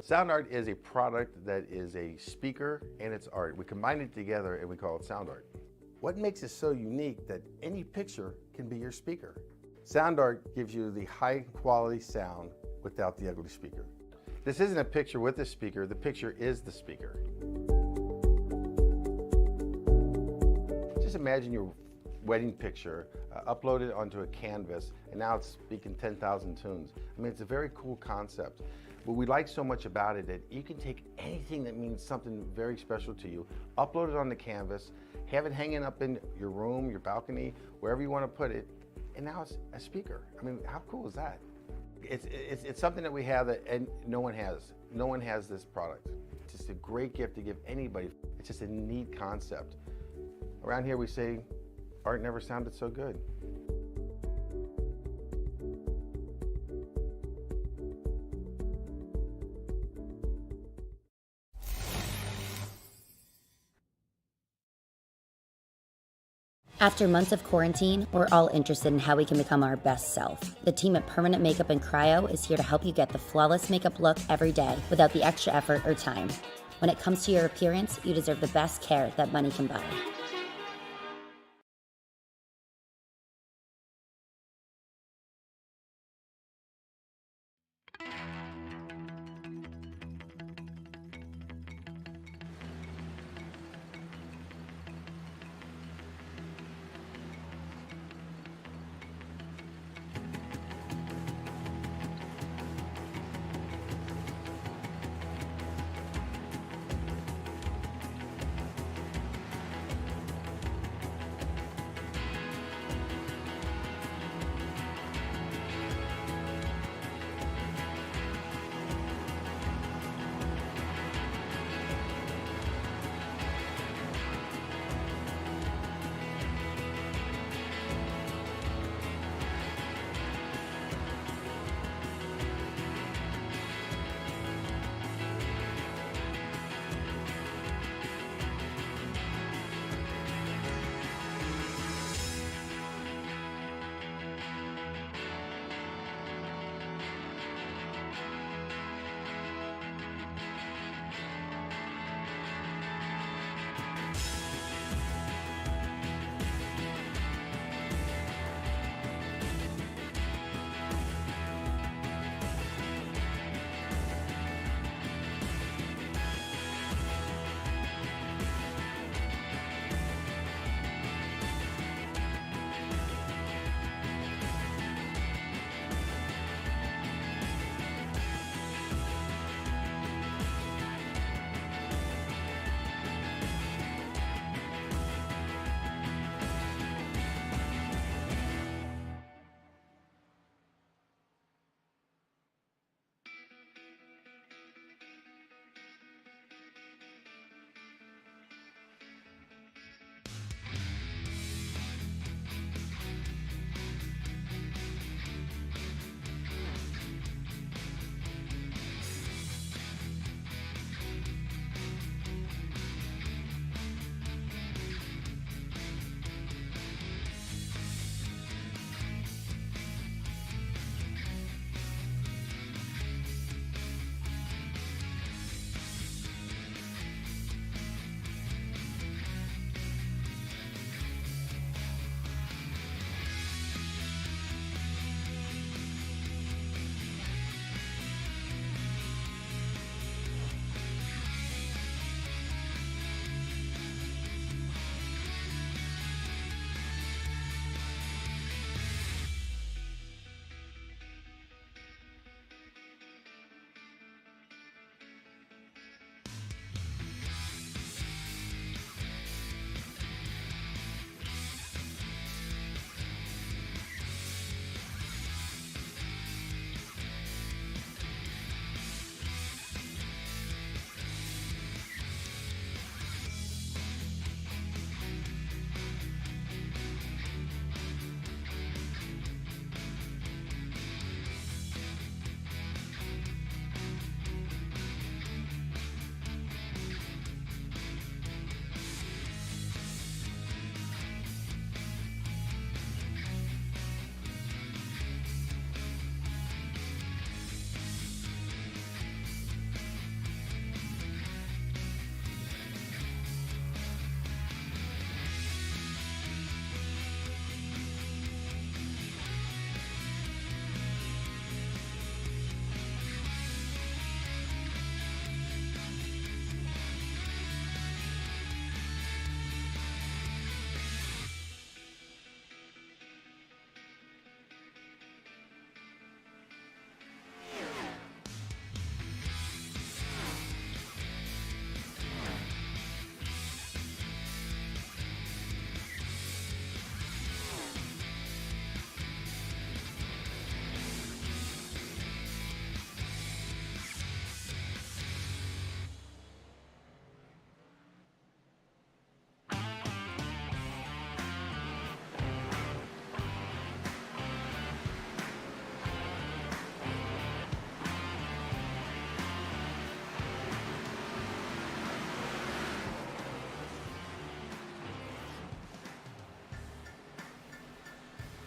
Sound art is a product that is a speaker and it's art. We combine it together and we call it sound art. What makes it so unique that any picture can be your speaker? Sound art gives you the high quality sound without the ugly speaker. This isn't a picture with a speaker, the picture is the speaker. Just imagine your wedding picture uploaded onto a canvas and now it's speaking 10,000 tunes. I mean, it's a very cool concept. What we like so much about it that you can take anything that means something very special to you, upload it on the canvas, have it hanging up in your room, your balcony, wherever you want to put it, and now it's a speaker. I mean, how cool is that? It's something that we have that and no one has. No one has this product. It's just a great gift to give anybody. It's just a neat concept. Around here we say, art never sounded so good. After months of quarantine, we're all interested in how we can become our best self. The team at Permanent Makeup and Cryo is here to help you get the flawless makeup look every day without the extra effort or time. When it comes to your appearance, you deserve the best care that money can buy.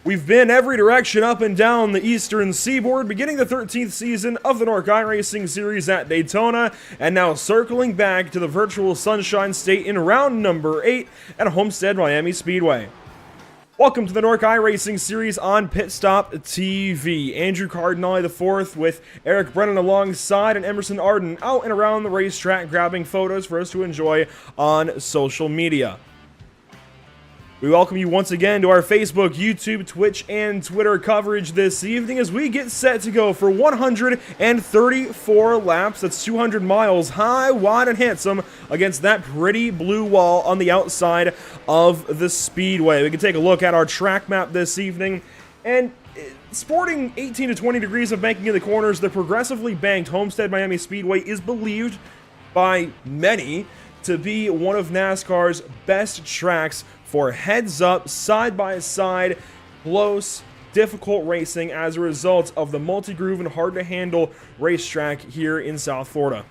We've been every direction up and down the eastern seaboard, beginning the 13th season of the NORC iRacing Series at Daytona, and now circling back to the virtual Sunshine State in round number 8 at Homestead-Miami Speedway. Welcome to the NORC iRacing Series on Pit Stop TV. Andrew Cardinale IV with Eric Brennan alongside, and Emerson Arden out and around the racetrack grabbing photos for us to enjoy on social media. We welcome you once again to our Facebook, YouTube, Twitch, and Twitter coverage this evening as we get set to go for 134 laps. That's 200 miles high, wide, and handsome against that pretty blue wall on the outside of the speedway. We can take a look at our track map this evening, and sporting 18 to 20 degrees of banking in the corners, the progressively banked Homestead-Miami Speedway is believed by many to be one of NASCAR's best tracks for heads-up, side-by-side, close, difficult racing as a result of the multi-groove and hard-to-handle racetrack here in South Florida.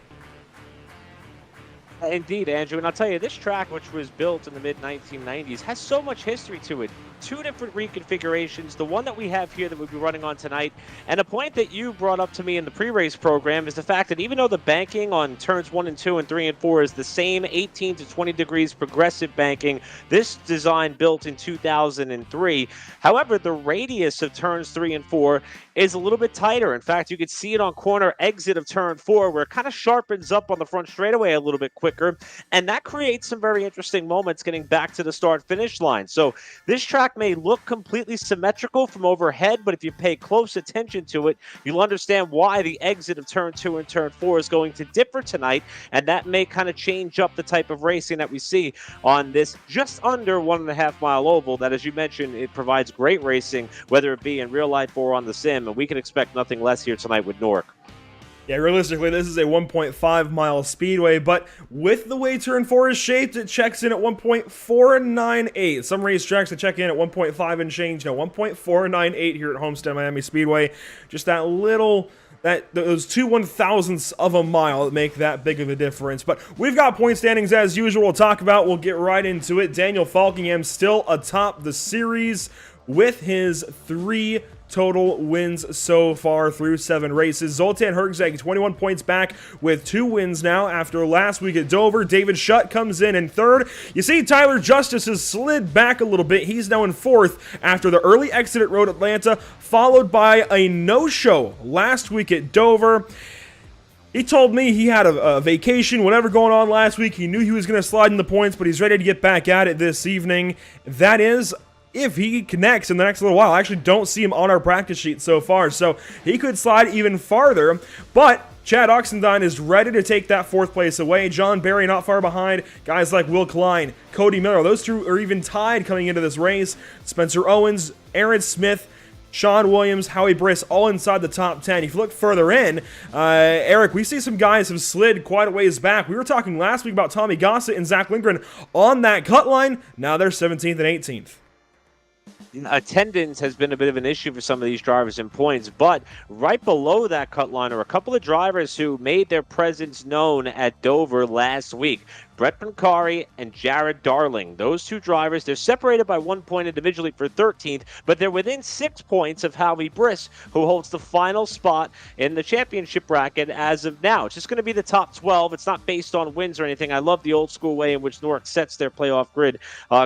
Indeed, Andrew, and I'll tell you, this track, which was built in the mid-1990s, has so much history to it. Two different reconfigurations, the one that we have here that we'll be running on tonight, and a point that you brought up to me in the pre-race program is the fact that even though the banking on turns 1 and 2 and 3 and 4 is the same 18 to 20 degrees progressive banking, this design built in 2003, however, the radius of turns 3 and 4 is a little bit tighter. In fact, you could see it on corner exit of turn 4 where it kind of sharpens up on the front straightaway a little bit quicker, and that creates some very interesting moments getting back to the start-finish line. So this track may look completely symmetrical from overhead, but if you pay close attention to it, you'll understand why the exit of turn 2 and turn 4 is going to differ tonight, and that may kind of change up the type of racing that we see on this just under 1.5 mile oval that, as you mentioned, it provides great racing, whether it be in real life or on the sim, and we can expect nothing less here tonight with NORC. Yeah, realistically, this is a 1.5 mile speedway, but with the way turn 4 is shaped, it checks in at 1.498. Some racetracks that check in at 1.5 and change. No, 1.498 here at Homestead-Miami Speedway. Just that little, those 2 1/1000ths of a mile that make that big of a difference. But we've got point standings as usual we'll talk about. We'll get right into it. Daniel Falkingham still atop the series with his 3 total wins so far through 7 races. Zoltan Herzeg 21 points back with 2 wins now after last week at Dover. David Shutt comes in 3rd. You see Tyler Justice has slid back a little bit. He's now in 4th after the early exit at Road Atlanta, followed by a no-show last week at Dover. He told me he had a vacation, whatever going on last week. He knew he was going to slide in the points, but he's ready to get back at it this evening. That is, if he connects in the next little while. I actually don't see him on our practice sheet so far, so he could slide even farther, but Chad Oxendine is ready to take that 4th place away. John Barry not far behind. Guys like Will Klein, Cody Miller, those 2 are even tied coming into this race. Spencer Owens, Aaron Smith, Sean Williams, Howie Briss, all inside the top 10. If you look further in, Eric, we see some guys have slid quite a ways back. We were talking last week about Tommy Gossett and Zach Lindgren on that cut line. Now they're 17th and 18th. Attendance has been a bit of an issue for some of these drivers in points, but right below that cut line are a couple of drivers who made their presence known at Dover last week. Brett Pancari and Jared Darling. Those 2 drivers, they're separated by 1 point individually for 13th, but they're within 6 points of Howie Briss, who holds the final spot in the championship bracket as of now. It's just going to be the top 12. It's not based on wins or anything. I love the old school way in which NORC sets their playoff grid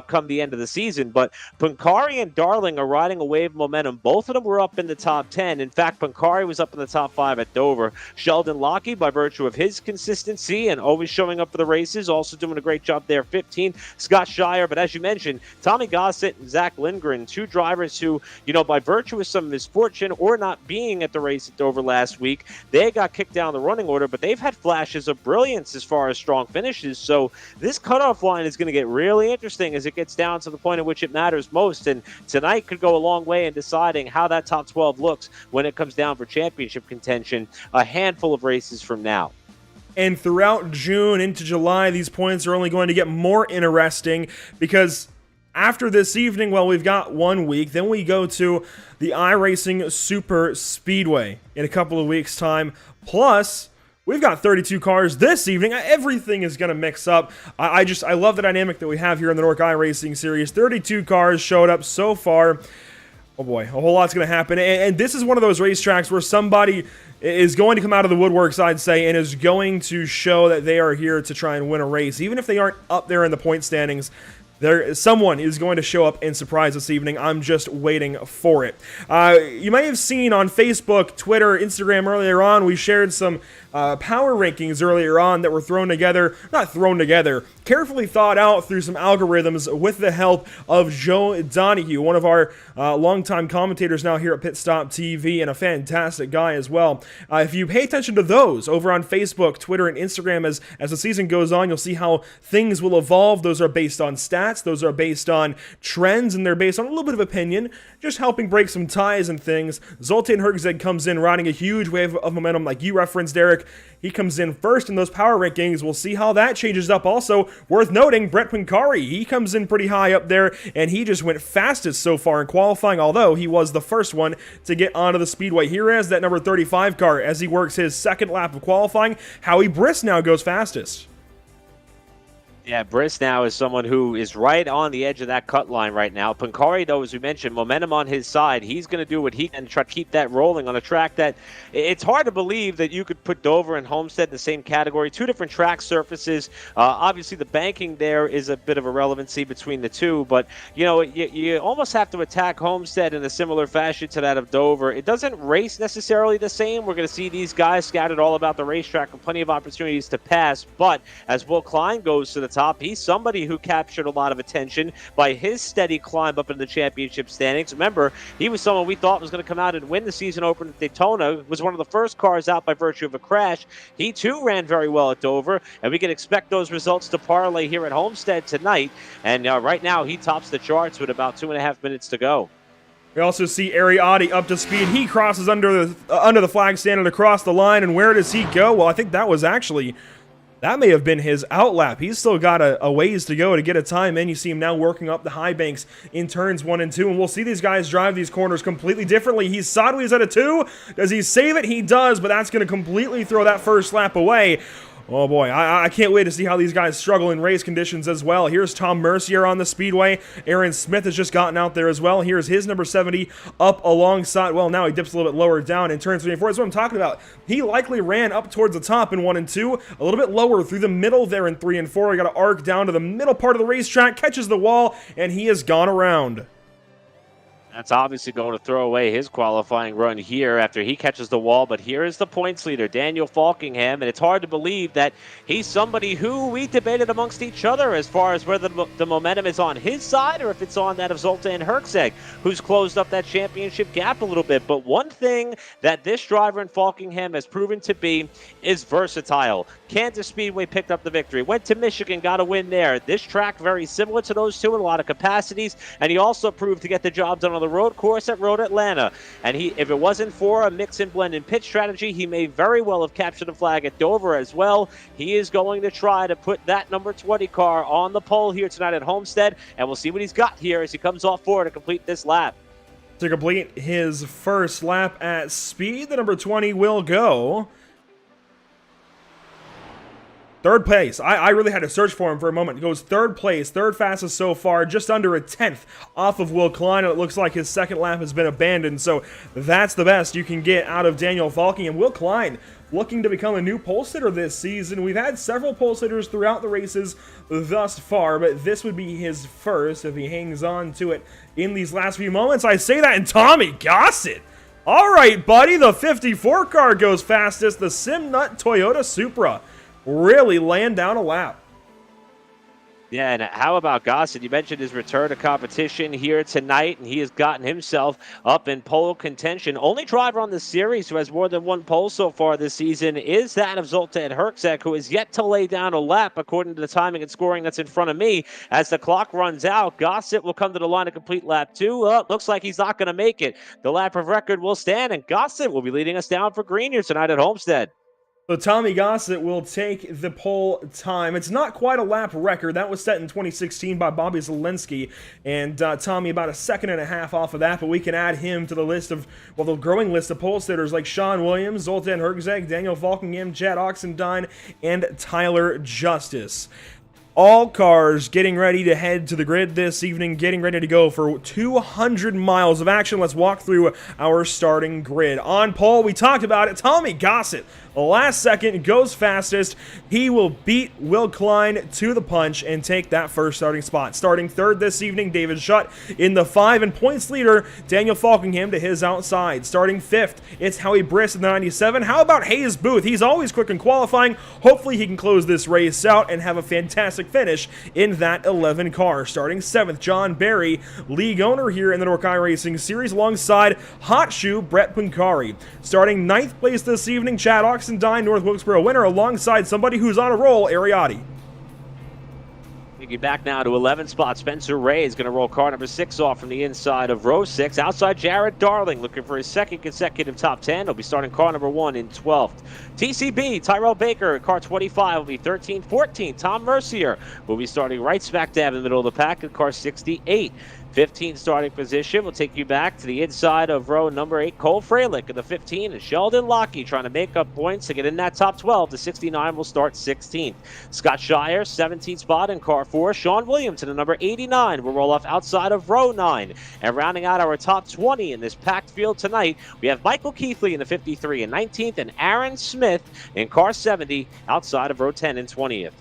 come the end of the season, but Pancari and Darling are riding a wave of momentum. Both of them were up in the top 10. In fact, Pancari was up in the top 5 at Dover. Sheldon Lockie, by virtue of his consistency and always showing up for the races, also doing a great job there, 15th. Scott Shire, but as you mentioned, Tommy Gossett and Zach Lindgren, 2 drivers who, by virtue of some misfortune or not being at the race at Dover last week, they got kicked down the running order, but they've had flashes of brilliance as far as strong finishes. So this cutoff line is going to get really interesting as it gets down to the point at which it matters most. And tonight could go a long way in deciding how that top 12 looks when it comes down for championship contention a handful of races from now. And throughout June into July, these points are only going to get more interesting because after this evening, well, we've got 1 week. Then we go to the iRacing Super Speedway in a couple of weeks' time. Plus, we've got 32 cars this evening. Everything is going to mix up. I love the dynamic that we have here in the NORC iRacing Series. 32 cars showed up so far. Oh boy, a whole lot's going to happen. And this is one of those racetracks where somebody is going to come out of the woodworks, I'd say, and is going to show that they are here to try and win a race. Even if they aren't up there in the point standings, someone is going to show up and surprise this evening. I'm just waiting for it. You may have seen on Facebook, Twitter, Instagram earlier on, we shared some power rankings earlier on that were carefully thought out through some algorithms with the help of Joe Donahue, one of our longtime commentators now here at Pit Stop TV, and a fantastic guy as well. If you pay attention to those over on Facebook, Twitter, and Instagram as the season goes on, you'll see how things will evolve. Those are based on stats, those are based on trends, and they're based on a little bit of opinion, just helping break some ties and things. Zoltan Herczeg comes in riding a huge wave of momentum like you referenced, Derek. He comes in first in those power rankings. We'll see how that changes up. Also, worth noting, Brett Pincari, he comes in pretty high up there, and he just went fastest so far in qualifying, although he was the first one to get onto the speedway. Here is that number 35 car as he works his second lap of qualifying. Howie Briss now goes fastest. Yeah, Briss now is someone who is right on the edge of that cut line right now. Pincari, though, as we mentioned, momentum on his side. He's going to do what he can to try to keep that rolling on a track that it's hard to believe that you could put Dover and Homestead in the same category. Two different track surfaces. Obviously, the banking there is a bit of a relevancy between the two, but you almost have to attack Homestead in a similar fashion to that of Dover. It doesn't race necessarily the same. We're going to see these guys scattered all about the racetrack and plenty of opportunities to pass, but as Will Klein goes to the top, he's somebody who captured a lot of attention by his steady climb up into the championship standings. Remember, he was someone we thought was going to come out and win the season opener at Daytona, was one of the first cars out by virtue of a crash. He too ran very well at Dover, and we can expect those results to parlay here at Homestead tonight. And right now, he tops the charts with about 2.5 minutes to go. We also see Ariotti up to speed. He crosses under the flag stand and across the line, and where does he go? Well, I think that may have been his outlap. He's still got a ways to go to get a time in. You see him now working up the high banks in turns 1 and 2, and we'll see these guys drive these corners completely differently. He's sideways at a 2. Does he save it? He does, but that's going to completely throw that first lap away. Oh boy, I can't wait to see how these guys struggle in race conditions as well. Here's Tom Mercier on the speedway. Aaron Smith has just gotten out there as well. Here's his number 70 up alongside. Well, now he dips a little bit lower down in turn 3 and 4. That's what I'm talking about. He likely ran up towards the top in 1 and 2, a little bit lower through the middle there in 3 and 4. We got to arc down to the middle part of the racetrack, catches the wall, and he has gone around. That's obviously going to throw away his qualifying run here after he catches the wall. But here is the points leader, Daniel Falkingham, and it's hard to believe that he's somebody who we debated amongst each other as far as whether the momentum is on his side or if it's on that of Zoltan Herczeg, who's closed up that championship gap a little bit. But one thing that this driver in Falkingham has proven to be is versatile. Kansas Speedway picked up the victory, went to Michigan, got a win there. This track very similar to those two in a lot of capacities, and he also proved to get the job done on the road course at Road Atlanta. And if it wasn't for a mix and blend and pit strategy, he may very well have captured the flag at Dover as well. He is going to try to put that number 20 car on the pole here tonight at Homestead, and we'll see what he's got here as he comes off forward to complete this lap. To complete his first lap at speed, the number 20 will go third place. I really had to search for him for a moment. He goes third place, third fastest so far, just under a 10th off of Will Klein, and it looks like his second lap has been abandoned, so that's the best you can get out of Daniel Falking. And Will Klein looking to become a new pole sitter this season. We've had several pole sitters throughout the races thus far, but this would be his first if he hangs on to it in these last few moments. I say that, and Tommy Gossett. All right, buddy, the 54 car goes fastest. The Simnut Toyota Supra really laying down a lap. Yeah, and how about Gossett? You mentioned his return to competition here tonight, and he has gotten himself up in pole contention. Only driver on the series who has more than one pole so far this season is that of Zoltan Herczeg, who is yet to lay down a lap according to the timing and scoring that's in front of me. As the clock runs out, Gossett will come to the line to complete lap 2. Looks like he's not going to make it. The lap of record will stand, and Gossett will be leading us down for green here tonight at Homestead. So Tommy Gossett will take the pole time. It's not quite a lap record. That was set in 2016 by Bobby Zelensky, and Tommy about a second and a half off of that, but we can add him to the list of, well, the growing list of pole sitters like Sean Williams, Zoltan Herczeg, Daniel Falkingham, Chad Oxendine, and Tyler Justice. All cars getting ready to head to the grid this evening, getting ready to go for 200 miles of action. Let's walk through our starting grid. On pole, we talked about it, Tommy Gossett. The last second goes fastest. He will beat Will Klein to the punch and take that first starting spot. Starting third this evening, David Schutt in the 5, and points leader, Daniel Falkingham to his outside. Starting fifth, it's Howie Briss in the 97. How about Hayes Booth? He's always quick in qualifying. Hopefully he can close this race out and have a fantastic finish in that 11 car. Starting 7th, John Barry, league owner here in the NORC iRacing Series, alongside Hot Shoe Brett Pancari. Starting 9th place this evening, Chad Oxendine, North Wilkesboro winner, alongside somebody who's on a roll, Ariati. Taking back now to 11th spot, Spencer Ray is going to roll car number 6 off from the inside of row 6. Outside, Jared Darling looking for his second consecutive top 10. He'll be starting car number 1 in 12th. TCB, Tyrell Baker, car 25 will be 13th. 14th, Tom Mercier will be starting right smack dab in the middle of the pack in car 68. 15 starting position will take you back to the inside of row number 8. Cole Freilich in the 15, and Sheldon Lockie trying to make up points to get in that top 12. The 69 will start 16th. Scott Shire, 17th spot in car 4. Sean Williams in the number 89 will roll off outside of row 9. And rounding out our top 20 in this packed field tonight, we have Michael Keithley in the 53 and 19th, and Aaron Smith in car 70 outside of row 10 and 20th.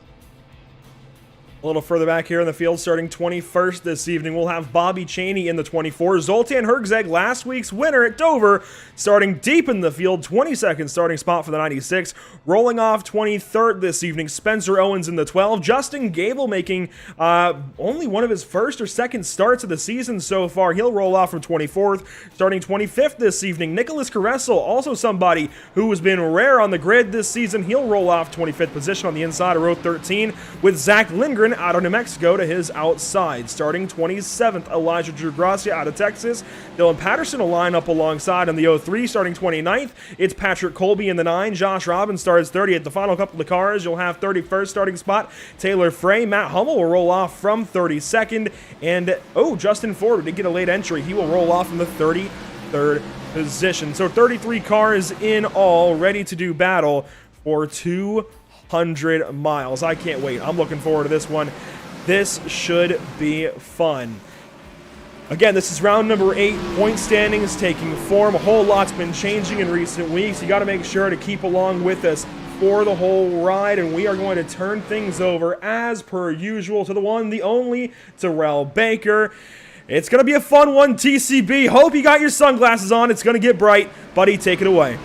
A little further back here in the field, starting 21st this evening, we'll have Bobby Cheney in the 24. Zoltan Herzeg, last week's winner at Dover, starting deep in the field, 22nd starting spot for the 96. Rolling off 23rd this evening, Spencer Owens in the 12. Justin Gable making only one of his first or second starts of the season so far. He'll roll off from 24th. Starting 25th this evening, Nicholas Caressel, also somebody who has been rare on the grid this season. He'll roll off 25th position on the inside of row 13, with Zach Lindgren out of New Mexico to his outside. Starting 27th, Elijah Drew Gracia out of Texas. Dylan Patterson will line up alongside in the 03. Starting 29th, it's Patrick Colby in the 9. Josh Robbins starts 30th. The final couple of cars, you'll have 31st starting spot, Taylor Frey. Matt Hummel will roll off from 32nd. And, Justin Ford did get a late entry. He will roll off from the 33rd position. So 33 cars in all, ready to do battle for 200 miles. I can't wait. I'm looking forward to this one. This should be fun. Again, this is round number 8. Point standings taking form. A whole lot's been changing in recent weeks. You got to make sure to keep along with us for the whole ride, and we are going to turn things over as per usual to the one, the only, Terrell Baker. It's going to be a fun one, TCB. Hope you got your sunglasses on. It's going to get bright. Buddy, take it away.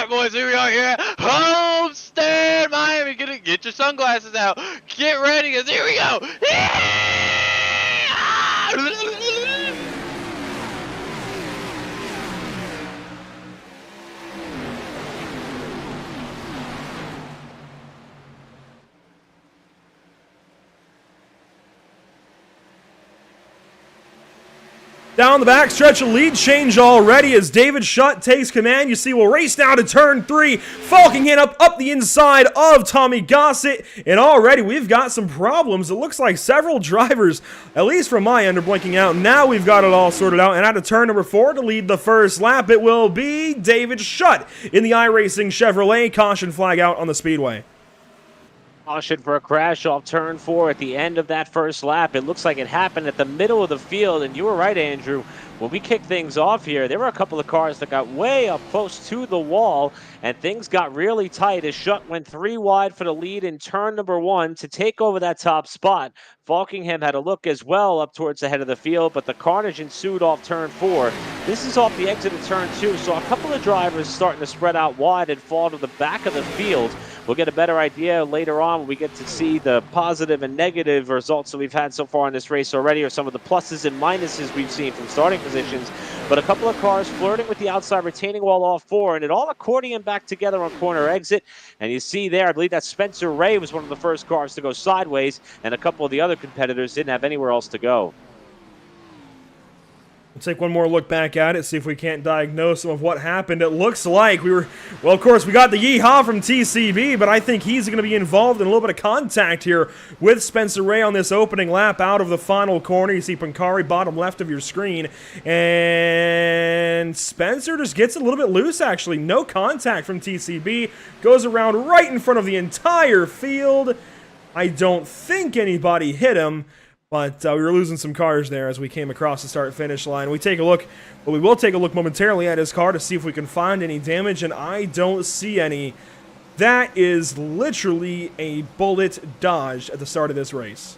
Boys, here we are here at Homestead-Miami. Get your sunglasses out. Get ready, because here we go. Down the backstretch, a lead change already as David Schutt takes command. You see, we'll race now to turn 3. Falkingham up the inside of Tommy Gossett. And already we've got some problems. It looks like several drivers, at least from my end, are blinking out. Now we've got it all sorted out. And out of turn number 4 to lead the first lap, it will be David Schutt in the iRacing Chevrolet. Caution flag out on the speedway. Caution for a crash off turn 4 at the end of that first lap. It looks like it happened at the middle of the field, and you were right, Andrew. When we kicked things off here, there were a couple of cars that got way up close to the wall, and things got really tight as Schutt went 3 wide for the lead in turn number 1 to take over that top spot. Falkingham had a look as well up towards the head of the field, but the carnage ensued off turn 4. This is off the exit of turn 2, so a couple of drivers starting to spread out wide and fall to the back of the field. We'll get a better idea later on when we get to see the positive and negative results that we've had so far in this race already, or some of the pluses and minuses we've seen from starting positions. But a couple of cars flirting with the outside retaining wall off 4, and it all accordion back together on corner exit. And you see there, I believe that Spencer Ray was one of the first cars to go sideways, and a couple of the other competitors didn't have anywhere else to go. We'll take one more look back at it, see if we can't diagnose some of what happened. It looks like well, of course, we got the yeehaw from TCB, but I think he's going to be involved in a little bit of contact here with Spencer Ray on this opening lap out of the final corner. You see Pancari bottom left of your screen, and Spencer just gets a little bit loose, actually. No contact from TCB, goes around right in front of the entire field. I don't think anybody hit him. But we were losing some cars there as we came across the start-finish line. We will take a look momentarily at his car to see if we can find any damage, and I don't see any. That is literally a bullet dodged at the start of this race.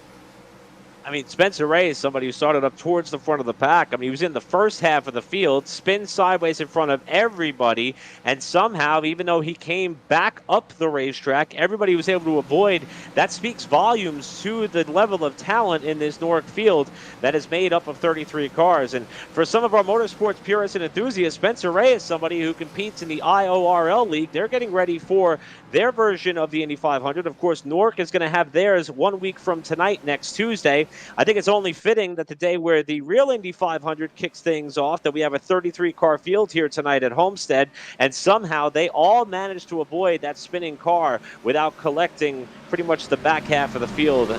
I mean, Spencer Ray is somebody who started up towards the front of the pack. I mean, he was in the first half of the field, spin sideways in front of everybody, and somehow, even though he came back up the racetrack, everybody was able to avoid. That speaks volumes to the level of talent in this NORC field that is made up of 33 cars. And for some of our motorsports purists and enthusiasts, Spencer Ray is somebody who competes in the IORL League. They're getting ready for their version of the Indy 500. Of course, NORC is going to have theirs 1 week from tonight, next Tuesday. I think it's only fitting that the day where the real Indy 500 kicks things off, that we have a 33-car field here tonight at Homestead, and somehow they all managed to avoid that spinning car without collecting pretty much the back half of the field.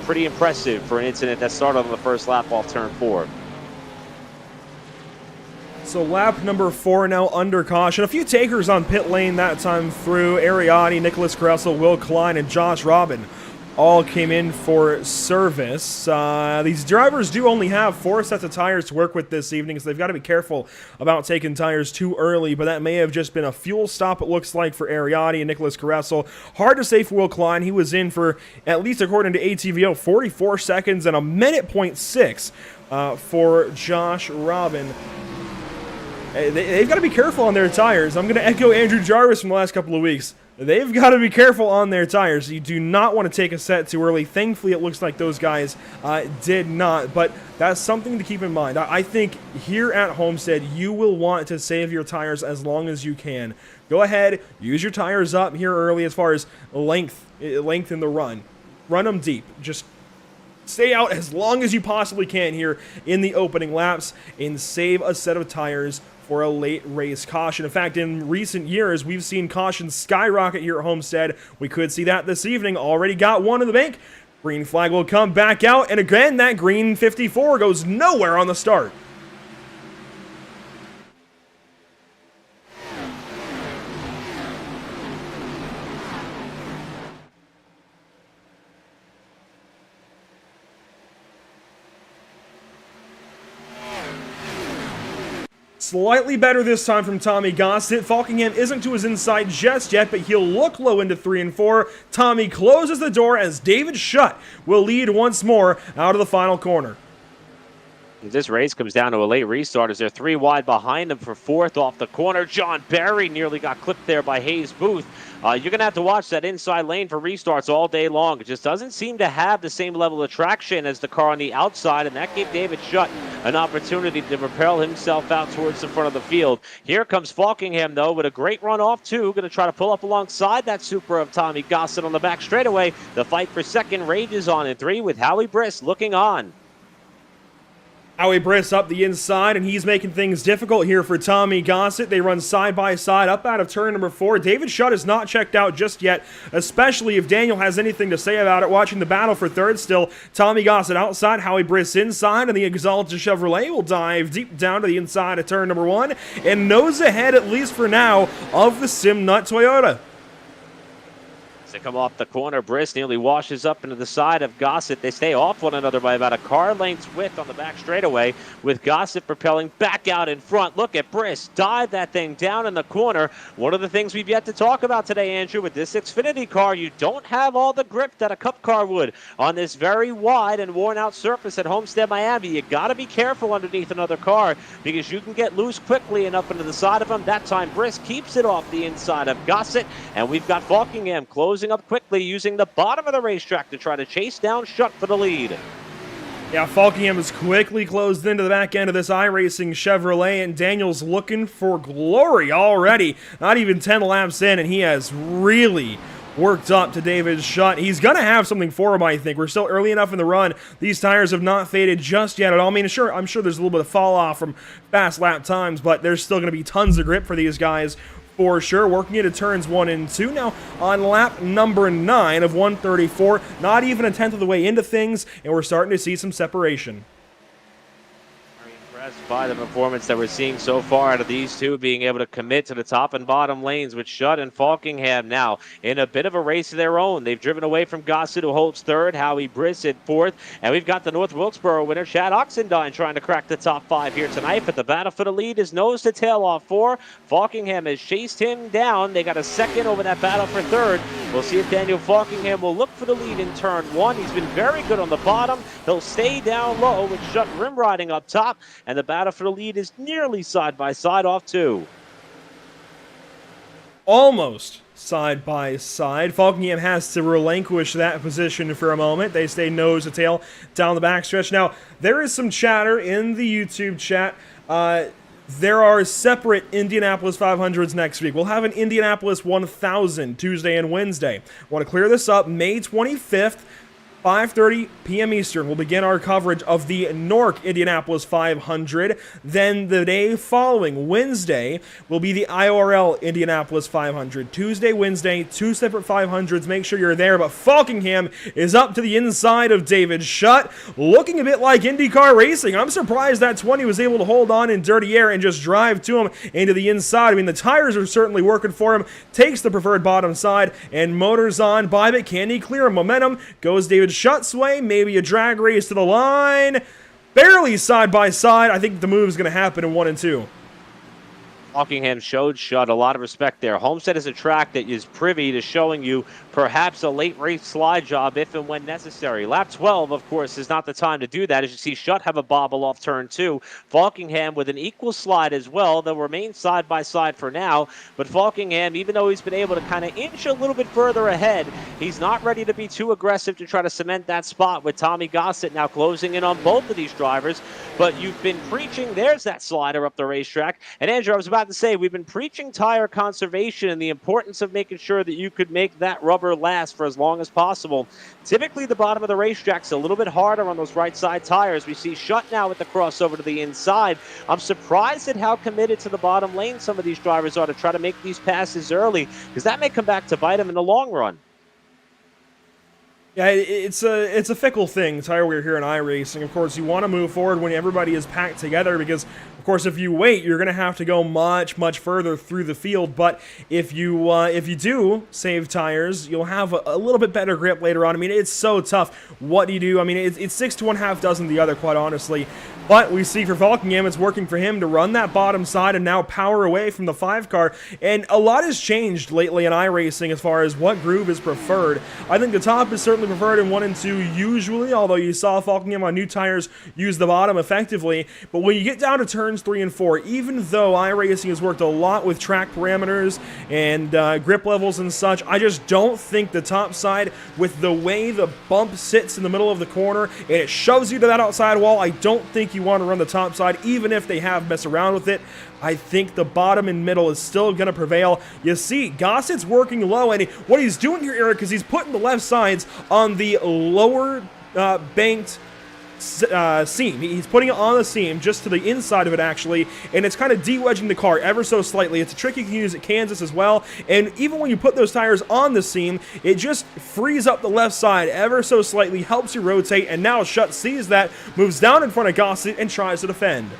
Pretty impressive for an incident that started on the first lap off turn 4. So lap number 4 now under caution. A few takers on pit lane that time through. Ariati, Nicholas Kressel, Will Klein, and Josh Robin all came in for service. These drivers do only have 4 sets of tires to work with this evening, so they've got to be careful about taking tires too early, but that may have just been a fuel stop, it looks like, for Ariati and Nicholas Kressel. Hard to say for Will Klein. He was in for, at least according to ATVO, 44 seconds and a minute .6 for Josh Robin. They've got to be careful on their tires. I'm going to echo Andrew Jarvis from the last couple of weeks. They've got to be careful on their tires. You do not want to take a set too early. Thankfully, it looks like those guys did not, but that's something to keep in mind. I think here at Homestead, you will want to save your tires as long as you can. Go ahead, use your tires up here early as far as length in the run. Run them deep. Just stay out as long as you possibly can here in the opening laps and save a set of tires for a late race caution. In fact, in recent years, we've seen cautions skyrocket here at Homestead. We could see that this evening. Already got one in the bank. Green flag will come back out, and again, that green 54 goes nowhere on the start. Slightly better this time from Tommy Gossett. Falkingham isn't to his inside just yet, but he'll look low into 3 and 4. Tommy closes the door as David Schutt will lead once more out of the final corner. If this race comes down to a late restart, as they're 3 wide behind them for 4th off the corner. John Barry nearly got clipped there by Hayes Booth. You're going to have to watch that inside lane for restarts all day long. It just doesn't seem to have the same level of traction as the car on the outside, and that gave David Schutt an opportunity to propel himself out towards the front of the field. Here comes Falkingham, though, with a great run off, too. Going to try to pull up alongside that Supra of Tommy Gossett on the back straightaway. The fight for second rages on in 3 with Howie Briss looking on. Howie Briss up the inside, and he's making things difficult here for Tommy Gossett. They run side by side up out of turn number 4. David Schutt is not checked out just yet, especially if Daniel has anything to say about it. Watching the battle for third still, Tommy Gossett outside, Howie Briss inside, and the Exalted Chevrolet will dive deep down to the inside of turn number 1 and nose ahead, at least for now, of the Simnut Toyota. As they come off the corner, Briss nearly washes up into the side of Gossett. They stay off one another by about a car length's width on the back straightaway, with Gossett propelling back out in front. Look at Briss dive that thing down in the corner. One of the things we've yet to talk about today, Andrew, with this Xfinity car, you don't have all the grip that a Cup car would on this very wide and worn out surface at Homestead-Miami. You got to be careful underneath another car because you can get loose quickly and up into the side of them. That time, Briss keeps it off the inside of Gossett, and we've got Falkingham closing up quickly, using the bottom of the racetrack to try to chase down Schutt for the lead. Yeah, Falkingham has quickly closed into the back end of this iRacing Chevrolet, and Daniel's looking for glory already. Not even 10 laps in, and he has really worked up to David Schutt. He's going to have something for him, I think. We're still early enough in the run. These tires have not faded just yet at all. I mean, sure, I'm sure there's a little bit of fall off from fast lap times, but there's still going to be tons of grip for these guys for sure. Working into turns 1 and 2. Now, on lap number 9 of 134, not even a tenth of the way into things, and we're starting to see some separation. By the performance that we're seeing so far out of these two, being able to commit to the top and bottom lanes with Schutt and Falkingham now in a bit of a race of their own. They've driven away from Gossett, who holds third, Howie Briss at fourth, and we've got the North Wilkesboro winner, Chad Oxendine, trying to crack the top 5 here tonight, but the battle for the lead is nose to tail off 4. Falkingham has chased him down. They got a second over that battle for third. We'll see if Daniel Falkingham will look for the lead in turn 1. He's been very good on the bottom. He'll stay down low with Schutt rim riding up top, and the battle for the lead is nearly side by side off 2. Almost side by side. Falkingham has to relinquish that position for a moment. They stay nose to tail down the backstretch. Now, there is some chatter in the YouTube chat. There are separate Indianapolis 500s next week. We'll have an Indianapolis 1000 Tuesday and Wednesday. I want to clear this up. May 25th, 5:30 p.m. Eastern, we'll begin our coverage of the NORC Indianapolis 500. Then the day following, Wednesday, will be the IRL Indianapolis 500. Tuesday, Wednesday, 2 separate 500s. Make sure you're there. But Falkingham is up to the inside of David Schutt, looking a bit like IndyCar racing. I'm surprised that 20 was able to hold on in dirty air and just drive to him into the inside. I mean, the tires are certainly working for him. Takes the preferred bottom side and motors on by, but can he clear him? Momentum goes David Schutt's way, maybe a drag race to the line, barely side by side. I think the move is going to happen in 1 and 2. Falkingham showed Schutt a lot of respect there. Homestead is a track that is privy to showing you perhaps a late race slide job if and when necessary. Lap 12, of course, is not the time to do that. As you see, Schutt have a bobble off turn 2. Falkingham with an equal slide as well. They'll remain side by side for now, but Falkingham, even though he's been able to kind of inch a little bit further ahead, he's not ready to be too aggressive to try to cement that spot with Tommy Gossett now closing in on both of these drivers. But you've been preaching, there's that slider up the racetrack. And Andrew, I was about to say, we've been preaching tire conservation and the importance of making sure that you could make that rubber last for as long as possible. Typically, the bottom of the racetrack's a little bit harder on those right side tires. We see Schutt now with the crossover to the inside. I'm surprised at how committed to the bottom lane some of these drivers are to try to make these passes early, because that may come back to bite them in the long run. Yeah, it's a fickle thing, tire wear here in iRacing. Of course, you want to move forward when everybody is packed together because, of course, if you wait, you're going to have to go much, much further through the field. But if you do save tires, you'll have a little bit better grip later on. I mean, it's so tough. What do you do? I mean, it's 6 to 1/2 dozen the other, quite honestly. But we see for Falkingham, it's working for him to run that bottom side and now power away from the 5 car. And a lot has changed lately in iRacing as far as what groove is preferred. I think the top is certainly preferred in 1 and 2 usually, although you saw Falkingham on new tires use the bottom effectively. But when you get down to turns 3 and 4, even though iRacing has worked a lot with track parameters and grip levels and such, I just don't think the top side, with the way the bump sits in the middle of the corner and it shoves you to that outside wall, I don't think you want to run the top side, even if they have messed around with it. I think the bottom and middle is still going to prevail. You see, Gossett's working low, and what he's doing here, Eric, is he's putting the left sides on the lower banked seam. He's putting it on the seam, just to the inside of it, actually, and it's kind of de-wedging the car ever so slightly. It's a trick you can use at Kansas as well, and even when you put those tires on the seam, it just frees up the left side ever so slightly, helps you rotate, and now Schutt sees that, moves down in front of Gossett, and tries to defend.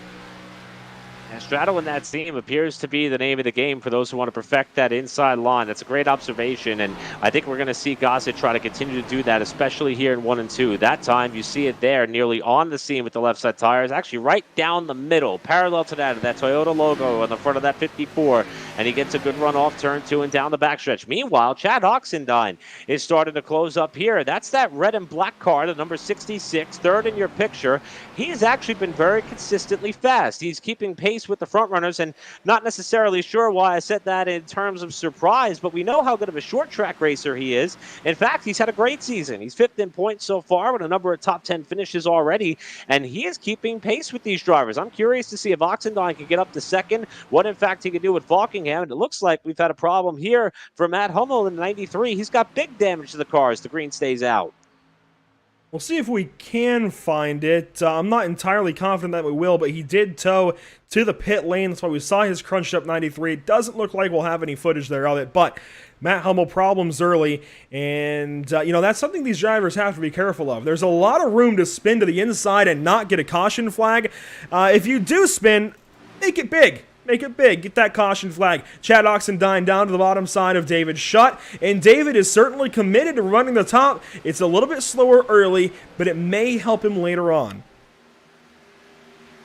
Straddling that seam appears to be the name of the game for those who want to perfect that inside line. That's a great observation, and I think we're going to see Gossett try to continue to do that, especially here in 1 and 2. That time, you see it there, nearly on the seam with the left side tires, actually right down the middle, parallel to that Toyota logo on the front of that 54, and he gets a good run off turn 2 and down the backstretch. Meanwhile, Chad Oxendine is starting to close up here. That's that red and black car, the number 66, third in your picture. He has actually been very consistently fast. He's keeping pace pace with the front runners, and not necessarily sure why I said that in terms of surprise, but we know how good of a short track racer he is. In fact, he's had a great season. He's 5th in points so far with a number of top 10 finishes already, and he is keeping pace with these drivers. I'm curious to see if Oxendine can get up to 2nd, what in fact he can do with Falkingham, and it looks like we've had a problem here for Matt Hummel in 93. He's got big damage to the car as the green stays out. We'll see if we can find it. I'm not entirely confident that we will, but he did tow to the pit lane. That's why we saw his crunched up 93. It doesn't look like we'll have any footage there of it, but Matt Hummel problems early, and that's something these drivers have to be careful of. There's a lot of room to spin to the inside and not get a caution flag. If you do spin, make it big. Make it big. Get that caution flag. Chad Oxendine down to the bottom side of David Schutt. And David is certainly committed to running the top. It's a little bit slower early, but it may help him later on.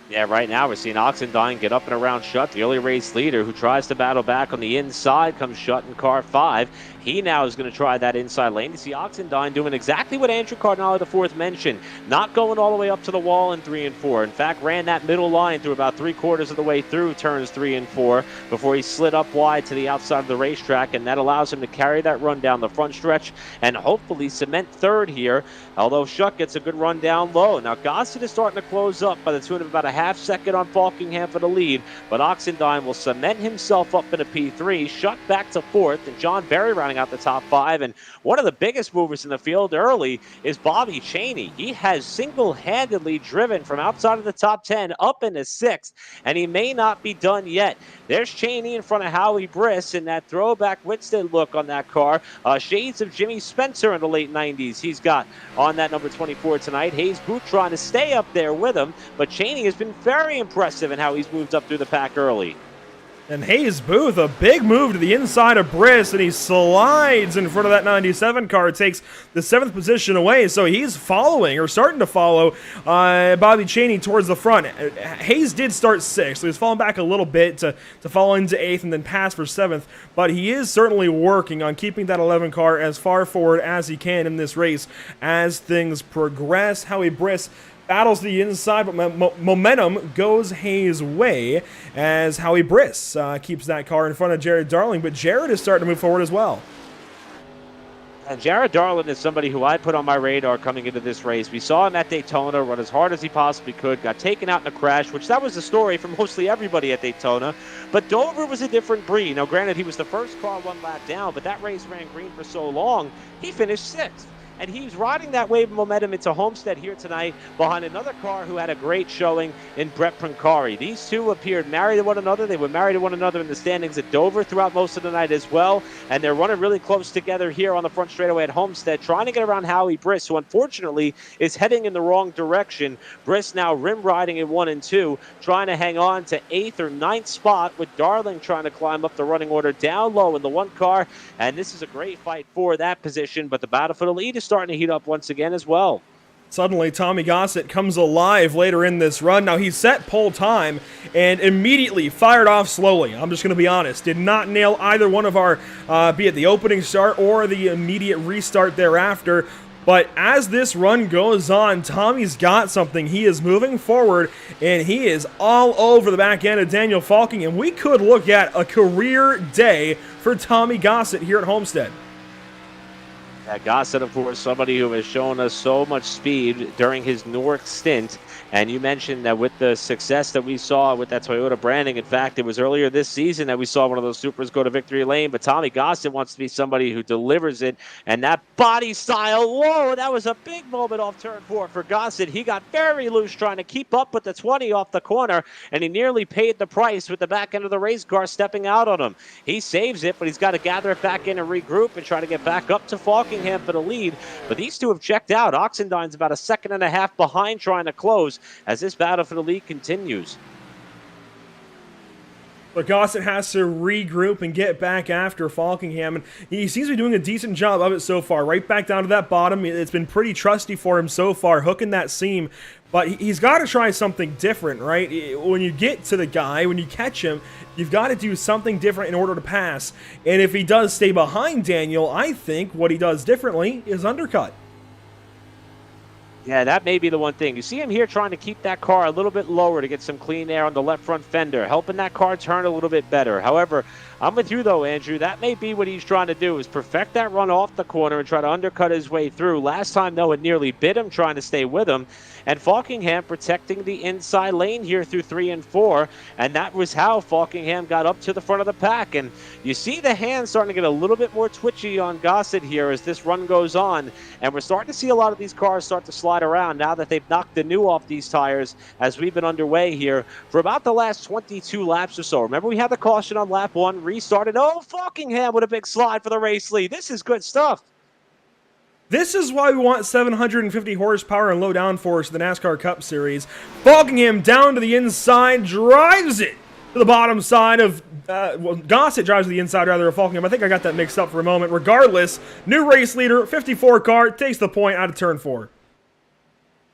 Yeah, right now we're seeing Oxendine get up and around Schutt, the early race leader, who tries to battle back on the inside. Comes Schutt in car 5. He now is going to try that inside lane. You see Oxendine doing exactly what Andrew Cardinale IV mentioned, not going all the way up to the wall in 3 and 4. In fact, ran that middle line through about 3/4 of the way through turns 3 and 4 before he slid up wide to the outside of the racetrack, and that allows him to carry that run down the front stretch and hopefully cement 3rd here, although Schutt gets a good run down low. Now Gossett is starting to close up by the tune of about a half second on Falkingham for the lead, but Oxendine will cement himself up in a P3. Schutt back to 4th, and John Berry rounding out the top 5. And one of the biggest movers in the field early is Bobby Chaney. He has single-handedly driven from outside of the top 10 up into 6th, and he may not be done yet. There's Chaney in front of Howie Briss in that throwback Winstead look on that car. Shades of Jimmy Spencer in the late 90s he's got on that number 24 tonight. Hayes Booth trying to stay up there with him, but Chaney has been very impressive in how he's moved up through the pack early. And Hayes Booth, a big move to the inside of Briss, and he slides in front of that 97 car, takes the 7th position away, so he's following, or starting to follow, Bobby Chaney towards the front. Hayes did start 6th, so he's fallen back a little bit to fall into 8th and then pass for 7th, but he is certainly working on keeping that 11 car as far forward as he can in this race as things progress. Howie Briss battles the inside, but momentum goes Hayes' way as Howie Briss keeps that car in front of Jared Darling, but Jared is starting to move forward as well. And Jared Darling is somebody who I put on my radar coming into this race. We saw him at Daytona run as hard as he possibly could, got taken out in a crash, which that was the story for mostly everybody at Daytona. But Dover was a different breed. Now, granted, he was the first car 1 lap down, but that race ran green for so long, he finished 6th. And he's riding that wave of momentum into Homestead here tonight behind another car who had a great showing in Brett Pancari. These two appeared married to one another. They were married to one another in the standings at Dover throughout most of the night as well. And they're running really close together here on the front straightaway at Homestead, trying to get around Howie Briss, who unfortunately is heading in the wrong direction. Briss now rim riding in 1 and 2, trying to hang on to 8th or 9th spot, with Darling trying to climb up the running order down low in the 1 car. And this is a great fight for that position, but the battle for the lead is starting to heat up once again as well. Suddenly, Tommy Gossett comes alive later in this run. Now, he set pole time and immediately fired off slowly. I'm just going to be honest. Did not nail either one of our, be it the opening start or the immediate restart thereafter. But as this run goes on, Tommy's got something. He is moving forward, and he is all over the back end of Daniel Falking, and we could look at a career day for Tommy Gossett here at Homestead. Gossett, of course, somebody who has shown us so much speed during his NORC stint. And you mentioned that with the success that we saw with that Toyota branding, in fact, it was earlier this season that we saw one of those Supers go to victory lane. But Tommy Gossett wants to be somebody who delivers it. And that body style, whoa, that was a big moment off turn 4 for Gossett. He got very loose trying to keep up with the 20 off the corner, and he nearly paid the price with the back end of the race car stepping out on him. He saves it, but he's got to gather it back in and regroup and try to get back up to Falkingham for the lead. But these two have checked out. Oxendine's about a 1.5 seconds behind trying to close as this battle for the lead continues. But Gossett has to regroup and get back after Falkingham, and he seems to be doing a decent job of it so far. Right back down to that bottom. It's been pretty trusty for him so far, hooking that seam. But he's got to try something different, right? When you get to the guy, when you catch him, you've got to do something different in order to pass. And if he does stay behind Daniel, I think what he does differently is undercut. Yeah, that may be the one thing. You see him here trying to keep that car a little bit lower to get some clean air on the left front fender, helping that car turn a little bit better. However, I'm with you, though, Andrew. That may be what he's trying to do, is perfect that run off the corner and try to undercut his way through. Last time, though, it nearly bit him trying to stay with him. And Falkingham protecting the inside lane here through 3 and 4. And that was how Falkingham got up to the front of the pack. And you see the hands starting to get a little bit more twitchy on Gossett here as this run goes on. And we're starting to see a lot of these cars start to slide around now that they've knocked the new off these tires as we've been underway here for about the last 22 laps or so. Remember, we had the caution on lap 1, restarted. Oh, Falkingham with a big slide for the race lead. This is good stuff. This is why we want 750 horsepower and low downforce in the NASCAR Cup Series. Falkingham down to the inside, drives it to the bottom side of, Gossett drives to the inside rather of Falkingham. I think I got that mixed up for a moment. Regardless, new race leader, 54 car, takes the point out of turn 4.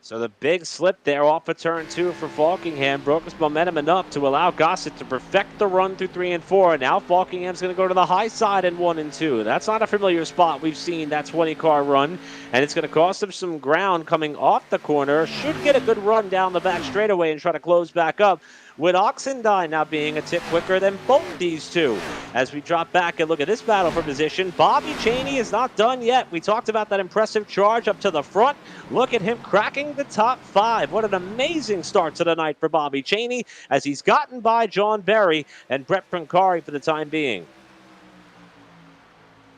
So the big slip there off of turn 2 for Falkingham broke his momentum enough to allow Gossett to perfect the run through 3 and 4. And now Falkingham's going to go to the high side in 1 and 2. That's not a familiar spot. We've seen that 20-car run, and it's going to cost him some ground coming off the corner. Should get a good run down the back straightaway and try to close back up, with Oxendine now being a tick quicker than both these two. As we drop back and look at this battle for position, Bobby Cheney is not done yet. We talked about that impressive charge up to the front. Look at him cracking the top 5. What an amazing start to the night for Bobby Cheney as he's gotten by John Berry and Brett Pancari for the time being.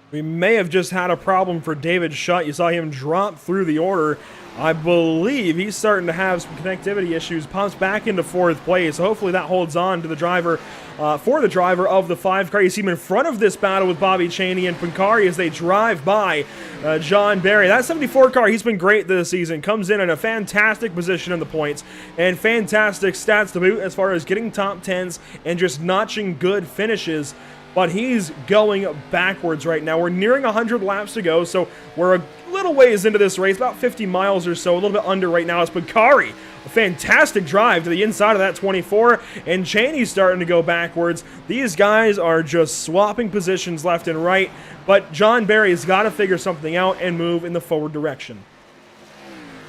We may have just had a problem for David Shutt. You saw him drop through the order. I believe he's starting to have some connectivity issues. Pops back into 4th place. So hopefully that holds on to the driver, for the driver of the 5 car. You see him in front of this battle with Bobby Cheney and Pancari as they drive by John Berry. That 74 car, he's been great this season. Comes in a fantastic position in the points and fantastic stats to boot as far as getting top 10s and just notching good finishes. But he's going backwards right now. We're nearing 100 laps to go, so we're a little ways into this race, about 50 miles or so, a little bit under right now. It's Pancari, a fantastic drive to the inside of that 24, and Cheney's starting to go backwards. These guys are just swapping positions left and right, but John Berry's got to figure something out and move in the forward direction.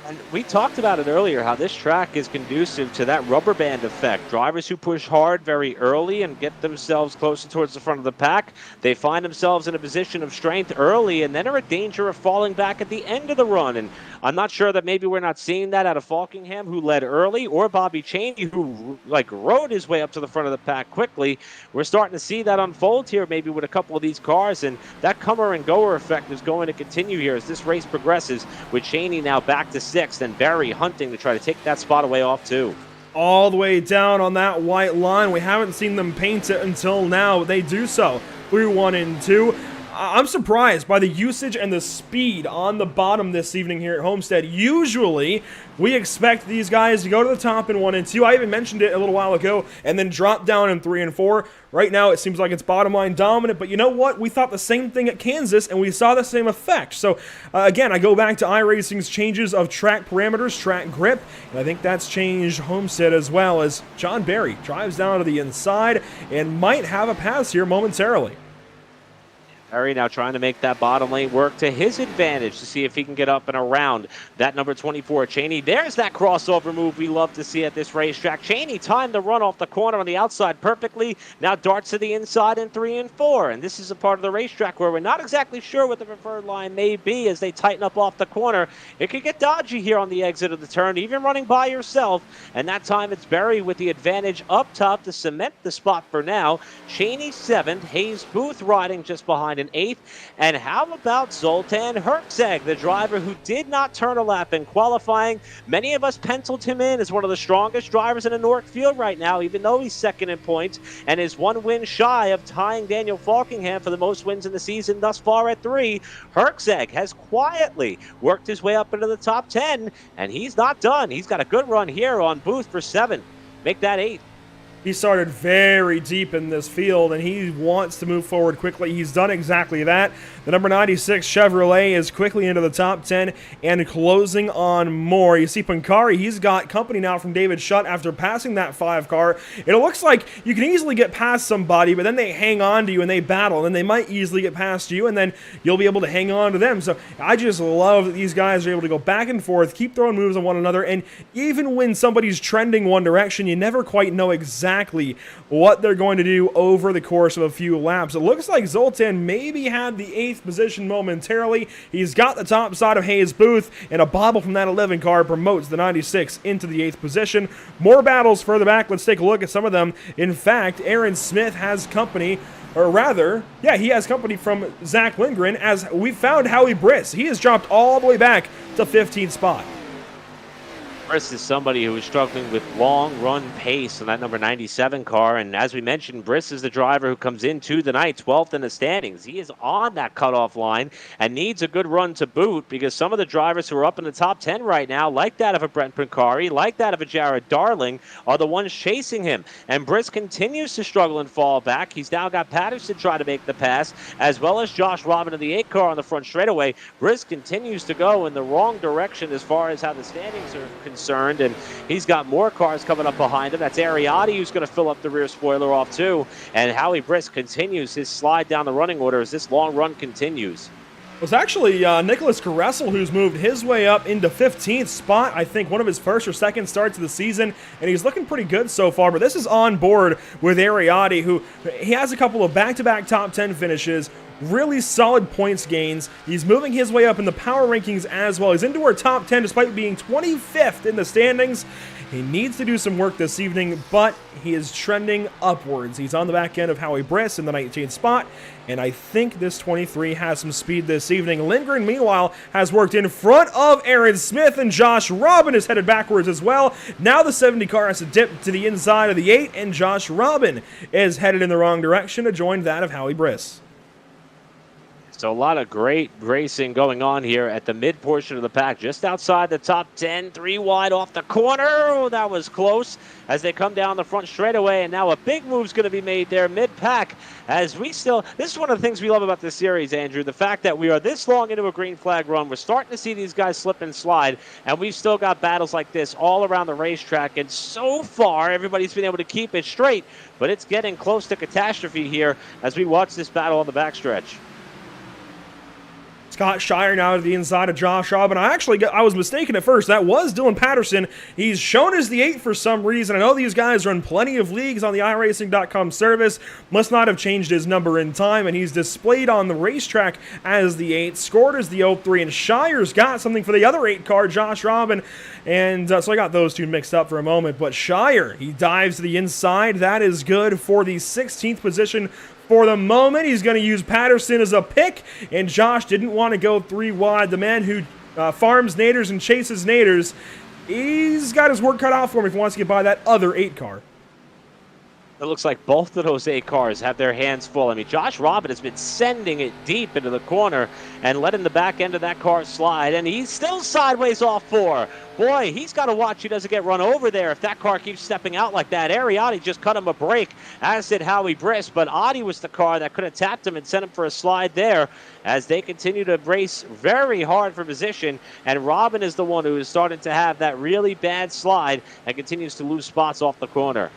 And we talked about it earlier, how this track is conducive to that rubber band effect. Drivers who push hard very early and get themselves closer towards the front of the pack, they find themselves in a position of strength early and then are in danger of falling back at the end of the run. And I'm not sure that maybe we're not seeing that out of Falkingham, who led early, or Bobby Cheney, who rode his way up to the front of the pack quickly. We're starting to see that unfold here maybe with a couple of these cars, and that comer and goer effect is going to continue here as this race progresses, with Cheney now back to 6th and Berry hunting to try to take that spot away off too. All the way down on that white line. We haven't seen them paint it until now, but they do so through 1 and 2. I'm surprised by the usage and the speed on the bottom this evening here at Homestead. Usually, we expect these guys to go to the top in 1 and 2. I even mentioned it a little while ago, and then drop down in 3 and 4. Right now, it seems like it's bottom line dominant, but you know what? We thought the same thing at Kansas, and we saw the same effect. So, again, I go back to iRacing's changes of track parameters, track grip, and I think that's changed Homestead as well, as John Berry drives down to the inside and might have a pass here momentarily. Berry now trying to make that bottom lane work to his advantage to see if he can get up and around that number 24, Cheney. There's that crossover move we love to see at this racetrack. Cheney timed the run off the corner on the outside perfectly. Now darts to the inside in 3 and 4. And this is a part of the racetrack where we're not exactly sure what the preferred line may be as they tighten up off the corner. It could get dodgy here on the exit of the turn, even running by yourself. And that time it's Berry with the advantage up top to cement the spot for now. Cheney 7th, Hayes Booth riding just behind in 8th. And how about Zoltan Herzeg, the driver who did not turn a lap in qualifying? Many of us penciled him in as one of the strongest drivers in the NORC field right now, even though he's 2nd in points and is 1 win shy of tying Daniel Falkingham for the most wins in the season thus far at 3. Herzeg has quietly worked his way up into the top 10, and he's not done. He's got a good run here on Booth for 7. Make that 8. He started very deep in this field, and he wants to move forward quickly. He's done exactly that. The number 96 Chevrolet is quickly into the top 10 and closing on more. You see Pancari, he's got company now from David Shutt after passing that 5 car. It looks like you can easily get past somebody, but then they hang on to you and they battle, and they might easily get past you, and then you'll be able to hang on to them. So I just love that these guys are able to go back and forth, keep throwing moves on one another, and even when somebody's trending one direction, you never quite know exactly what they're going to do over the course of a few laps. It looks like Zoltan maybe had the 8th position momentarily. He's got the top side of Hayes Booth, and a bobble from that 11 car promotes the 96 into the 8th position. More battles further back. Let's take a look at some of them. In fact, Aaron Smith has company, or rather, yeah, he has company from Zach Lindgren, as we found Howie Briss. He has dropped all the way back to 15th spot. Briss is somebody who is struggling with long run pace on that number 97 car, and as we mentioned, Briss is the driver who comes into the night 12th in the standings. He is on that cutoff line and needs a good run to boot, because some of the drivers who are up in the top 10 right now, like that of a Brent Pancari, like that of a Jared Darling, are the ones chasing him. And Briss continues to struggle and fall back. He's now got Patterson trying to make the pass, as well as Josh Robin of the 8 car on the front straightaway. Briss continues to go in the wrong direction as far as how the standings are concerned, and he's got more cars coming up behind him. That's Ariotti, who's going to fill up the rear spoiler off too, and Howie Briss continues his slide down the running order as this long run continues. It's actually Nicholas Caressel who's moved his way up into 15th spot. I think one of his first or second starts of the season, and he's looking pretty good so far. But this is on board with Ariotti, who he has a couple of back-to-back top 10 finishes, really solid points gains. He's moving his way up in the power rankings as well. He's into our top 10 despite being 25th in the standings. He needs to do some work this evening, but he is trending upwards. He's on the back end of Howie Briss in the 19th spot, and I think this 23 has some speed this evening. Lindgren, meanwhile, has worked in front of Aaron Smith, and Josh Robin is headed backwards as well. Now the 70 car has to dip to the inside of the 8, and Josh Robin is headed in the wrong direction to join that of Howie Briss. So a lot of great racing going on here at the mid portion of the pack, just outside the top 10, 3 wide off the corner. Oh, that was close as they come down the front straightaway, and now a big move's going to be made there mid-pack as this is one of the things we love about this series, Andrew, the fact that we are this long into a green flag run. We're starting to see these guys slip and slide, and we've still got battles like this all around the racetrack, and so far everybody's been able to keep it straight, but it's getting close to catastrophe here as we watch this battle on the backstretch. Scott Shire now to the inside of Josh Robin. I was mistaken at first. That was Dylan Patterson. He's shown as the 8 for some reason. I know these guys run plenty of leagues on the iRacing.com service. Must not have changed his number in time, and he's displayed on the racetrack as the 8, scored as the 03, and Shire's got something for the other 8 car, Josh Robin. And so I got those two mixed up for a moment. But Shire, he dives to the inside. That is good for the 16th position. For the moment, he's going to use Patterson as a pick, and Josh didn't want to go 3 wide. The man who farms naders and chases naders, he's got his work cut out for him if he wants to get by that other 8 car. It looks like both of those 8 cars have their hands full. I mean, Josh Robin has been sending it deep into the corner and letting the back end of that car slide, and he's still sideways off 4. Boy, he's got to watch he doesn't get run over there if that car keeps stepping out like that. Ariotti just cut him a break, as did Howie Briss, but Audi was the car that could have tapped him and sent him for a slide there as they continue to race very hard for position, and Robin is the one who is starting to have that really bad slide and continues to lose spots off the corner.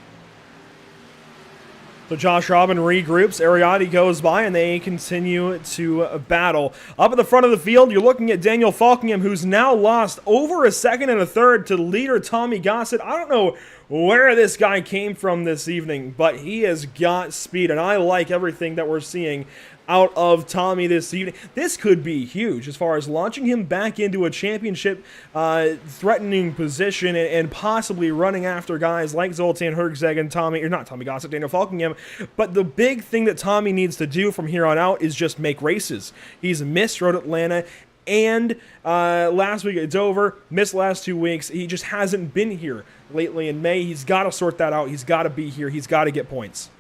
So Josh Robin regroups, Ariotti goes by, and they continue to battle. Up at the front of the field, you're looking at Daniel Falkingham, who's now lost over a second and a third to leader Tommy Gossett. I don't know where this guy came from this evening, but he has got speed, and I like everything that we're seeing out of Tommy this evening. This could be huge as far as launching him back into a championship threatening position and possibly running after guys like Zoltan Herczeg and Daniel Falkingham. But the big thing that Tommy needs to do from here on out is just make races. He's missed Road Atlanta and last week at Dover, missed last 2 weeks. He just hasn't been here lately in May. He's got to sort that out. He's got to be here. He's got to get points.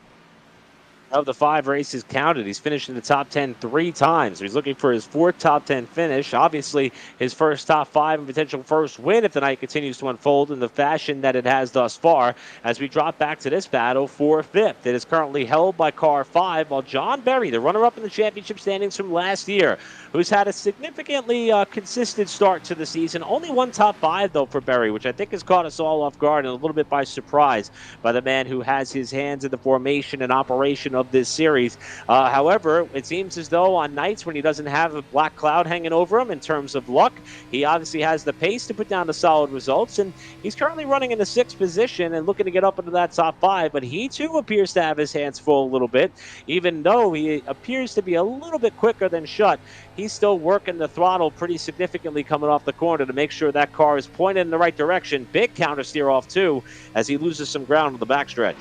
of the 5 races counted. He's finished in the top 10 3 times. He's looking for his 4th top 10 finish. Obviously, his first top 5 and potential first win if the night continues to unfold in the fashion that it has thus far. As we drop back to this battle for 5th, it is currently held by car 5, while John Berry, the runner-up in the championship standings from last year, who's had a significantly consistent start to the season. Only one top 5, though, for Berry, which I think has caught us all off guard and a little bit by surprise by the man who has his hands in the formation and operation of this series. However, it seems as though on nights when he doesn't have a black cloud hanging over him in terms of luck, he obviously has the pace to put down the solid results, and he's currently running in the 6th position and looking to get up into that top 5, but he too appears to have his hands full a little bit. Even though he appears to be a little bit quicker than Schutt, he's still working the throttle pretty significantly coming off the corner to make sure that car is pointed in the right direction. Big counter steer off too as he loses some ground on the backstretch.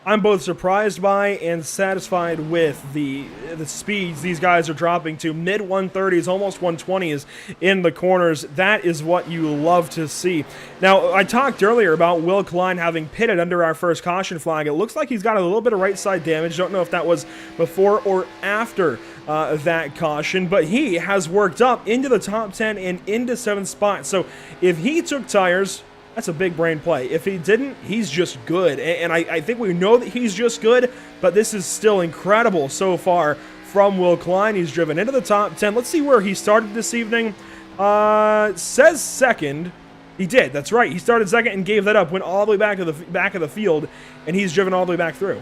I'm both surprised by and satisfied with the speeds these guys are dropping to. Mid 130s, almost 120s in the corners. That is what you love to see. Now, I talked earlier about Will Klein having pitted under our first caution flag. It looks like he's got a little bit of right side damage. Don't know if that was before or after that caution, but he has worked up into the top 10 and into 7th spot. So if he took tires, that's a big brain play. If he didn't, he's just good. And I think we know that he's just good, but this is still incredible so far from Will Klein. He's driven into the top 10. Let's see where he started this evening. Says second. He did, that's right. He started second and gave that up, went all the way back to the back of the field, and he's driven all the way back through.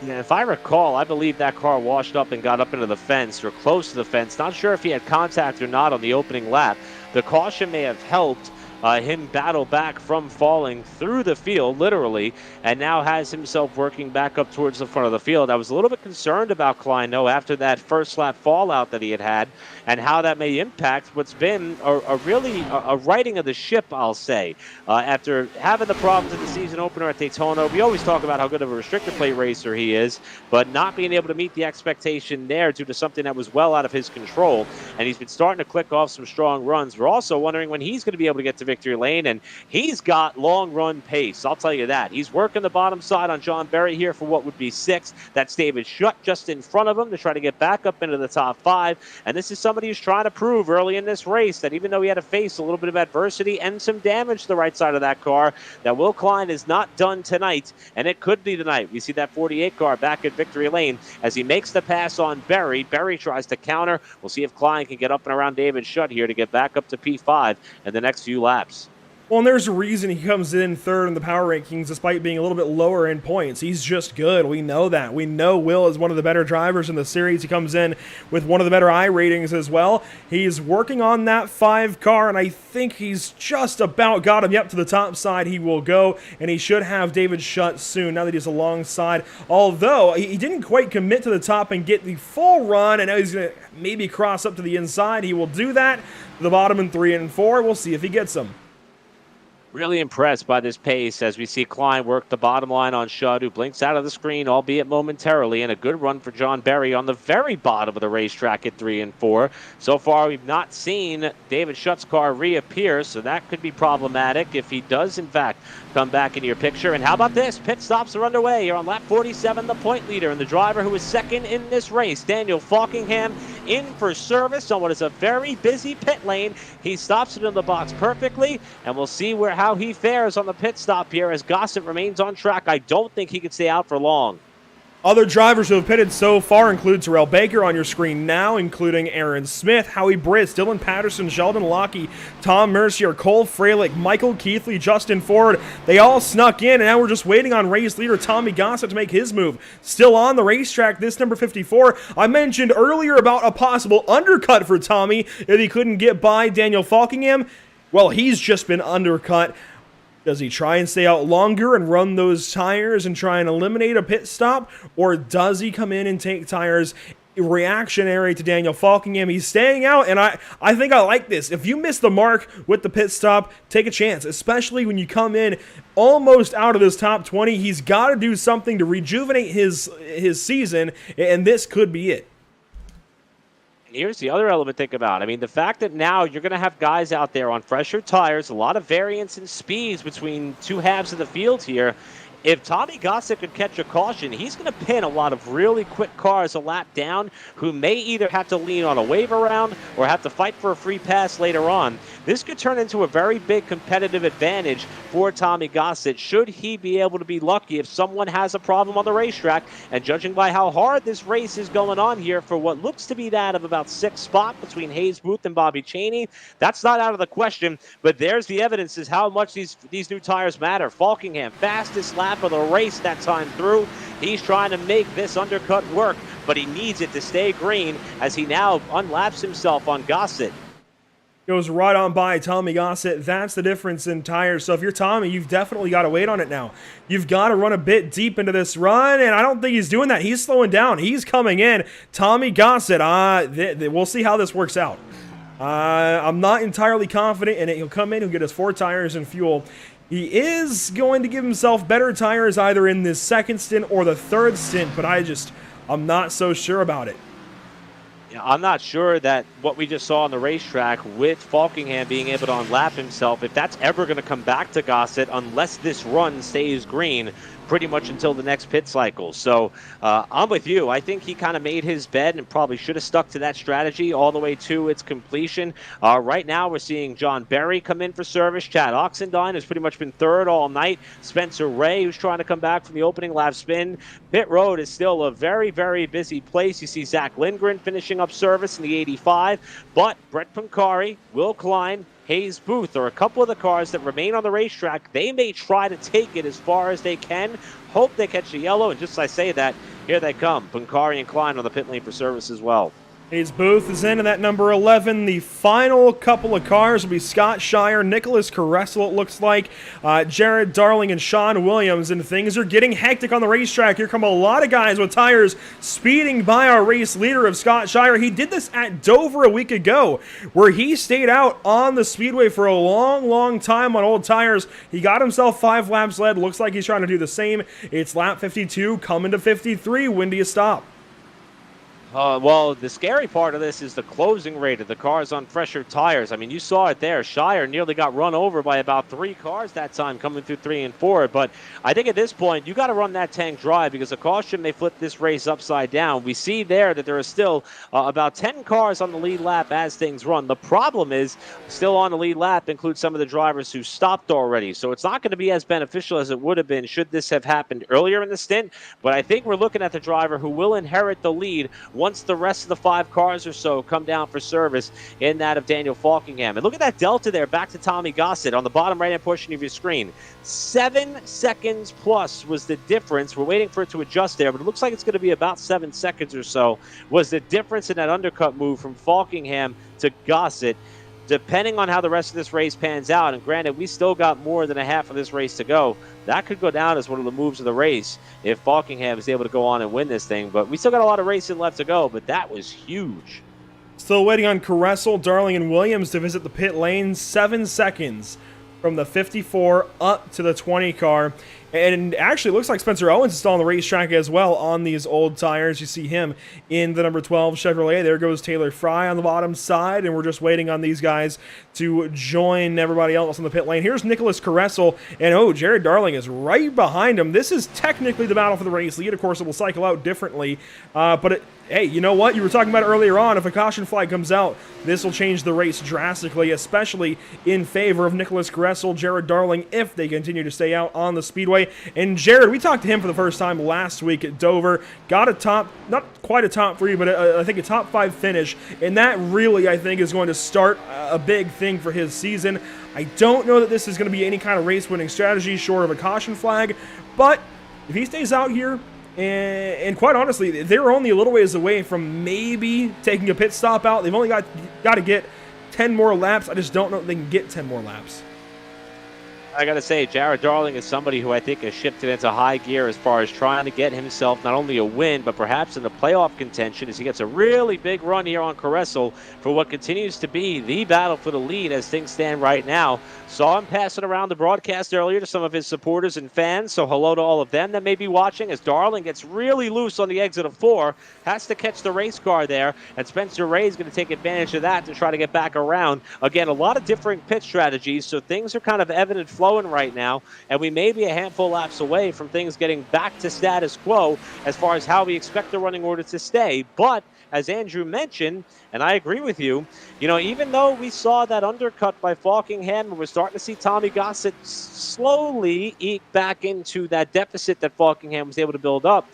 Yeah, if I recall, I believe that car washed up and got up into the fence or close to the fence. Not sure if he had contact or not on the opening lap. The caution may have helped him battle back from falling through the field, literally, and now has himself working back up towards the front of the field. I was a little bit concerned about Klein, though, after that first lap fallout that he had and how that may impact what's been a righting of the ship, I'll say. After having the problems in the season opener at Daytona, we always talk about how good of a restrictor plate racer he is, but not being able to meet the expectation there due to something that was well out of his control, and he's been starting to click off some strong runs. We're also wondering when he's going to be able to get to victory lane, and he's got long run pace, I'll tell you that. He's working the bottom side on John Berry here for what would be 6th. That's David Schutt just in front of him to try to get back up into the top 5, and this is somebody who's trying to prove early in this race that even though he had to face a little bit of adversity and some damage to the right side of that car, that Will Klein is not done tonight, and it could be tonight. We see that 48 car back at victory lane as he makes the pass on Berry. Berry tries to counter. We'll see if Klein can get up and around David Schutt here to get back up to P5 in the next few laps. Well, and there's a reason he comes in 3rd in the power rankings despite being a little bit lower in points. He's just good. We know that. We know Will is one of the better drivers in the series. He comes in with one of the better I ratings as well. He's working on that 5 car, and I think he's just about got him. Yep, to the top side he will go, and he should have David Schutt soon now that he's alongside. Although, he didn't quite commit to the top and get the full run, and now he's going to maybe cross up to the inside. He will do that. The bottom in 3 and 4. We'll see if he gets them. Really impressed by this pace as we see Klein work the bottom line on Schutt, who blinks out of the screen, albeit momentarily, and a good run for John Berry on the very bottom of the racetrack at 3 and 4. So far, we've not seen David Schutt's car reappear, so that could be problematic if he does, in fact, come back into your picture. And how about this? Pit stops are underway here on lap 47, the point leader, and the driver who is second in this race, Daniel Falkingham, in for service on what is a very busy pit lane. He stops it in the box perfectly, and we'll see how he fares on the pit stop here as Gossett remains on track. I don't think he could stay out for long. Other drivers who have pitted so far include Terrell Baker on your screen now, including Aaron Smith, Howie Britt, Dylan Patterson, Sheldon Lockie, Tom Mercier, Cole Freilich, Michael Keithley, Justin Ford. They all snuck in, and now we're just waiting on race leader Tommy Gossett to make his move. Still on the racetrack, this number 54. I mentioned earlier about a possible undercut for Tommy if he couldn't get by Daniel Falkingham. Well, he's just been undercut. Does he try and stay out longer and run those tires and try and eliminate a pit stop? Or does he come in and take tires reactionary to Daniel Falkingham? He's staying out, and I think I like this. If you miss the mark with the pit stop, take a chance, especially when you come in almost out of this top 20. He's got to do something to rejuvenate his season, and this could be it. Here's the other element to think about. I mean, the fact that now you're going to have guys out there on fresher tires, a lot of variance in speeds between two halves of the field here. if Tommy Gossett could catch a caution, he's going to pin a lot of really quick cars a lap down who may either have to lean on a wave around or have to fight for a free pass later on. This could turn into a very big competitive advantage for Tommy Gossett should he be able to be lucky if someone has a problem on the racetrack. And judging by how hard this race is going on here for what looks to be that of about 6th spot between Hayes Booth and Bobby Chaney, that's not out of the question. But there's the evidence is how much these new tires matter. Falkingham, fastest lap of the race that time through. He's trying to make this undercut work, but he needs it to stay green as he now unlaps himself on Gossett. Goes right on by Tommy Gossett. That's the difference in tires. So if you're Tommy, you've definitely got to wait on it now. You've got to run a bit deep into this run, and I don't think he's doing that. He's slowing down. He's coming in. Tommy Gossett, we'll see how this works out. I'm not entirely confident in it. He'll come in, he'll get his 4 tires and fuel. He is going to give himself better tires either in this 2nd stint or the 3rd stint, but I'm not so sure about it. Yeah, I'm not sure that what we just saw on the racetrack with Falkingham being able to unlap himself, if that's ever going to come back to Gossett unless this run stays green pretty much until the next pit cycle. So I'm with you. I think he kind of made his bed and probably should have stuck to that strategy all the way to its completion. Right now we're seeing John Berry come in for service. Chad Oxendine has pretty much been 3rd all night. Spencer Ray, who's trying to come back from the opening lap spin. Pit road is still a very, very busy place. You see Zach Lindgren finishing up service in the 85, but Brett Pancari, Will Klein, Hayes Booth are a couple of the cars that remain on the racetrack. They may try to take it as far as they can, hope they catch the yellow, and just as I say that, here they come. Pancari and Klein on the pit lane for service as well. Hayes Booth is in that number 11. The final couple of cars will be Scott Shire, Nicholas Caressel, it looks like, Jared Darling, and Sean Williams. And things are getting hectic on the racetrack. Here come a lot of guys with tires speeding by our race leader of Scott Shire. He did this at Dover a week ago, where he stayed out on the speedway for a long, long time on old tires. He got himself 5 laps led. Looks like he's trying to do the same. It's lap 52, coming to 53. When do you stop? Well, the scary part of this is the closing rate of the cars on fresher tires. I mean, you saw it there. Shire nearly got run over by about 3 cars that time coming through 3 and 4. But I think at this point, you got to run that tank dry because a caution may flip this race upside down. We see there that there are still about 10 cars on the lead lap as things run. The problem is still on the lead lap includes some of the drivers who stopped already. So it's not going to be as beneficial as it would have been should this have happened earlier in the stint. But I think we're looking at the driver who will inherit the lead once the rest of the 5 cars or so come down for service in that of Daniel Falkingham. And look at that delta there back to Tommy Gossett on the bottom right-hand portion of your screen. 7 seconds plus was the difference. We're waiting for it to adjust there, but it looks like it's going to be about 7 seconds or so was the difference in that undercut move from Falkingham to Gossett. Depending on how the rest of this race pans out, and granted, we still got more than a half of this race to go, that could go down as one of the moves of the race if Falkingham is able to go on and win this thing. But we still got a lot of racing left to go, but that was huge. Still waiting on Caressel, Darling, and Williams to visit the pit lane. 7 seconds from the 54 up to the 20 car. And actually, it looks like Spencer Owens is still on the racetrack as well on these old tires. You see him in the number 12 Chevrolet. There goes Taylor Fry on the bottom side, and we're just waiting on these guys to join everybody else on the pit lane. Here's Nicholas Caressel, and Jared Darling is right behind him. This is technically the battle for the race lead. Of course, it will cycle out differently, hey, you know what? You were talking about it earlier on. If a caution flag comes out, this will change the race drastically, especially in favor of Nicholas Caressel, Jared Darling, if they continue to stay out on the speedway. And Jared, we talked to him for the first time last week at Dover. Got a not quite a top 3, but I think a top 5 finish. And that really, I think, is going to start a big thing for his season. I don't know that this is going to be any kind of race-winning strategy short of a caution flag. But if he stays out here, and quite honestly, they're only a little ways away from maybe taking a pit stop out. They've only got to get 10 more laps. I just don't know if they can get 10 more laps. I got to say, Jared Darling is somebody who I think has shifted into high gear as far as trying to get himself not only a win, but perhaps in the playoff contention as he gets a really big run here on Caressel for what continues to be the battle for the lead as things stand right now. Saw him passing around the broadcast earlier to some of his supporters and fans, so hello to all of them that may be watching as Darling gets really loose on the exit of 4, has to catch the race car there, and Spencer Ray is going to take advantage of that to try to get back around. Again, a lot of different pit strategies, so things are kind of evident flowing right now, and we may be a handful of laps away from things getting back to status quo as far as how we expect the running order to stay. But as Andrew mentioned, and I agree with you, even though we saw that undercut by Falkingham, and we're starting to see Tommy Gossett slowly eke back into that deficit that Falkingham was able to build up,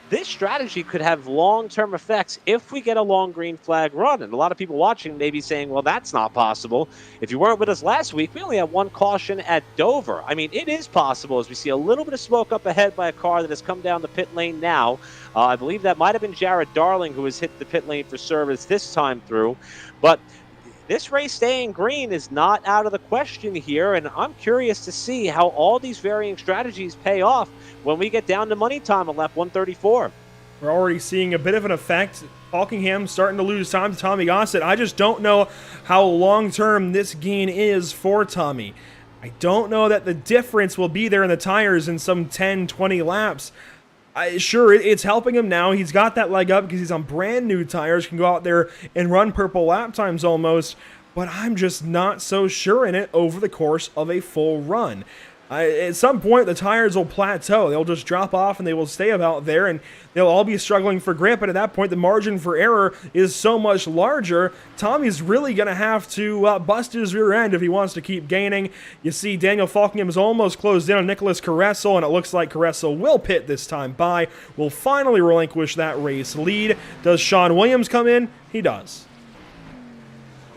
this strategy could have long-term effects if we get a long green flag run. And a lot of people watching may be saying, well, that's not possible. If you weren't with us last week, we only had one caution at Dover. I mean, it is possible as we see a little bit of smoke up ahead by a car that has come down the pit lane now. I believe that might have been Jared Darling who has hit the pit lane for service this time through. But this race staying green is not out of the question here, and I'm curious to see how all these varying strategies pay off when we get down to money time at lap 134. We're already seeing a bit of an effect. Falkingham starting to lose time to Tommy Gossett. I just don't know how long-term this gain is for Tommy. I don't know that the difference will be there in the tires in some 10, 20 laps. Sure, it's helping him now. He's got that leg up because he's on brand new tires, can go out there and run purple lap times almost, but I'm just not so sure in it over the course of a full run. At some point, the tires will plateau. They'll just drop off and they will stay about there, and they'll all be struggling for grip. And at that point, the margin for error is so much larger. Tommy's really going to have to bust his rear end if he wants to keep gaining. You see Daniel Falkingham is almost closed in on Nicholas Caressel, and it looks like Caressel will pit this time by. Will finally relinquish that race lead. Does Sean Williams come in? He does.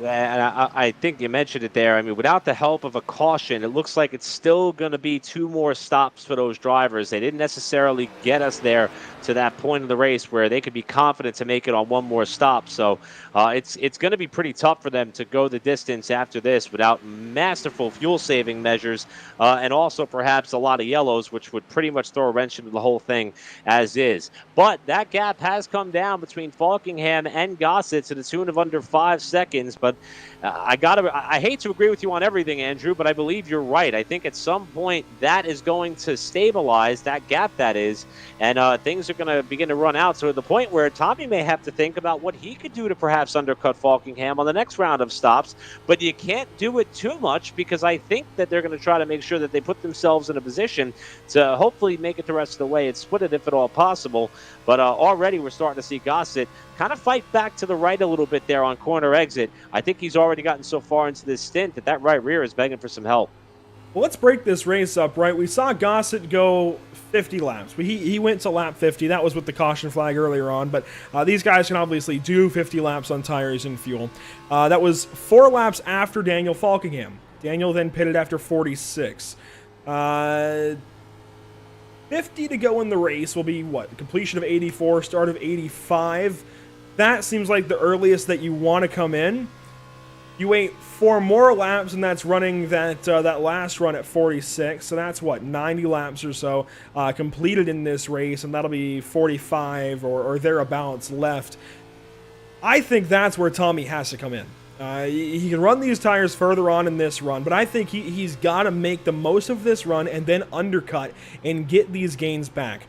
And I think you mentioned it there. I mean, without the help of a caution, it looks like it's still going to be 2 more stops for those drivers. They didn't necessarily get us there to that point of the race where they could be confident to make it on 1 more stop. So it's going to be pretty tough for them to go the distance after this without masterful fuel-saving measures and also perhaps a lot of yellows, which would pretty much throw a wrench into the whole thing as is. But that gap has come down between Falkingham and Gossett to the tune of under 5 seconds. But I hate to agree with you on everything, Andrew, but I believe you're right. I think at some point that is going to stabilize, that gap that is, and things are going to begin to run out. So at the point where Tommy may have to think about what he could do to perhaps undercut Falkingham on the next round of stops, but you can't do it too much because I think that they're going to try to make sure that they put themselves in a position to hopefully make it the rest of the way and split it if at all possible. But already we're starting to see Gossett kind of fight back to the right a little bit there on corner exit. I think he's already gotten so far into this stint that right rear is begging for some help. Well, let's break this race up, right? We saw Gossett go 50 laps. He went to lap 50. That was with the caution flag earlier on, but these guys can obviously do 50 laps on tires and fuel. That was 4 laps after Daniel Falkingham. Daniel then pitted after 46. 50 to go in the race will be, what, completion of 84, start of 85. That seems like the earliest that you want to come in. You wait 4 more laps, and that's running that last run at 46. So that's, what, 90 laps or so completed in this race, and that'll be 45 or thereabouts left. I think that's where Tommy has to come in. He can run these tires further on in this run, but I think he's got to make the most of this run and then undercut and get these gains back.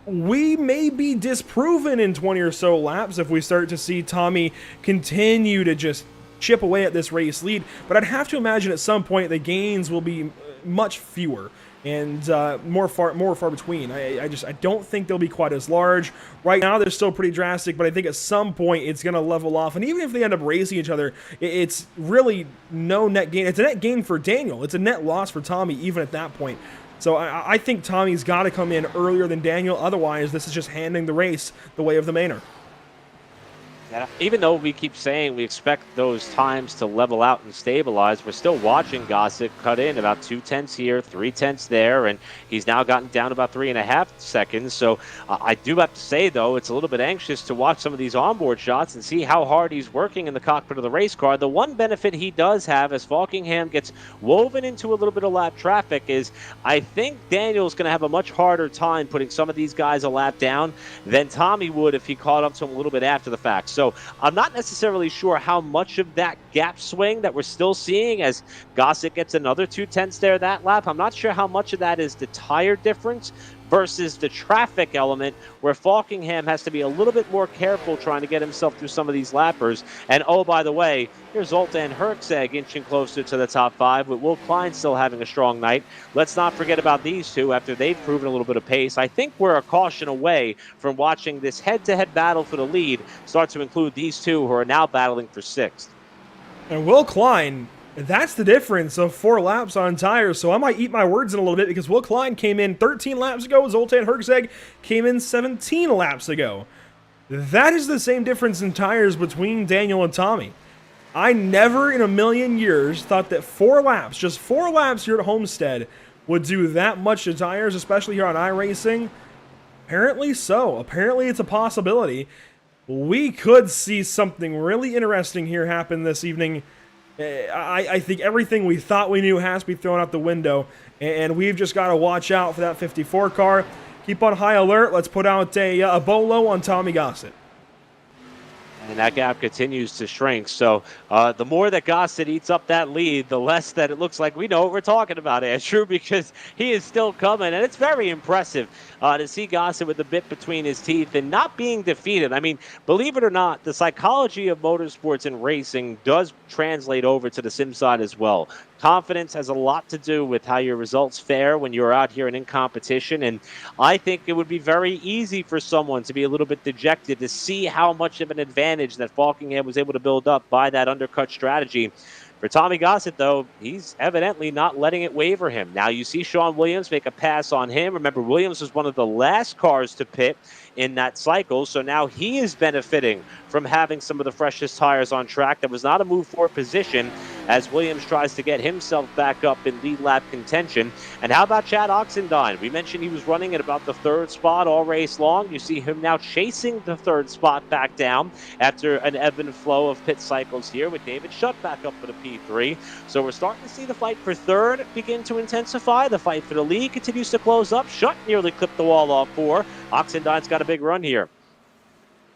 We may be disproven in 20 or so laps if we start to see Tommy continue to just chip away at this race lead, but I'd have to imagine at some point the gains will be much fewer and more far between. I don't think they'll be quite as large. Right now they're still pretty drastic, but I think at some point it's going to level off, and even if they end up racing each other, it's really no net gain. It's a net gain for Daniel. It's a net loss for Tommy even at that point. So I think Tommy's got to come in earlier than Daniel, otherwise this is just handing the race the way of the Mainer. Even though we keep saying we expect those times to level out and stabilize, we're still watching Gossett cut in about 2/10 here, 3/10 there, and he's now gotten down about 3.5 seconds. So I do have to say, though, it's a little bit anxious to watch some of these onboard shots and see how hard he's working in the cockpit of the race car. The one benefit he does have as Falkingham gets woven into a little bit of lap traffic is I think Daniel's going to have a much harder time putting some of these guys a lap down than Tommy would if he caught up to him a little bit after the fact. So I'm not necessarily sure how much of that gap swing that we're still seeing as Gossett gets another 2/10 there that lap. I'm not sure how much of that is the tire difference versus the traffic element where Falkingham has to be a little bit more careful trying to get himself through some of these lappers. And oh, by the way, here's Zoltan Herczeg inching closer to the top 5, with Will Klein still having a strong night. Let's not forget about these two after they've proven a little bit of pace. I think we're a caution away from watching this head-to-head battle for the lead start to include these two who are now battling for 6th. And Will Klein, that's the difference of 4 laps on tires, so I might eat my words in a little bit because Will Klein came in 13 laps ago, Zoltan Herczeg came in 17 laps ago. That is the same difference in tires between Daniel and Tommy. I never in a million years thought that 4 laps, just 4 laps here at Homestead, would do that much to tires, especially here on iRacing. Apparently so. Apparently it's a possibility. We could see something really interesting here happen this evening. I think everything we thought we knew has to be thrown out the window, and we've just got to watch out for that 54 car. Keep on high alert. Let's put out a bolo on Tommy Gossett. And that gap continues to shrink. So the more that Gossett eats up that lead, the less that it looks like we know what we're talking about, Andrew, because he is still coming. And it's very impressive to see Gossett with the bit between his teeth and not being defeated. I mean, believe it or not, the psychology of motorsports and racing does translate over to the sim side as well. Confidence has a lot to do with how your results fare when you're out here and in competition. And I think it would be very easy for someone to be a little bit dejected to see how much of an advantage that Falkingham was able to build up by that undercut strategy. For Tommy Gossett, though, he's evidently not letting it waver him. Now you see Sean Williams make a pass on him. Remember, Williams was one of the last cars to pit in that cycle, so now he is benefiting from having some of the freshest tires on track. That was not a move for position as Williams tries to get himself back up in lead lap contention. And how about Chad Oxendine? We mentioned he was running at about the 3rd spot all race long. You see him now chasing the 3rd spot back down after an ebb and flow of pit cycles here with David Shutt back up for the P3. So we're starting to see the fight for 3rd begin to intensify. The fight for the lead continues to close up. Shutt nearly clipped the wall off 4. Oxendine's got a big run here.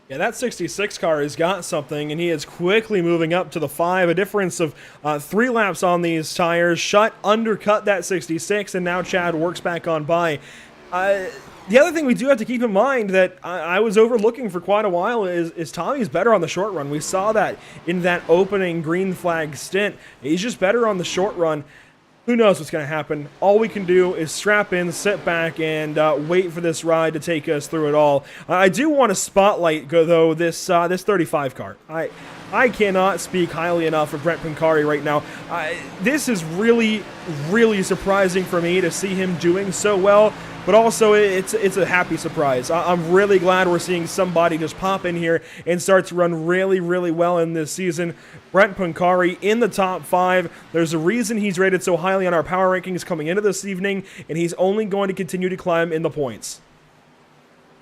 Yeah, that 66 car has got something, and he is quickly moving up to the 5. A difference of 3 laps on these tires. Shutt undercut that 66, and now Chad works back on by. The other thing we do have to keep in mind that I was overlooking for quite a while is Tommy's better on the short run. We saw that in that opening green flag stint. He's just better on the short run. Who knows what's going to happen? All we can do is strap in, sit back, and wait for this ride to take us through it all. I do want to spotlight, though, this 35 car. I cannot speak highly enough of Brent Pancari right now. This is really, really surprising for me to see him doing so well, but also it's a happy surprise. I'm really glad we're seeing somebody just pop in here and start to run really, really well in this season. Brent Pancari in the top 5. There's a reason he's rated so highly on our power rankings coming into this evening, and he's only going to continue to climb in the points.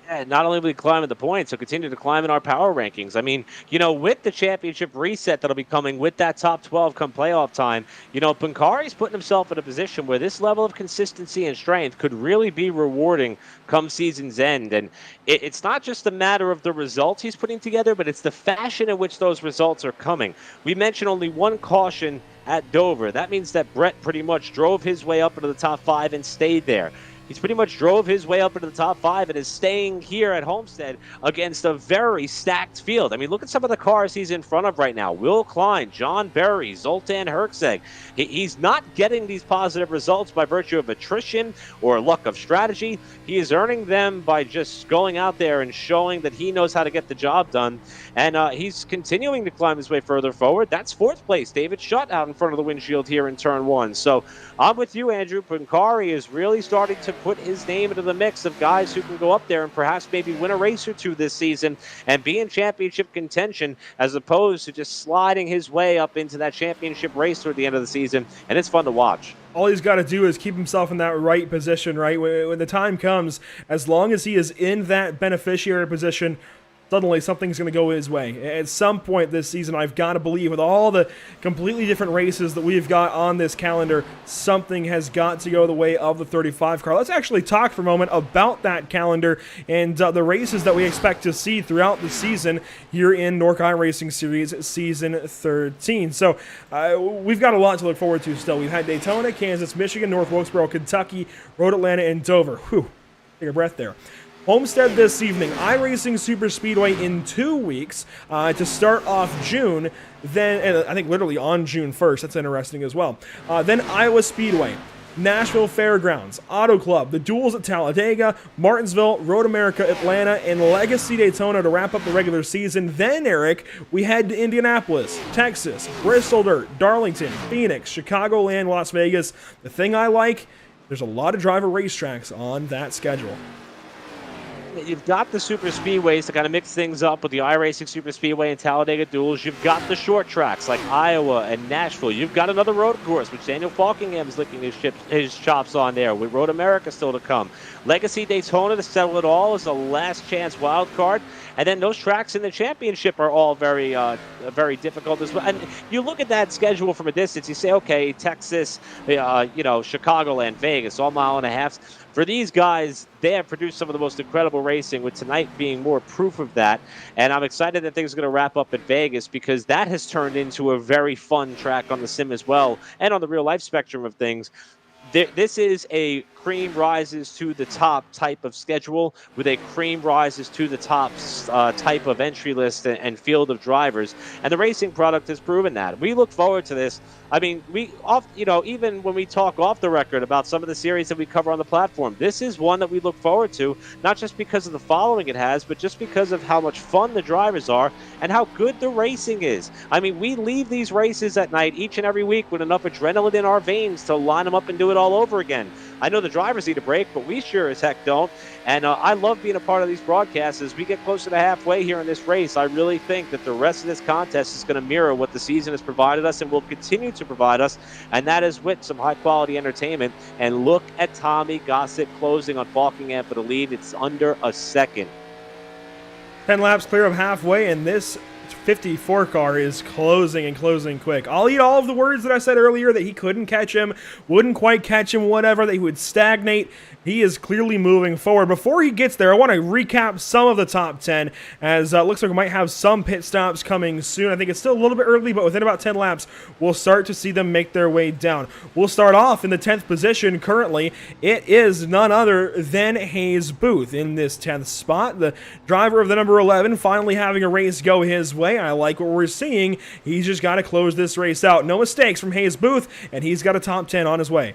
Yeah, not only will he climb in the points, he'll continue to climb in our power rankings. I mean, with the championship reset that'll be coming with that top 12 come playoff time, Pancari's putting himself in a position where this level of consistency and strength could really be rewarding come season's end. And it's not just a matter of the results he's putting together, but it's the fashion in which those results are coming. We mentioned only 1 caution at Dover. That means that Brett pretty much drove his way up into the top 5 and stayed there. He's pretty much drove his way up into the top 5 and is staying here at Homestead against a very stacked field. I mean, look at some of the cars he's in front of right now. Will Klein, John Berry, Zoltan Herczeg. He's not getting these positive results by virtue of attrition or luck of strategy. He is earning them by just going out there and showing that he knows how to get the job done. And he's continuing to climb his way further forward. That's 4th place. David Shutt out in front of the windshield here in turn 1. So I'm with you, Andrew. Pancari is really starting to put his name into the mix of guys who can go up there and perhaps maybe win a race or 2 this season and be in championship contention, as opposed to just sliding his way up into that championship race toward the end of the season. And it's fun to watch. All he's got to do is keep himself in that right position, right? When the time comes, as long as he is in that beneficiary position, suddenly something's going to go his way. At some point this season, I've got to believe, with all the completely different races that we've got on this calendar, something has got to go the way of the 35 car. Let's actually talk for a moment about that calendar and the races that we expect to see throughout the season here in NORC iRacing Series Season 13. So we've got a lot to look forward to still. We've had Daytona, Kansas, Michigan, North Wilkesboro, Kentucky, Road Atlanta, and Dover. Whew. Take a breath there. Homestead this evening, iRacing Super Speedway in 2 weeks to start off June. Then, and I think literally on June 1st, that's interesting as well. Then Iowa Speedway, Nashville Fairgrounds, Auto Club, the duels at Talladega, Martinsville, Road America, Atlanta, and Legacy Daytona to wrap up the regular season. Then, Eric, we head to Indianapolis, Texas, Bristol Dirt, Darlington, Phoenix, Chicagoland, Las Vegas. The thing I like, there's a lot of driver racetracks on that schedule. You've got the super speedways to kind of mix things up with the iRacing Super Speedway and Talladega duels. You've got the short tracks like Iowa and Nashville. You've got another road course, which Daniel Falkingham is licking his chops on there, with Road America still to come. Legacy Daytona to settle it all is a last chance wild card. And then those tracks in the championship are all very difficult as well. And you look at that schedule from a distance, you say, okay, Texas, Chicagoland, Vegas, all mile and a half. For these guys, they have produced some of the most incredible racing, with tonight being more proof of that. And I'm excited that things are going to wrap up at Vegas, because that has turned into a very fun track on the sim as well, and on the real life spectrum of things. This is a cream rises to the top type of schedule, with a cream rises to the top type of entry list and field of drivers. And the racing product has proven that. We look forward to this. I mean, even when we talk off the record about some of the series that we cover on the platform, this is one that we look forward to, not just because of the following it has, but just because of how much fun the drivers are and how good the racing is. I mean, we leave these races at night each and every week with enough adrenaline in our veins to line them up and do it all over again. I know the drivers need a break, but we sure as heck don't. And I love being a part of these broadcasts. As we get closer to halfway here in this race, I really think that the rest of this contest is going to mirror what the season has provided us and will continue to provide us, and that is with some high-quality entertainment. And look at Tommy Gossett closing on Falkingham for the lead. It's under a second. 10 laps clear of halfway, and this 54 car is closing and closing quick. I'll eat all of the words that I said earlier, that he couldn't catch him, wouldn't quite catch him, whatever, that he would stagnate. He is clearly moving forward. Before he gets there, I want to recap some of the top 10, as it looks like we might have some pit stops coming soon. I think it's still a little bit early, but within about 10 laps, we'll start to see them make their way down. We'll start off in the 10th position currently. It is none other than Hayes Booth in this 10th spot. The driver of the number 11 finally having a race go his way. I like what we're seeing. He's just got to close this race out. No mistakes from Hayes Booth, and he's got a top 10 on his way.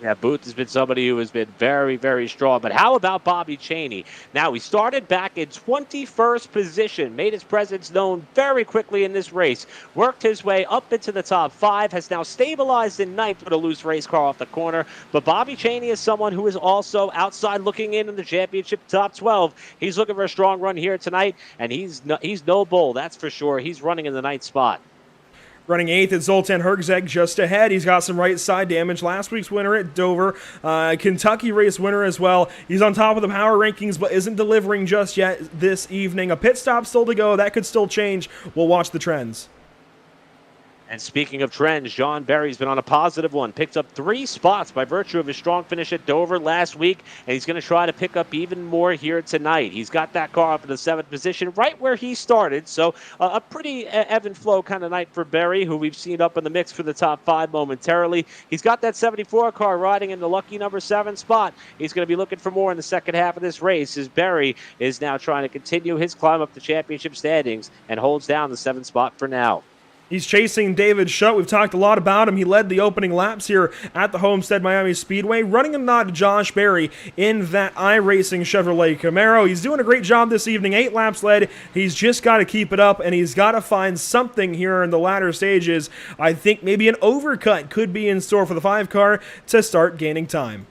Yeah, Booth has been somebody who has been very, very strong. But how about Bobby Chaney? Now, he started back in 21st position, made his presence known very quickly in this race, worked his way up into the top 5, has now stabilized in 9th with a loose race car off the corner. But Bobby Chaney is someone who is also outside looking in the championship top 12. He's looking for a strong run here tonight, and he's no bull, that's for sure. He's running in the 9th spot. Running 8th is Zoltan Herzeg just ahead. He's got some right side damage. Last week's winner at Dover. Kentucky race winner as well. He's on top of the power rankings, but isn't delivering just yet this evening. A pit stop still to go. That could still change. We'll watch the trends. And speaking of trends, John Berry's been on a positive one. Picked up 3 spots by virtue of his strong finish at Dover last week, and he's going to try to pick up even more here tonight. He's got that car up in the 7th position, right where he started. So a pretty ebb and flow kind of night for Berry, who we've seen up in the mix for the top 5 momentarily. He's got that 74 car riding in the lucky number 7 spot. He's going to be looking for more in the second half of this race, as Berry is now trying to continue his climb up the championship standings and holds down the 7th spot for now. He's chasing David Schutt. We've talked a lot about him. He led the opening laps here at the Homestead-Miami Speedway, running a nod to Josh Berry in that iRacing Chevrolet Camaro. He's doing a great job this evening. 8 laps led. He's just got to keep it up, and he's got to find something here in the latter stages. I think maybe an overcut could be in store for the 5 car to start gaining time.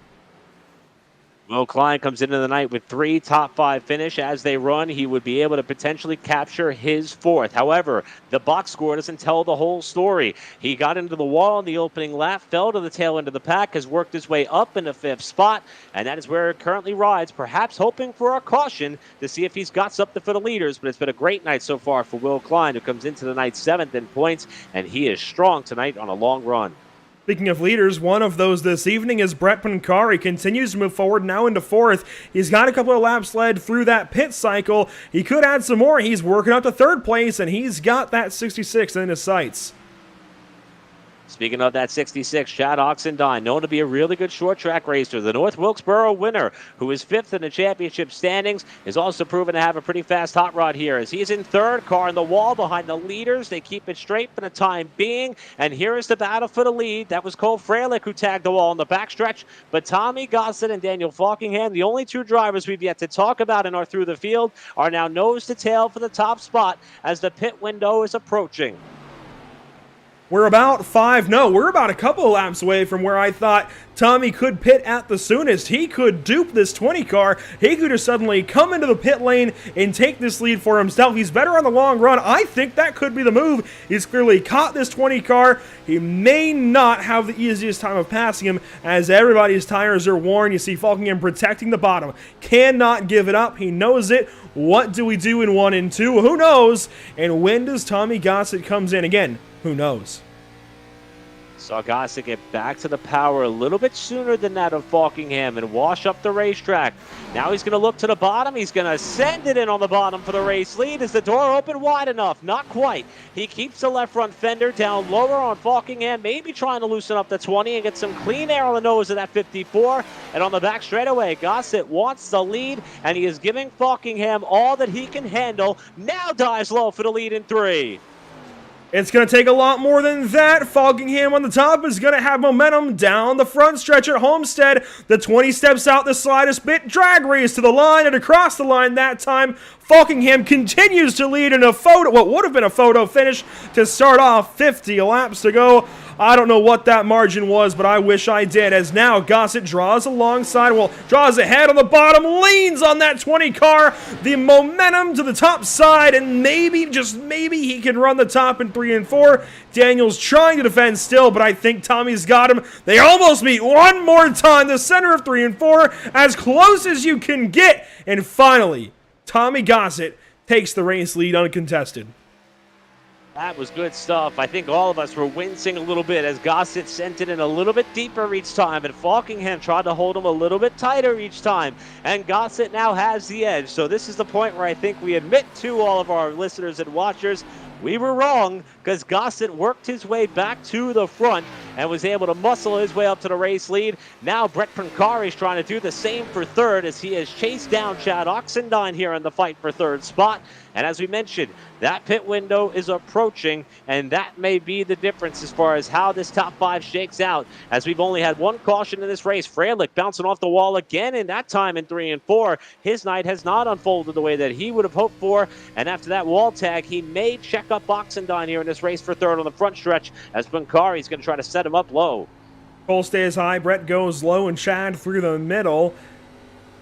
Will Klein comes into the night with 3 top 5 finish. As they run, he would be able to potentially capture his 4th. However, the box score doesn't tell the whole story. He got into the wall in the opening lap, fell to the tail end of the pack, has worked his way up in the 5th spot, and that is where it currently rides, perhaps hoping for a caution to see if he's got something for the leaders. But it's been a great night so far for Will Klein, who comes into the night 7th in points, and he is strong tonight on a long run. Speaking of leaders, one of those this evening is Brett Pancari. Continues to move forward now into 4th. He's got a couple of laps led through that pit cycle. He could add some more. He's working up to 3rd place, and he's got that 66 in his sights. Speaking of that 66, Chad Oxendine, known to be a really good short track racer, the North Wilkesboro winner, who is 5th in the championship standings, is also proven to have a pretty fast hot rod here, as he's in 3rd, car in the wall behind the leaders. They keep it straight for the time being, and here is the battle for the lead. That was Cole Freilich who tagged the wall in the backstretch, but Tommy Gossett and Daniel Falkingham, the only 2 drivers we've yet to talk about in our Through the Field, are now nose to tail for the top spot as the pit window is approaching. We're about a couple of laps away from where I thought Tommy could pit at the soonest. He could dupe this 20 car. He could just suddenly come into the pit lane and take this lead for himself. He's better on the long run. I think that could be the move. He's clearly caught this 20 car. He may not have the easiest time of passing him as everybody's tires are worn. You see Falkingham protecting the bottom. Cannot give it up. He knows it. What do we do in 1 and 2? Who knows? And when does Tommy Gossett comes in again? Who knows? Saw Gossett get back to the power a little bit sooner than that of Falkingham and wash up the racetrack. Now he's going to look to the bottom. He's going to send it in on the bottom for the race lead. Is the door open wide enough? Not quite. He keeps the left front fender down lower on Falkingham, maybe trying to loosen up the 20 and get some clean air on the nose of that 54. And on the back straightaway, Gossett wants the lead, and he is giving Falkingham all that he can handle. Now dives low for the lead in 3. It's going to take a lot more than that. Falkingham on the top is going to have momentum down the front stretch at Homestead. The 20 steps out the slightest bit, drag race to the line, and across the line that time. Falkingham continues to lead in what would have been a photo finish to start off. 50 laps to go. I don't know what that margin was, but I wish I did, as now Gossett draws draws ahead on the bottom, leans on that 20 car, the momentum to the top side, and maybe, just maybe, he can run the top in 3 and 4. Daniel's trying to defend still, but I think Tommy's got him. They almost meet one more time, the center of 3 and 4, as close as you can get, and finally, Tommy Gossett takes the race lead uncontested. That was good stuff. I think all of us were wincing a little bit as Gossett sent it in a little bit deeper each time, and Falkingham tried to hold him a little bit tighter each time, and Gossett now has the edge. So this is the point where I think we admit to all of our listeners and watchers, we were wrong, because Gossett worked his way back to the front and was able to muscle his way up to the race lead. Now Brett Pancari is trying to do the same for 3rd as he has chased down Chad Oxendine here in the fight for 3rd spot. And as we mentioned, that pit window is approaching, and that may be the difference as far as how this top 5 shakes out, as we've only had 1 caution in this race. Freilich bouncing off the wall again, and that time in 3 and 4. His night has not unfolded the way that he would have hoped for, and after that wall tag, he may check up Oxendine here in this race for 3rd on the front stretch, as Pancari is going to try to set him up low. Cole stays high, Brett goes low, and Chad through the middle.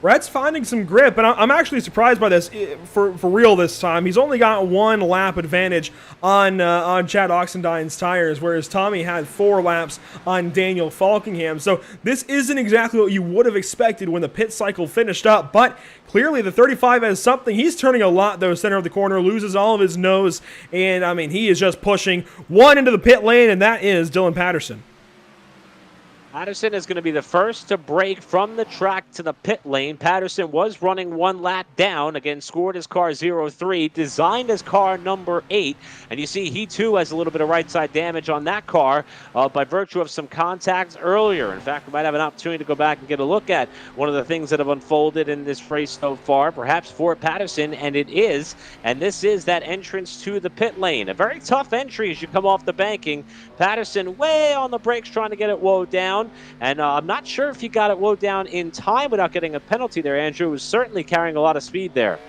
Brett's finding some grip, and I'm actually surprised by this for real this time. He's only got 1 lap advantage on Chad Oxendine's tires, whereas Tommy had 4 laps on Daniel Falkingham. So this isn't exactly what you would have expected when the pit cycle finished up, but clearly the 35 has something. He's turning a lot, though, center of the corner, loses all of his nose, and, I mean, he is just pushing one into the pit lane, and that is Dylan Patterson. Patterson is going to be the first to break from the track to the pit lane. Patterson was running 1 lap down. Again, scored his car 0-3, designed his car number 8. And you see he too has a little bit of right side damage on that car by virtue of some contacts earlier. In fact, we might have an opportunity to go back and get a look at one of the things that have unfolded in this race so far, perhaps for Patterson, and it is. And this is that entrance to the pit lane. A very tough entry as you come off the banking. Patterson way on the brakes trying to get it woed down. And I'm not sure if he got it woed down in time without getting a penalty there. Andrew was certainly carrying a lot of speed there.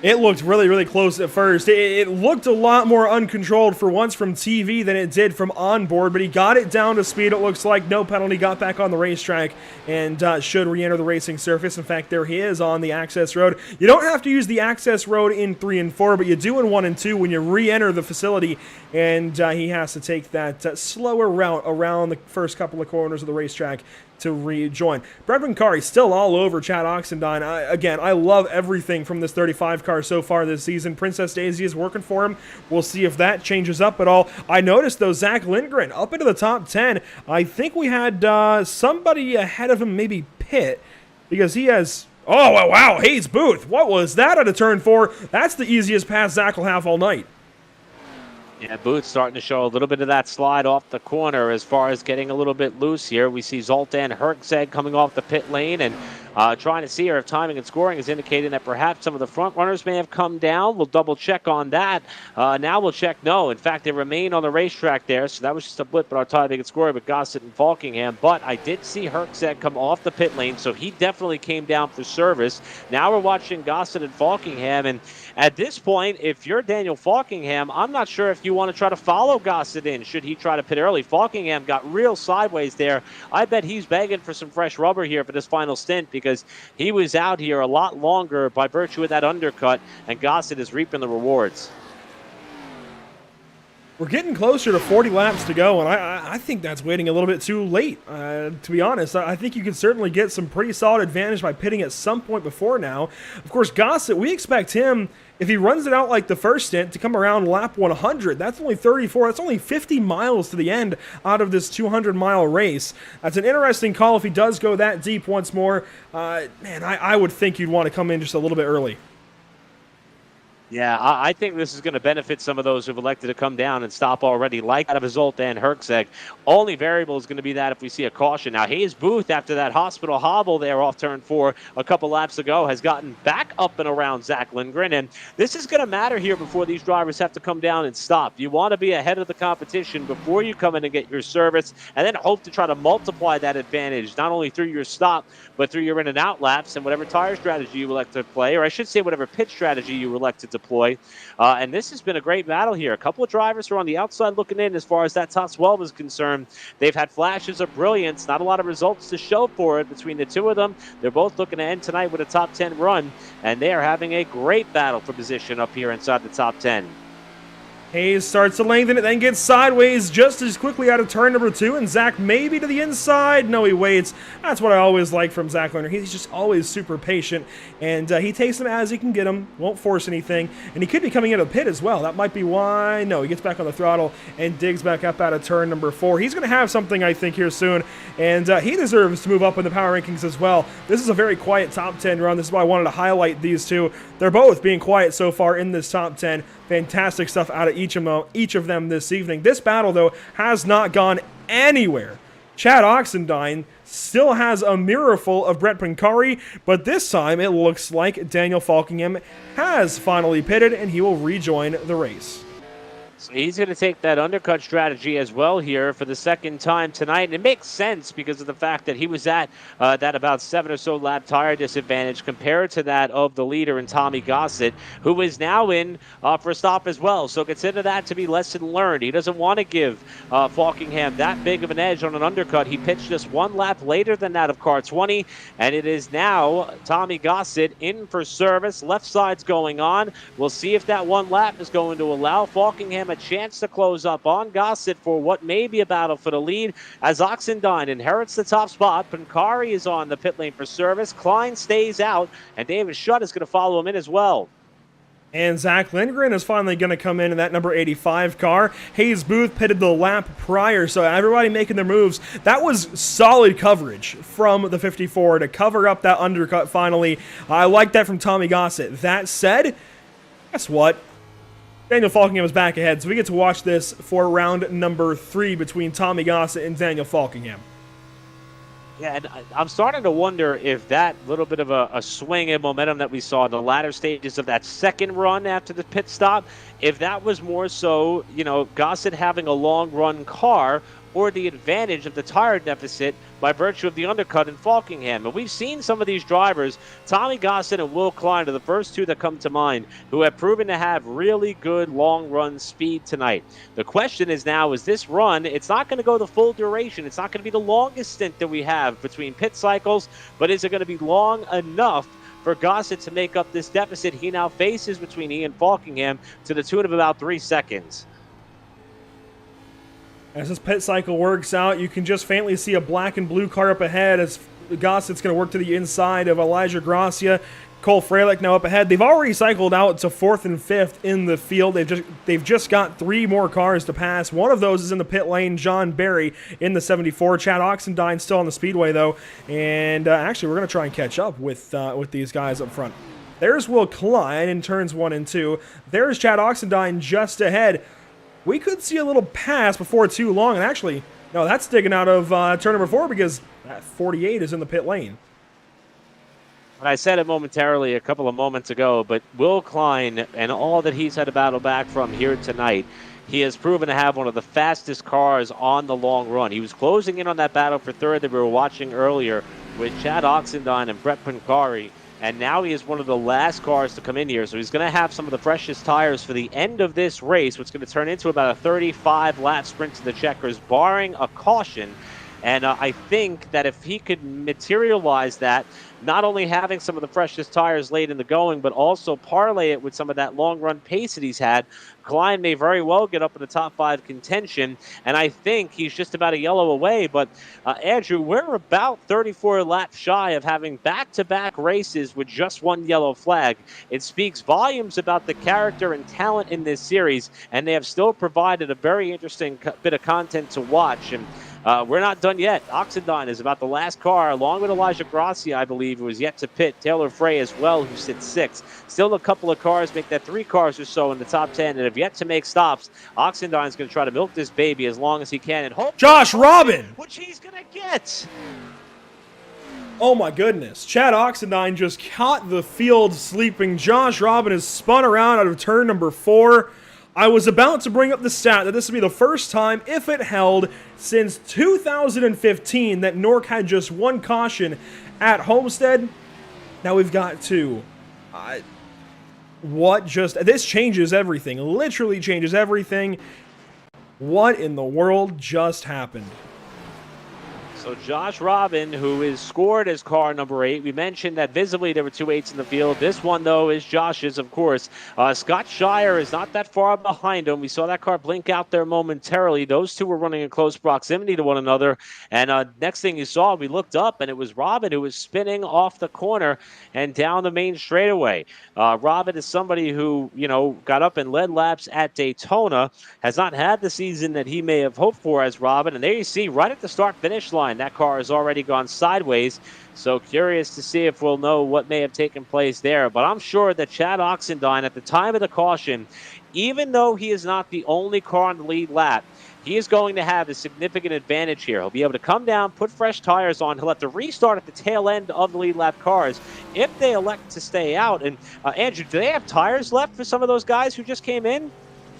It looked really, really close at first. It looked a lot more uncontrolled for once from TV than it did from onboard, but he got it down to speed. It looks like no penalty, got back on the racetrack, and should re-enter the racing surface. In fact, there he is on the access road. You don't have to use the access road in 3 and 4, but you do in 1 and 2 when you re-enter the facility, and he has to take that slower route around the first couple of corners of the racetrack to rejoin. Brett Pancari still all over Chad Oxendine. Again, I love everything from this 35 car so far this season. Princess Daisy is working for him. We'll see if that changes up at all. I noticed, though, Zach Lindgren up into the top 10. I think we had somebody ahead of him, maybe Pitt, because he has... Oh, wow, Hayes Booth. What was that out of turn 4? That's the easiest pass Zach will have all night. Yeah, Booth's starting to show a little bit of that slide off the corner as far as getting a little bit loose here. We see Zoltan Herczeg coming off the pit lane and trying to see if timing and scoring is indicating that perhaps some of the front runners may have come down. We'll double check on that. Now we'll check no. In fact, they remain on the racetrack there, so that was just a blip in our timing and scoring with Gossett and Falkingham. But I did see Herczeg come off the pit lane, so he definitely came down for service. Now we're watching Gossett and Falkingham, and at this point, if you're Daniel Falkingham, I'm not sure if you want to try to follow Gossett in should he try to pit early. Falkingham got real sideways there. I bet he's begging for some fresh rubber here for this final stint because he was out here a lot longer by virtue of that undercut, and Gossett is reaping the rewards. We're getting closer to 40 laps to go, and I think that's waiting a little bit too late, to be honest. I think you can certainly get some pretty solid advantage by pitting at some point before now. Of course, Gossett, we expect him, if he runs it out like the first stint, to come around lap 100. That's only 34. That's only 50 miles to the end out of this 200-mile race. That's an interesting call if he does go that deep once more. Man, I would think you'd want to come in just a little bit early. Yeah, I think this is going to benefit some of those who've elected to come down and stop already, like out of Zoltan Herczeg. Only variable is going to be that if we see a caution. Now, Hayes Booth, after that hospital hobble there off turn 4 a couple laps ago, has gotten back up and around Zach Lindgren. And this is going to matter here before these drivers have to come down and stop. You want to be ahead of the competition before you come in and get your service, and then hope to try to multiply that advantage, not only through your stop, but through your in and out laps and whatever tire strategy you elect to play, or I should say whatever pit strategy you elect to deploy. And this has been a great battle here. A couple of drivers who are on the outside looking in as far as that top 12 is concerned. They've had flashes of brilliance, not a lot of results to show for it between the two of them. They're both looking to end tonight with a top 10 run, and they are having a great battle for position up here inside the top 10. Hayes starts to lengthen it, then gets sideways just as quickly out of turn number 2, and Zach maybe to the inside. No, he waits. That's what I always like from Zach Lerner. He's just always super patient, and he takes them as he can get them, won't force anything, and he could be coming into the pit as well. That might be why. No, he gets back on the throttle and digs back up out of turn number 4. He's going to have something, I think, here soon, and he deserves to move up in the power rankings as well. This is a very quiet top 10 run. This is why I wanted to highlight these two. They're both being quiet so far in this top 10. Fantastic stuff out of each of them this evening. This battle, though, has not gone anywhere. Chad Oxendine still has a mirror full of Brett Pancari, but this time it looks like Daniel Falkingham has finally pitted, and he will rejoin the race. So he's going to take that undercut strategy as well here for the second time tonight. And it makes sense because of the fact that he was at that about 7 or so lap tire disadvantage compared to that of the leader in Tommy Gossett, who is now in for a stop as well. So consider that to be lesson learned. He doesn't want to give Falkingham that big of an edge on an undercut. He pitched just 1 lap later than that of car 20, and it is now Tommy Gossett in for service. Left side's going on. We'll see if that 1 lap is going to allow Falkingham a chance to close up on Gossett for what may be a battle for the lead as Oxendine inherits the top spot. Pancari is on the pit lane for service. Klein stays out, and David Schutt is going to follow him in as well. And Zach Lindgren is finally going to come in that number 85 car. Hayes Booth pitted the lap prior, so everybody making their moves. That was solid coverage from the 54 to cover up that undercut finally. I like that from Tommy Gossett. That said, guess what? Daniel Falkingham is back ahead, so we get to watch this for round number 3 between Tommy Gossett and Daniel Falkingham. Yeah, and I'm starting to wonder if that little bit of a swing in momentum that we saw in the latter stages of that second run after the pit stop, if that was more so, Gossett having a long run car or the advantage of the tire deficit by virtue of the undercut in Falkingham. And we've seen some of these drivers, Tommy Gossett and Will Klein are the first two that come to mind, who have proven to have really good long-run speed tonight. The question is now, is this run, it's not going to go the full duration. It's not going to be the longest stint that we have between pit cycles, but is it going to be long enough for Gossett to make up this deficit he now faces between he and Falkingham to the tune of about 3 seconds? As this pit cycle works out, you can just faintly see a black and blue car up ahead as Gossett's going to work to the inside of Elijah Gracia. Cole Freilich now up ahead. They've already cycled out to 4th and 5th in the field. They've just got 3 more cars to pass. One of those is in the pit lane, John Barry in the 74. Chad Oxendine still on the speedway, though. And actually, we're going to try and catch up with these guys up front. There's Will Klein in turns 1 and 2. There's Chad Oxendine just ahead. we could see a little pass before too long. And actually, no, that's digging out of turn number 4 because that 48 is in the pit lane. And I said it momentarily a couple of moments ago, but Will Klein and all that he's had to battle back from here tonight, he has proven to have one of the fastest cars on the long run. He was closing in on that battle for third that we were watching earlier with Chad Oxendine and Brett Pancari, and now he is one of the last cars to come in here, so he's going to have some of the freshest tires for the end of this race, which is going to turn into about a 35-lap sprint to the checkers, barring a caution. And I think that if he could materialize that, not only having some of the freshest tires late in the going, but also parlay it with some of that long-run pace that he's had, Klein may very well get up in the top 5 contention, and I think he's just about a yellow away. But, Andrew, we're about 34 laps shy of having back-to-back races with just one yellow flag. It speaks volumes about the character and talent in this series, and they have still provided a very interesting bit of content to watch. And we're not done yet. Oxendine is about the last car, along with Elijah Gracia, I believe, who is yet to pit. Taylor Frey as well, who sits 6th. Still a couple of cars make that 3 cars or so in the top 10 and have yet to make stops. Oxendine's going to try to milk this baby as long as he can and hope Josh Robin, which he's going to get. Oh my goodness. Chad Oxendine just caught the field sleeping. Josh Robin has spun around out of turn number 4. I was about to bring up the stat that this would be the first time, if it held, since 2015 that NORC had just one caution at Homestead. Now we've got 2. This changes everything. Literally changes everything. What in the world just happened? So Josh Robin, who is scored as car number 8. We mentioned that visibly there were 2 8s in the field. This one, though, is Josh's, of course. Scott Shire is not that far behind him. We saw that car blink out there momentarily. Those 2 were running in close proximity to one another. And next thing you saw, we looked up, and it was Robin who was spinning off the corner and down the main straightaway. Robin is somebody who, got up and led laps at Daytona, has not had the season that he may have hoped for as Robin. And there you see, right at the start-finish line, that car has already gone sideways. So curious to see if we'll know what may have taken place there. But I'm sure that Chad Oxendine, at the time of the caution, even though he is not the only car on the lead lap, he is going to have a significant advantage here. He'll be able to come down, put fresh tires on. He'll have to restart at the tail end of the lead lap cars if they elect to stay out. And Andrew, do they have tires left for some of those guys who just came in?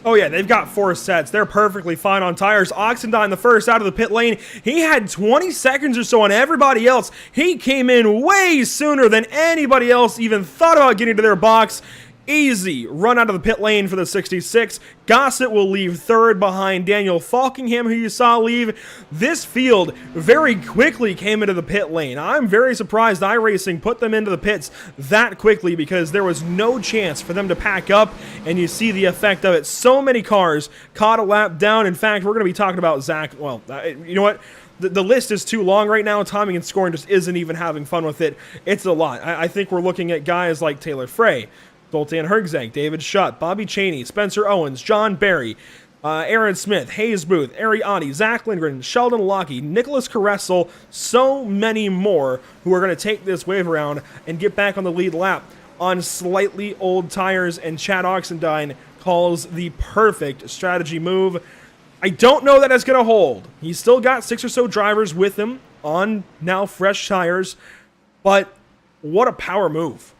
Oh yeah, they've got 4 sets. They're perfectly fine on tires. Oxendine, the first out of the pit lane, he had 20 seconds or so on everybody else. He came in way sooner than anybody else even thought about getting to their box. Easy run out of the pit lane for the 66. Gossett will leave 3rd behind Daniel Falkingham, who you saw leave. This field very quickly came into the pit lane. I'm very surprised iRacing put them into the pits that quickly because there was no chance for them to pack up, and you see the effect of it. So many cars caught a lap down. In fact, we're going to be talking about Zach. Well, you know what? The list is too long right now. Timing and scoring just isn't even having fun with it. It's a lot. I think we're looking at guys like Taylor Frey, Zoltan Herzeg, David Schutt, Bobby Cheney, Spencer Owens, John Barry, Aaron Smith, Hayes Booth, Ariani, Zach Lindgren, Sheldon Lockie, Nicholas Caressel, so many more who are going to take this wave around and get back on the lead lap on slightly old tires, and Chad Oxendine calls the perfect strategy move. I don't know that it's going to hold. He's still got 6 or so drivers with him on now fresh tires, but what a power move.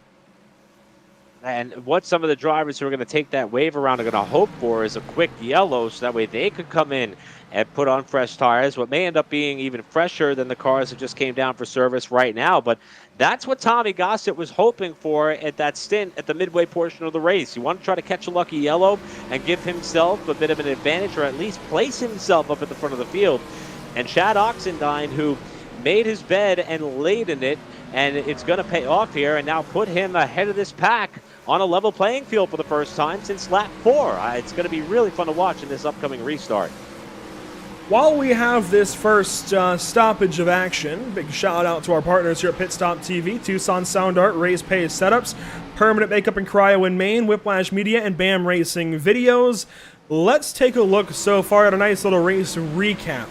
And what some of the drivers who are going to take that wave around are going to hope for is a quick yellow so that way they could come in and put on fresh tires, what may end up being even fresher than the cars that just came down for service right now. But that's what Tommy Gossett was hoping for at that stint at the midway portion of the race. He wanted to try to catch a lucky yellow and give himself a bit of an advantage, or at least place himself up at the front of the field. And Chad Oxendine, who made his bed and laid in it, and it's going to pay off here and now put him ahead of this pack on a level playing field for the first time since lap 4. It's going to be really fun to watch in this upcoming restart. While we have this first stoppage of action, big shout out to our partners here at Pit Stop TV, Tucson Sound Art, Raise Pays Setups, Permanent Makeup and Cryo in Maine, Whiplash Media, and BAM Racing Videos. Let's take a look so far at a nice little race recap.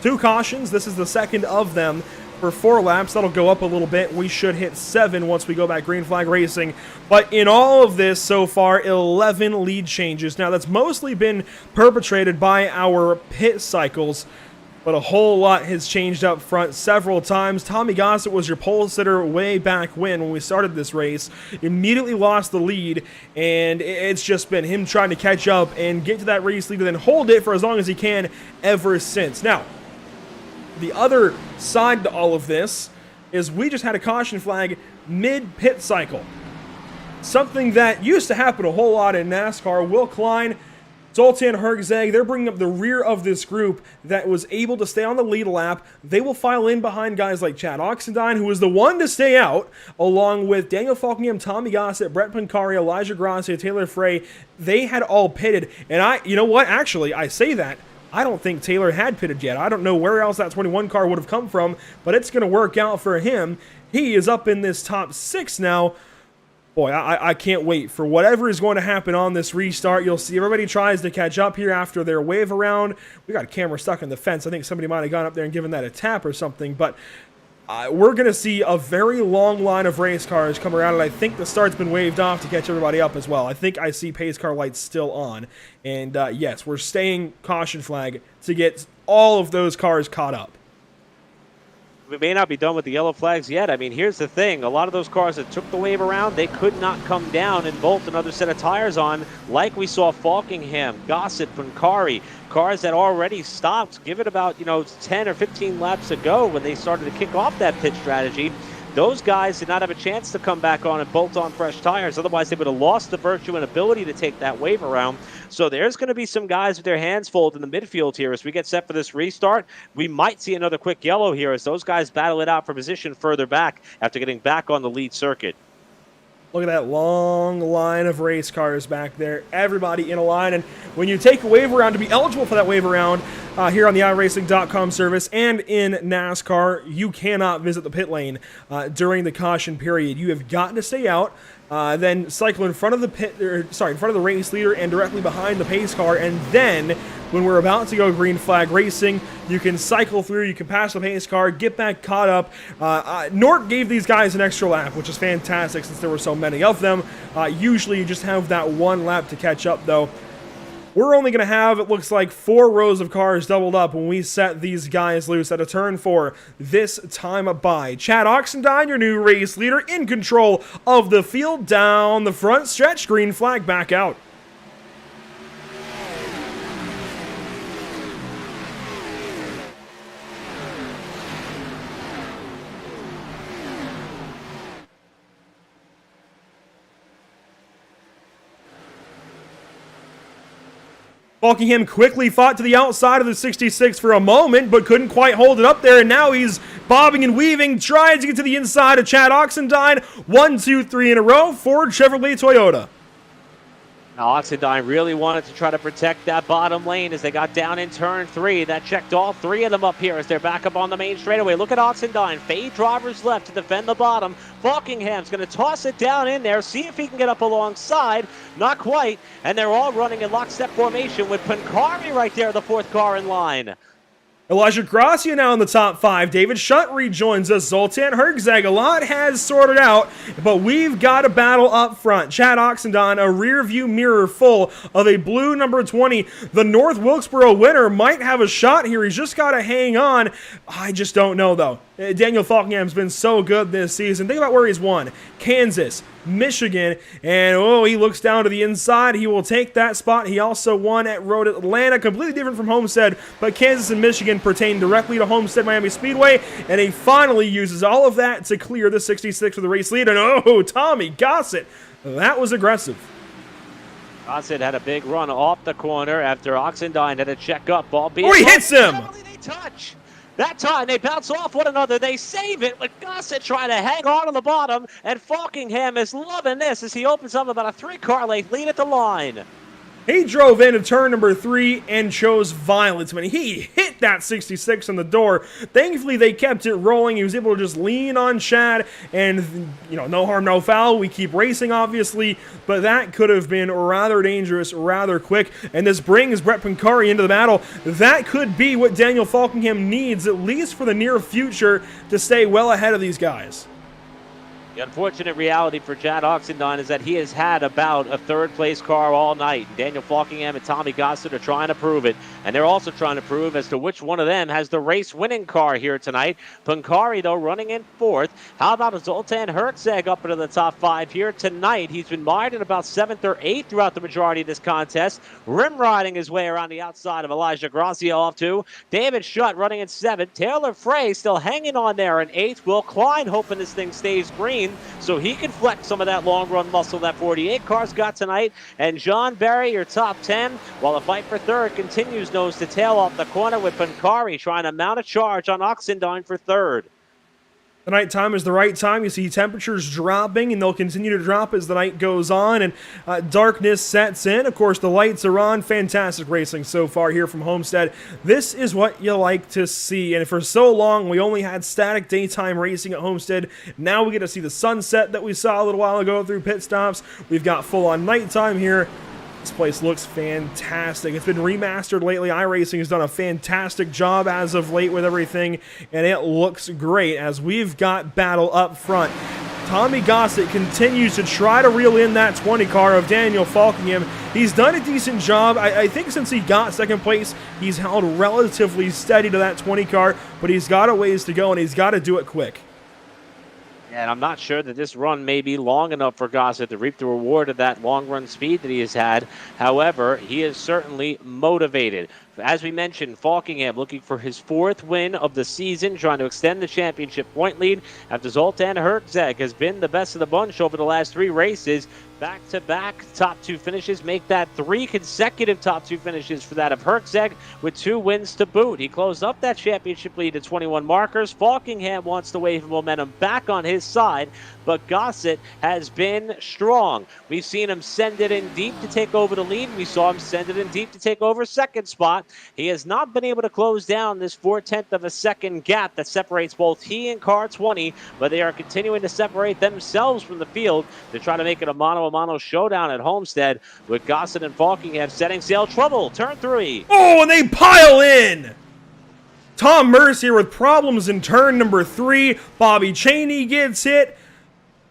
2 cautions, this is the second of them for 4 laps. That'll go up a little bit. We should hit 7 once we go back green flag racing. But in all of this so far, 11 lead changes. Now, that's mostly been perpetrated by our pit cycles, but a whole lot has changed up front several times. Tommy Gossett was your pole sitter way back when we started this race. Immediately lost the lead, and it's just been him trying to catch up and get to that race lead and then hold it for as long as he can ever since. Now, the other side to all of this is we just had a caution flag mid-pit cycle. Something that used to happen a whole lot in NASCAR. Will Klein, Zoltan Hergzeg, they're bringing up the rear of this group that was able to stay on the lead lap. They will file in behind guys like Chad Oxendine, who was the one to stay out, along with Daniel Falkingham, Tommy Gossett, Brett Pancari, Elijah Gracia, Taylor Frey. They had all pitted. And you know what? Actually, I say that. I don't think Taylor had pitted yet. I don't know where else that 21 car would have come from, but it's going to work out for him. He is up in this top 6 now. Boy, I can't wait for whatever is going to happen on this restart. You'll see everybody tries to catch up here after their wave around. We got a camera stuck in the fence. I think somebody might have gone up there and given that a tap or something, but we're going to see a very long line of race cars come around, and I think the start's been waved off to catch everybody up as well. I think I see pace car lights still on, and yes, we're staying caution flag to get all of those cars caught up. We may not be done with the yellow flags yet. I mean, here's the thing. A lot of those cars that took the wave around, they could not come down and bolt another set of tires on like we saw Falkingham, Gossett, Pancari, cars that already stopped. Give it about, 10 or 15 laps ago when they started to kick off that pit strategy. Those guys did not have a chance to come back on and bolt on fresh tires. Otherwise, they would have lost the virtue and ability to take that wave around. So there's going to be some guys with their hands full in the midfield here as we get set for this restart. We might see another quick yellow here as those guys battle it out for position further back after getting back on the lead circuit. Look at that long line of race cars back there. Everybody in a line. And when you take a wave around to be eligible for that wave around here on the iRacing.com service and in NASCAR, you cannot visit the pit lane during the caution period. You have got to stay out. Then cycle in front of the in front of the race leader and directly behind the pace car, and then when we're about to go green flag racing, you can cycle through, you can pass the pace car, get back caught up. NORC gave these guys an extra lap, which is fantastic since there were so many of them. Usually you just have that one lap to catch up, though. We're only going to have, it looks like, 4 rows of cars doubled up when we set these guys loose at a turn 4 this time by. Chad Oxendine, your new race leader, in control of the field down the front stretch. Green flag back out. Falkingham quickly fought to the outside of the 66 for a moment, but couldn't quite hold it up there, and now he's bobbing and weaving, trying to get to the inside of Chad Oxendine. 1, 2, 3 in a row, Ford, Chevrolet, Toyota. Now, Oxendine really wanted to try to protect that bottom lane as they got down in turn 3. That checked all 3 of them up here as they're back up on the main straightaway. Look at Oxendine. Fade drivers left to defend the bottom. Falkingham's going to toss it down in there, see if he can get up alongside. Not quite. And they're all running in lockstep formation with Pancari right there, the 4th car in line. Elijah Gracia now in the top 5. David Shutt rejoins us. Zoltan Hergzeg. A lot has sorted out, but we've got a battle up front. Chad Oxendine, a rear view mirror full of a blue number 20. The North Wilkesboro winner might have a shot here. He's just got to hang on. I just don't know, though. Daniel Falkingham's been so good this season. Think about where he's won. Kansas, Michigan, and he looks down to the inside. He will take that spot. He also won at Road Atlanta, completely different from Homestead, but Kansas and Michigan pertain directly to Homestead-Miami Speedway, and he finally uses all of that to clear the 66 for the race lead. And Tommy Gossett, that was aggressive. Gossett had a big run off the corner after Oxendine had a check up. Ball being he hits him! They touch. That time, they bounce off one another. They save it, but Gossett trying to hang on the bottom, and Falkingham is loving this as he opens up about a 3-car length lead at the line. He drove into turn number 3 and chose violence. I mean, he hit that 66 on the door. Thankfully, they kept it rolling. He was able to just lean on Chad, and, you know, no harm, no foul. We keep racing, obviously, but that could have been rather dangerous, rather quick, and this brings Brett Pancari into the battle. That could be what Daniel Falkingham needs, at least for the near future, to stay well ahead of these guys. The unfortunate reality for Chad Oxendine is that he has had about a third-place car all night. Daniel Falkingham and Tommy Gossett are trying to prove it, and they're also trying to prove as to which one of them has the race-winning car here tonight. Pancari, though, running in 4th. How about Zoltan Herzeg up into the top 5 here tonight? He's been mired in about 7th or 8th throughout the majority of this contest, rim-riding his way around the outside of Elijah Gracia off to David Schutt running in 7th. Taylor Frey still hanging on there in 8th. Will Klein hoping this thing stays green, so he can flex some of that long run muscle that 48 car's got tonight. And John Berry, your top 10, while the fight for 3rd continues nose to tail off the corner with Pancari trying to mount a charge on Oxendine for 3rd. The night time is the right time. You see temperatures dropping, and they'll continue to drop as the night goes on, and darkness sets in. Of course, the lights are on. Fantastic racing so far here from Homestead. This is what you like to see, and for so long, we only had static daytime racing at Homestead. Now we get to see the sunset that we saw a little while ago through pit stops. We've got full-on nighttime here. This place looks fantastic. It's been remastered lately. iRacing has done a fantastic job as of late with everything, and it looks great as we've got battle up front. Tommy Gossett continues to try to reel in that 20 car of Daniel Falkingham. He's done a decent job. I think since he got 2nd place, he's held relatively steady to that 20 car, but he's got a ways to go, and he's got to do it quick. And I'm not sure that this run may be long enough for Gossett to reap the reward of that long run speed that he has had. However, he is certainly motivated. As we mentioned, Falkingham looking for his 4th win of the season, trying to extend the championship point lead after Zoltan Herzeg has been the best of the bunch over the last 3 races. Back-to-back top 2 finishes make that 3 consecutive top 2 finishes for that of Herzeg with 2 wins to boot. He closed up that championship lead to 21 markers. Falkingham wants the wave of momentum back on his side, but Gossett has been strong. We've seen him send it in deep to take over the lead. We saw him send it in deep to take over 2nd spot. He has not been able to close down this 4/10 of a second gap that separates both he and car 20, but they are continuing to separate themselves from the field to try to make it a mano-a-mano showdown at Homestead with Gossett and Falkingham setting sail. Trouble, turn 3. Oh, and they pile in! Tom Mercier with problems in turn number 3. Bobby Cheney gets hit.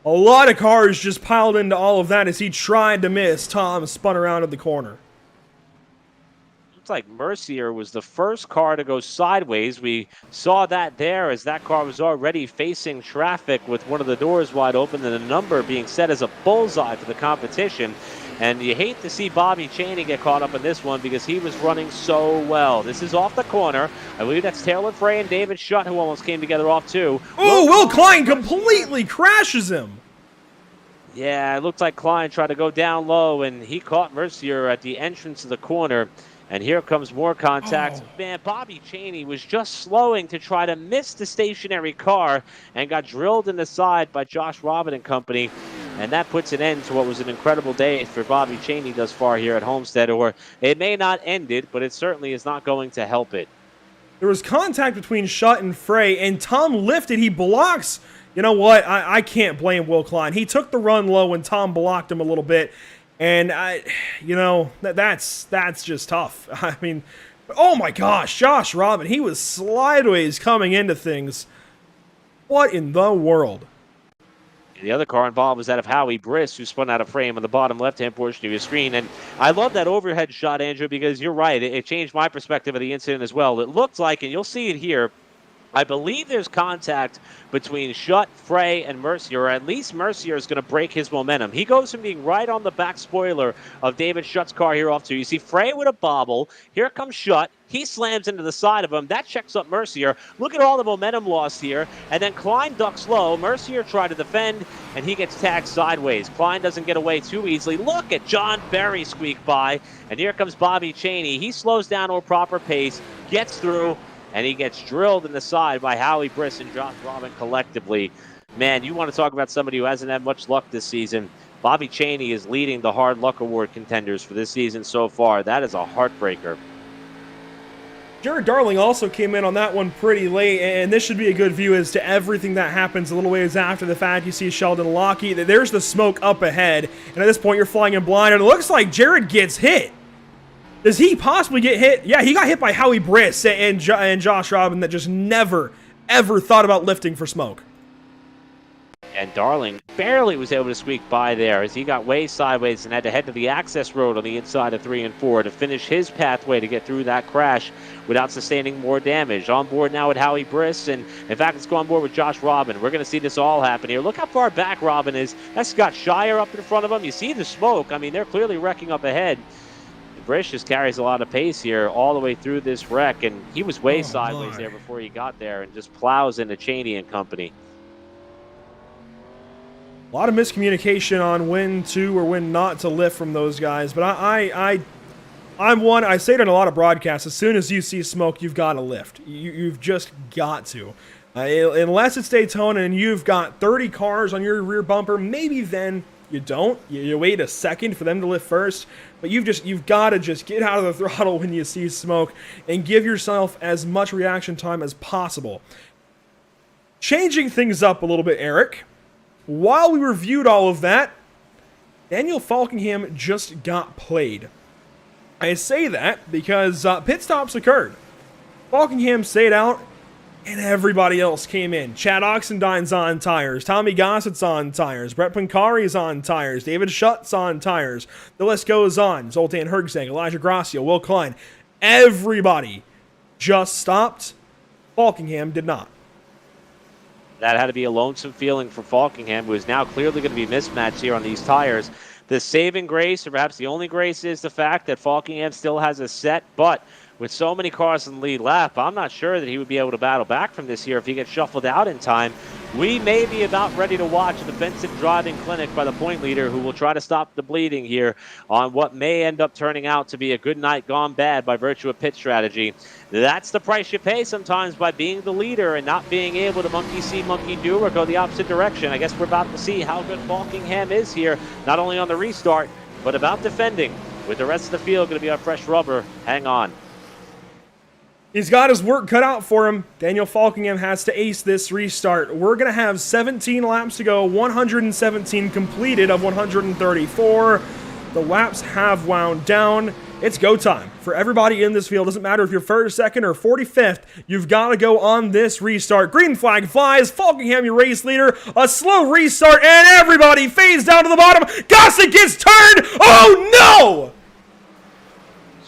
A lot of cars just piled into all of that as he tried to miss. Tom spun around at the corner. Looks like Mercier was the first car to go sideways. We saw that there as that car was already facing traffic with one of the doors wide open and the number being set as a bullseye for the competition. And you hate to see Bobby Cheney get caught up in this one because he was running so well. This is off the corner. I believe that's Taylor Frey and David Schutt who almost came together off too. Oh, Will Klein completely crashes him. Yeah, it looked like Klein tried to go down low, and he caught Mercier at the entrance of the corner. And here comes more contact. Oh. Man, Bobby Cheney was just slowing to try to miss the stationary car and got drilled in the side by Josh Robin and company. And that puts an end to what was an incredible day for Bobby Cheney thus far here at Homestead. Or it may not end it, but it certainly is not going to help it. There was contact between Schutt and Frey, and Tom lifted. He blocks. You know what? I can't blame Will Klein. He took the run low when Tom blocked him a little bit. And, that's just tough. I mean, oh my gosh, Josh Robin, he was slideways coming into things. What in the world? The other car involved was that of Howie Briss, who spun out of frame on the bottom left-hand portion of your screen. And I love that overhead shot, Andrew, because you're right. It changed my perspective of the incident as well. It looked like, and you'll see it here, I believe there's contact between Schutt, Frey, and Mercier, or at least Mercier is going to break his momentum. He goes from being right on the back spoiler of David Schutt's car here off 2. You see Frey with a bobble. Here comes Schutt. He slams into the side of him. That checks up Mercier. Look at all the momentum lost here. And then Klein ducks low. Mercier tried to defend, and he gets tagged sideways. Klein doesn't get away too easily. Look at John Berry squeak by. And here comes Bobby Cheney. He slows down to a proper pace, gets through, and he gets drilled in the side by Howie Briss and Josh Robin collectively. Man, you want to talk about somebody who hasn't had much luck this season. Bobby Chaney is leading the Hard Luck Award contenders for this season so far. That is a heartbreaker. Jared Darling also came in on that one pretty late, and this should be a good view as to everything that happens a little ways after the fact. You see Sheldon Lockheed. There's the smoke up ahead, and at this point you're flying in blind, and it looks like Jared gets hit. Does he possibly get hit? Yeah, he got hit by Howie Briss and Josh Robin that just never, ever thought about lifting for smoke. And Darling barely was able to squeak by there as he got way sideways and had to head to the access road on the inside of 3 and 4 to finish his pathway to get through that crash without sustaining more damage. On board now with Howie Briss, and in fact, let's go on board with Josh Robin. We're going to see this all happen here. Look how far back Robin is. That's Scott Shire up in front of him. You see the smoke. I mean, they're clearly wrecking up ahead. Briss just carries a lot of pace here all the way through this wreck, and he was way sideways there before he got there and just plows into Chaney and company. A lot of miscommunication on when to or when not to lift from those guys, but I'm one, I say it in a lot of broadcasts, as soon as you see smoke, you've got to lift. You've just got to. Unless it's Daytona and you've got 30 cars on your rear bumper, maybe then you don't. You wait a second for them to lift first, but you've got to just get out of the throttle when you see smoke and give yourself as much reaction time as possible. Changing things up a little bit, Eric. While we reviewed all of that, Daniel Falkingham just got played. I say that because pit stops occurred. Falkingham stayed out, and everybody else came in. Chad Oxendine's on tires. Tommy Gossett's on tires. Brett Pancari's on tires. David Schutt's on tires. The list goes on. Zoltan Hergzeg, Elijah Gracia, Will Klein. Everybody just stopped. Falkingham did not. That had to be a lonesome feeling for Falkingham, who is now clearly going to be mismatched here on these tires. The saving grace, or perhaps the only grace, is the fact that Falkingham still has a set, but with so many cars in the lead lap, I'm not sure that he would be able to battle back from this here if he gets shuffled out in time. We may be about ready to watch a defensive driving clinic by the point leader, who will try to stop the bleeding here on what may end up turning out to be a good night gone bad by virtue of pit strategy. That's the price you pay sometimes by being the leader and not being able to monkey see, monkey do, or go the opposite direction. I guess we're about to see how good Falkingham is here, not only on the restart, but about defending. With the rest of the field going to be on fresh rubber. Hang on. He's got his work cut out for him. Daniel Falkingham has to ace this restart. We're going to have 17 laps to go, 117 completed of 134. The laps have wound down. It's go time for everybody in this field. Doesn't matter if you're first, second, or 45th. You've got to go on this restart. Green flag flies. Falkingham, your race leader. A slow restart, and everybody fades down to the bottom. Gossett gets turned. Oh, no!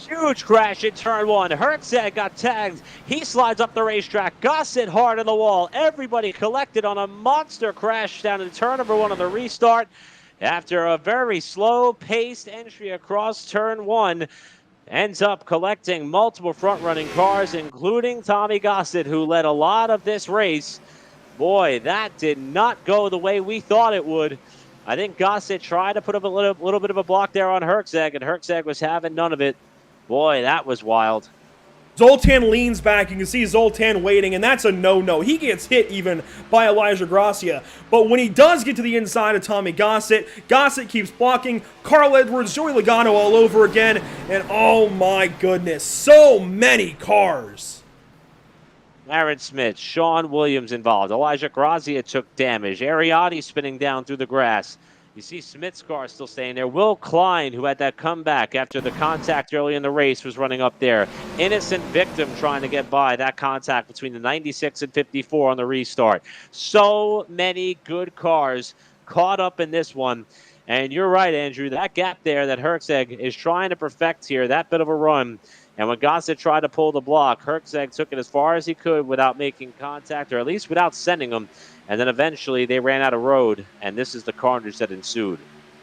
Huge crash in turn one. Hertzeg got tagged. He slides up the racetrack. Gossett hard on the wall. Everybody collected on a monster crash down in turn number one on the restart. After a very slow-paced entry across turn one, ends up collecting multiple front-running cars, including Tommy Gossett, who led a lot of this race. Boy, that did not go the way we thought it would. I think Gossett tried to put up a little bit of a block there on Hertzeg, and Hertzeg was having none of it. Boy, that was wild. Zoltan leans back. You can see Zoltan waiting, and that's a no-no. He gets hit even by Elijah Gracia. But when he does get to the inside of Tommy Gossett, Gossett keeps blocking. Carl Edwards, Joey Logano all over again. And oh my goodness, so many cars. Aaron Smith, Sean Williams involved. Elijah Gracia took damage. Ariati spinning down through the grass. You see Smith's car still staying there. Will Klein, who had that comeback after the contact early in the race, was running up there. Innocent victim trying to get by that contact between the 96 and 54 on the restart. So many good cars caught up in this one. And you're right, Andrew. That gap there that Hertzeg is trying to perfect here, that bit of a run. And when Gossett tried to pull the block, Hertzeg took it as far as he could without making contact, or at least without sending him. And then eventually they ran out of road, and this is the carnage that ensued.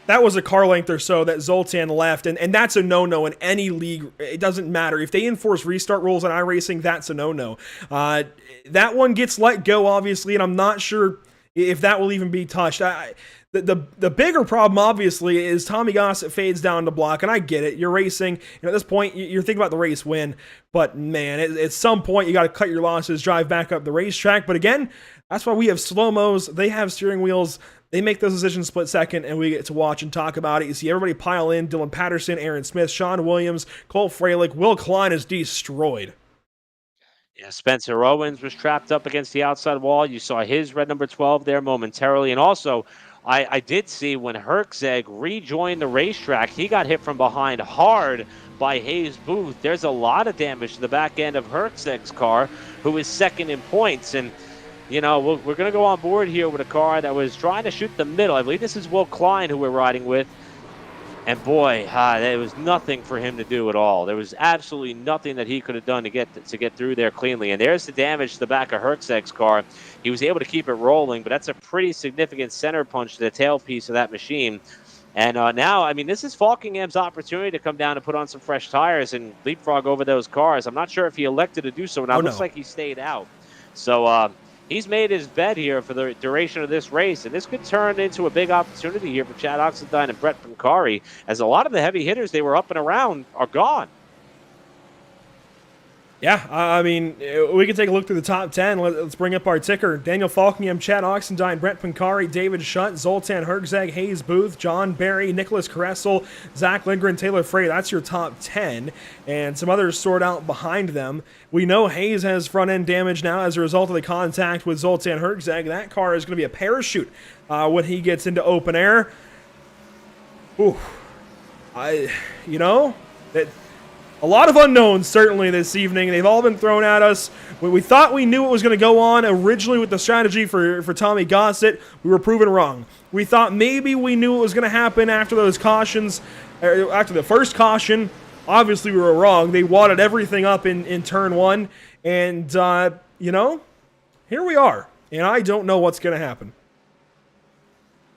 That was a car length or so that Zoltan left, and that's a no-no in any league. It doesn't matter. If they enforce restart rules in iRacing, that's a no-no. That one gets let go, obviously, and I'm not sure if that will even be touched. The bigger problem, obviously, is Tommy Gossett fades down the block, and I get it. You're racing. At this point, you're thinking about the race win, but, man, at some point, you got to cut your losses, drive back up the racetrack. But, again, that's why we have slow-mos. They have steering wheels. They make those decisions split second, and we get to watch and talk about it. You see everybody pile in. Dylan Patterson, Aaron Smith, Sean Williams, Cole Freilich. Will Klein is destroyed. Yeah, Spencer Owens was trapped up against the outside wall. You saw his red number 12 there momentarily. And also, I did see when Herczeg rejoined the racetrack, he got hit from behind hard by Hayes Booth. There's a lot of damage to the back end of Herczeg's car, who is second in points. And you know, we're going to go on board here with a car that was trying to shoot the middle. I believe this is Will Klein who we're riding with. And boy, there was nothing for him to do at all. There was absolutely nothing that he could have done to get through there cleanly. And there's the damage to the back of Herczeg's car. He was able to keep it rolling, but that's a pretty significant center punch to the tailpiece of that machine. And now, I mean, this is Falkingham's opportunity to come down and put on some fresh tires and leapfrog over those cars. I'm not sure if he elected to do so. Now, it looks like he stayed out. So, he's made his bet here for the duration of this race, and this could turn into a big opportunity here for Chad Oxendine and Brett Pancari, as a lot of the heavy hitters they were up and around are gone. Yeah, I mean, we can take a look through the top 10. Let's bring up our ticker. Daniel Falkingham, Chad Oxendine, Brett Pancari, David Shutt, Zoltan Herczeg, Hayes Booth, John Barry, Nicholas Kressel, Zach Lindgren, Taylor Frey. That's your top 10, and some others sort out behind them. We know Hayes has front-end damage now as a result of the contact with Zoltan Herczeg. That car is going to be a parachute when he gets into open air. Ooh, a lot of unknowns, certainly, this evening. They've all been thrown at us. We thought we knew what was going to go on originally with the strategy for Tommy Gossett. We were proven wrong. We thought maybe we knew what was going to happen after those cautions, after the first caution. Obviously, we were wrong. They wadded everything up in turn one. And, here we are. And I don't know what's going to happen.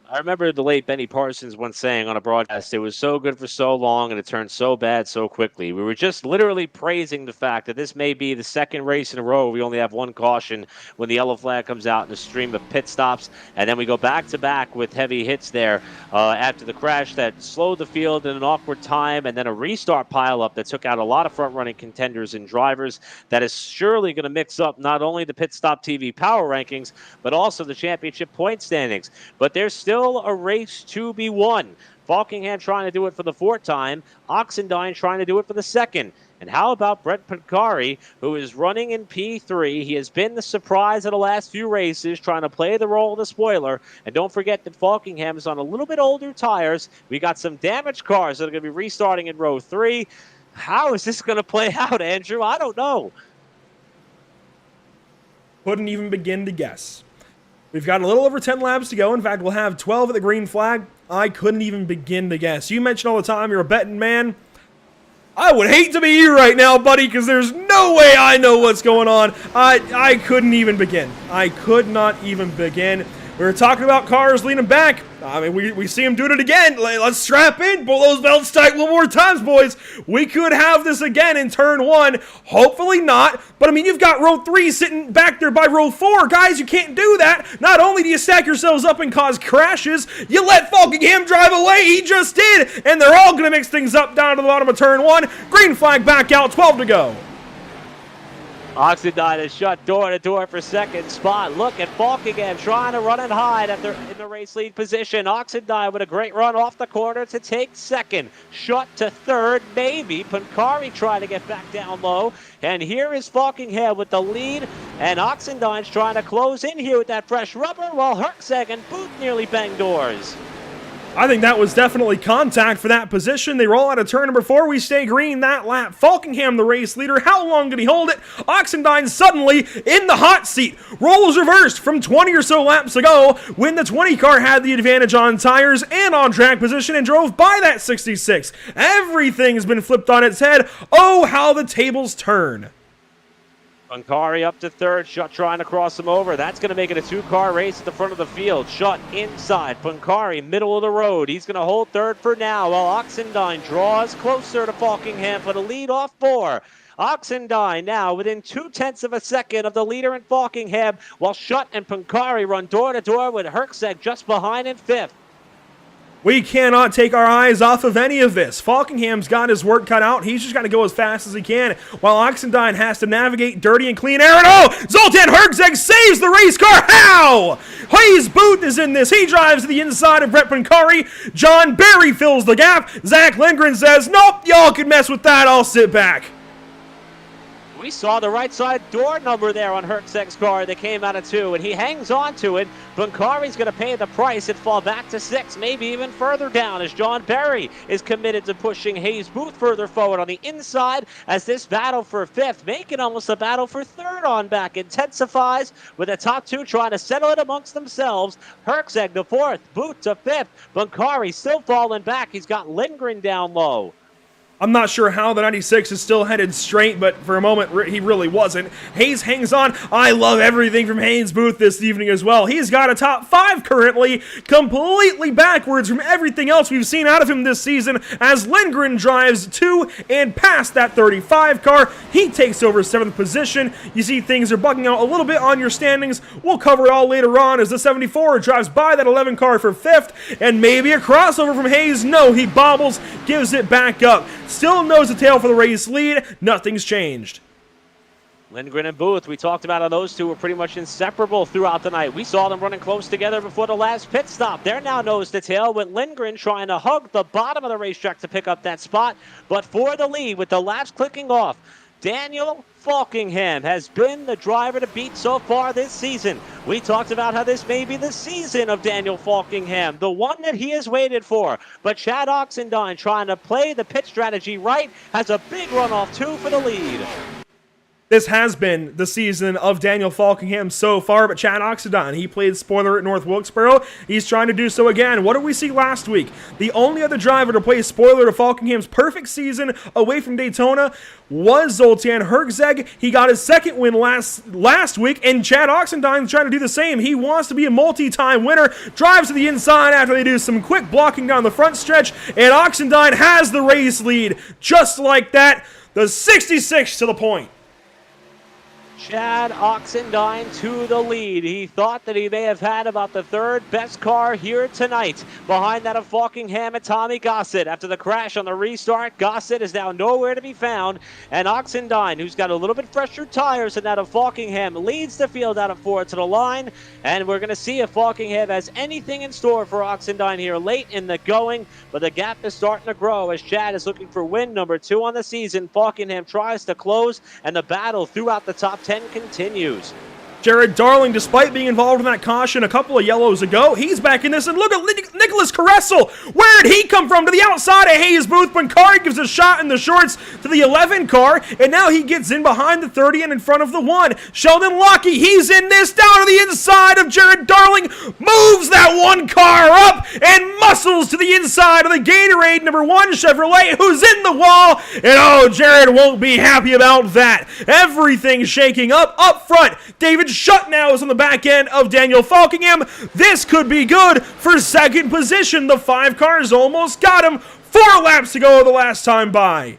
I remember the late Benny Parsons once saying on a broadcast, it was so good for so long and it turned so bad so quickly. We were just literally praising the fact that this may be the second race in a row we only have one caution when the yellow flag comes out in a stream of pit stops. And then we go back-to-back with heavy hits there after the crash that slowed the field in an awkward time, and then a restart pileup that took out a lot of front-running contenders and drivers that is surely going to mix up not only the Pit Stop TV power rankings, but also the championship point standings. But there's still a race to be won. Falkingham trying to do it for the fourth time. Oxendine trying to do it for the second. And how about Brett Pancari, who is running in P3? He has been the surprise of the last few races, trying to play the role of the spoiler. And don't forget that Falkingham is on a little bit older tires. We got some damaged cars that are going to be restarting in row 3. How is this going to play out, Andrew? I don't know. Couldn't even begin to guess. We've got a little over 10 laps to go. In fact, we'll have 12 at the green flag. I couldn't even begin to guess. You mentioned all the time you're a betting man. I would hate to be you right now, buddy, because there's no way I know what's going on. I couldn't even begin. I could not even begin. We were talking about cars leaning back. I mean, we see them doing it again. Let's strap in, pull those belts tight one more time, boys. We could have this again in turn 1. Hopefully not. But, I mean, you've got row 3 sitting back there by row 4. Guys, you can't do that. Not only do you stack yourselves up and cause crashes, you let Falkingham drive away. He just did. And they're all going to mix things up down to the bottom of turn 1. Green flag back out, 12 to go. Oxendine is shut door to door for second spot. Look at Falkingham trying to run and hide after in the race lead position. Oxendine with a great run off the corner to take second. Shut to third, maybe. Pancari trying to get back down low. And here is Falkingham with the lead. And Oxendine's trying to close in here with that fresh rubber while Herczeg and Booth nearly bang doors. I think that was definitely contact for that position. They roll out of turn number 4. We stay green that lap. Falkingham, the race leader. How long did he hold it? Oxendine suddenly in the hot seat. Roles reversed from 20 or so laps ago when the 20 car had the advantage on tires and on track position and drove by that 66. Everything's been flipped on its head. Oh, how the tables turn. Pancari up to third. Shutt trying to cross him over. That's going to make it a 2-car race at the front of the field. Shutt inside. Pancari middle of the road. He's going to hold third for now while Oxendine draws closer to Falkingham for the lead off 4. Oxendine now within 0.2 of a second of the leader in Falkingham, while Shutt and Pancari run door to door with Herczeg just behind in 5th. We cannot take our eyes off of any of this. Falkingham's got his work cut out. He's just got to go as fast as he can, while Oxendine has to navigate dirty and clean air. And oh, Zoltan Herczeg saves the race car. How? Hayes Booth is in this. He drives to the inside of Brett Pancari. John Barry fills the gap. Zach Lindgren says, nope, y'all can mess with that. I'll sit back. We saw the right side door number there on Herczeg's car that came out of 2, and he hangs on to it. Pancari's going to pay the price and fall back to 6, maybe even further down, as John Barry is committed to pushing Hayes Booth further forward on the inside, as this battle for 5th, making almost a battle for 3rd on back, intensifies with the top 2 trying to settle it amongst themselves. Herczeg to 4th, Booth to 5th. Pancari still falling back. He's got Lindgren down low. I'm not sure how the 96 is still headed straight, but for a moment, he really wasn't. Hayes hangs on. I love everything from Hayes Booth this evening as well. He's got a top 5 currently, completely backwards from everything else we've seen out of him this season, as Lindgren drives to and past that 35 car. He takes over 7th position. You see things are bugging out a little bit on your standings. We'll cover it all later on as the 74 drives by that 11 car for 5th, and maybe a crossover from Hayes. No, he bobbles, gives it back up. Still nose to tail for the race lead. Nothing's changed. Lindgren and Booth, we talked about how those two were pretty much inseparable throughout the night. We saw them running close together before the last pit stop. They're now nose to tail, with Lindgren trying to hug the bottom of the racetrack to pick up that spot. But for the lead, with the laps clicking off, Daniel Falkingham has been the driver to beat so far this season. We talked about how this may be the season of Daniel Falkingham, the one that he has waited for. But Chad Oxendine, trying to play the pit strategy right, has a big runoff 2 for the lead. This has been the season of Daniel Falkingham so far, but Chad Oxendine, he played spoiler at North Wilkesboro. He's trying to do so again. What did we see last week? The only other driver to play spoiler to Falkingham's perfect season away from Daytona was Zoltan Herczeg. He got his 2nd win last week, and Chad Oxendine's trying to do the same. He wants to be a multi-time winner, drives to the inside after they do some quick blocking down the front stretch, and Oxendine has the race lead. Just like that, the 66 to the point. Chad Oxendine to the lead. He thought that he may have had about the 3rd best car here tonight, behind that of Falkingham and Tommy Gossett. After the crash on the restart, Gossett is now nowhere to be found, and Oxendine, who's got a little bit fresher tires than that of Falkingham, leads the field out of 4 to the line, and we're going to see if Falkingham has anything in store for Oxendine here late in the going, but the gap is starting to grow as Chad is looking for win number 2 on the season. Falkingham tries to close, and the battle throughout the top 10 continues. Jared Darling, despite being involved in that caution a couple of yellows ago, he's back in this, and look at Nicholas Caressel. Where did he come from? To the outside of Hayes Booth. Pancari gives a shot in the shorts to the 11 car, and now he gets in behind the 30 and in front of the 1. Sheldon Lockie, he's in this, down to the inside of Jared Darling, moves that 1 car up, and muscles to the inside of the Gatorade number 1 Chevrolet, who's in the wall, and oh, Jared won't be happy about that. Everything's shaking up front. David Shutt now is on the back end of Daniel Falkingham. This could be good for 2nd position. The 5 cars almost got him. 4 laps to go the last time by.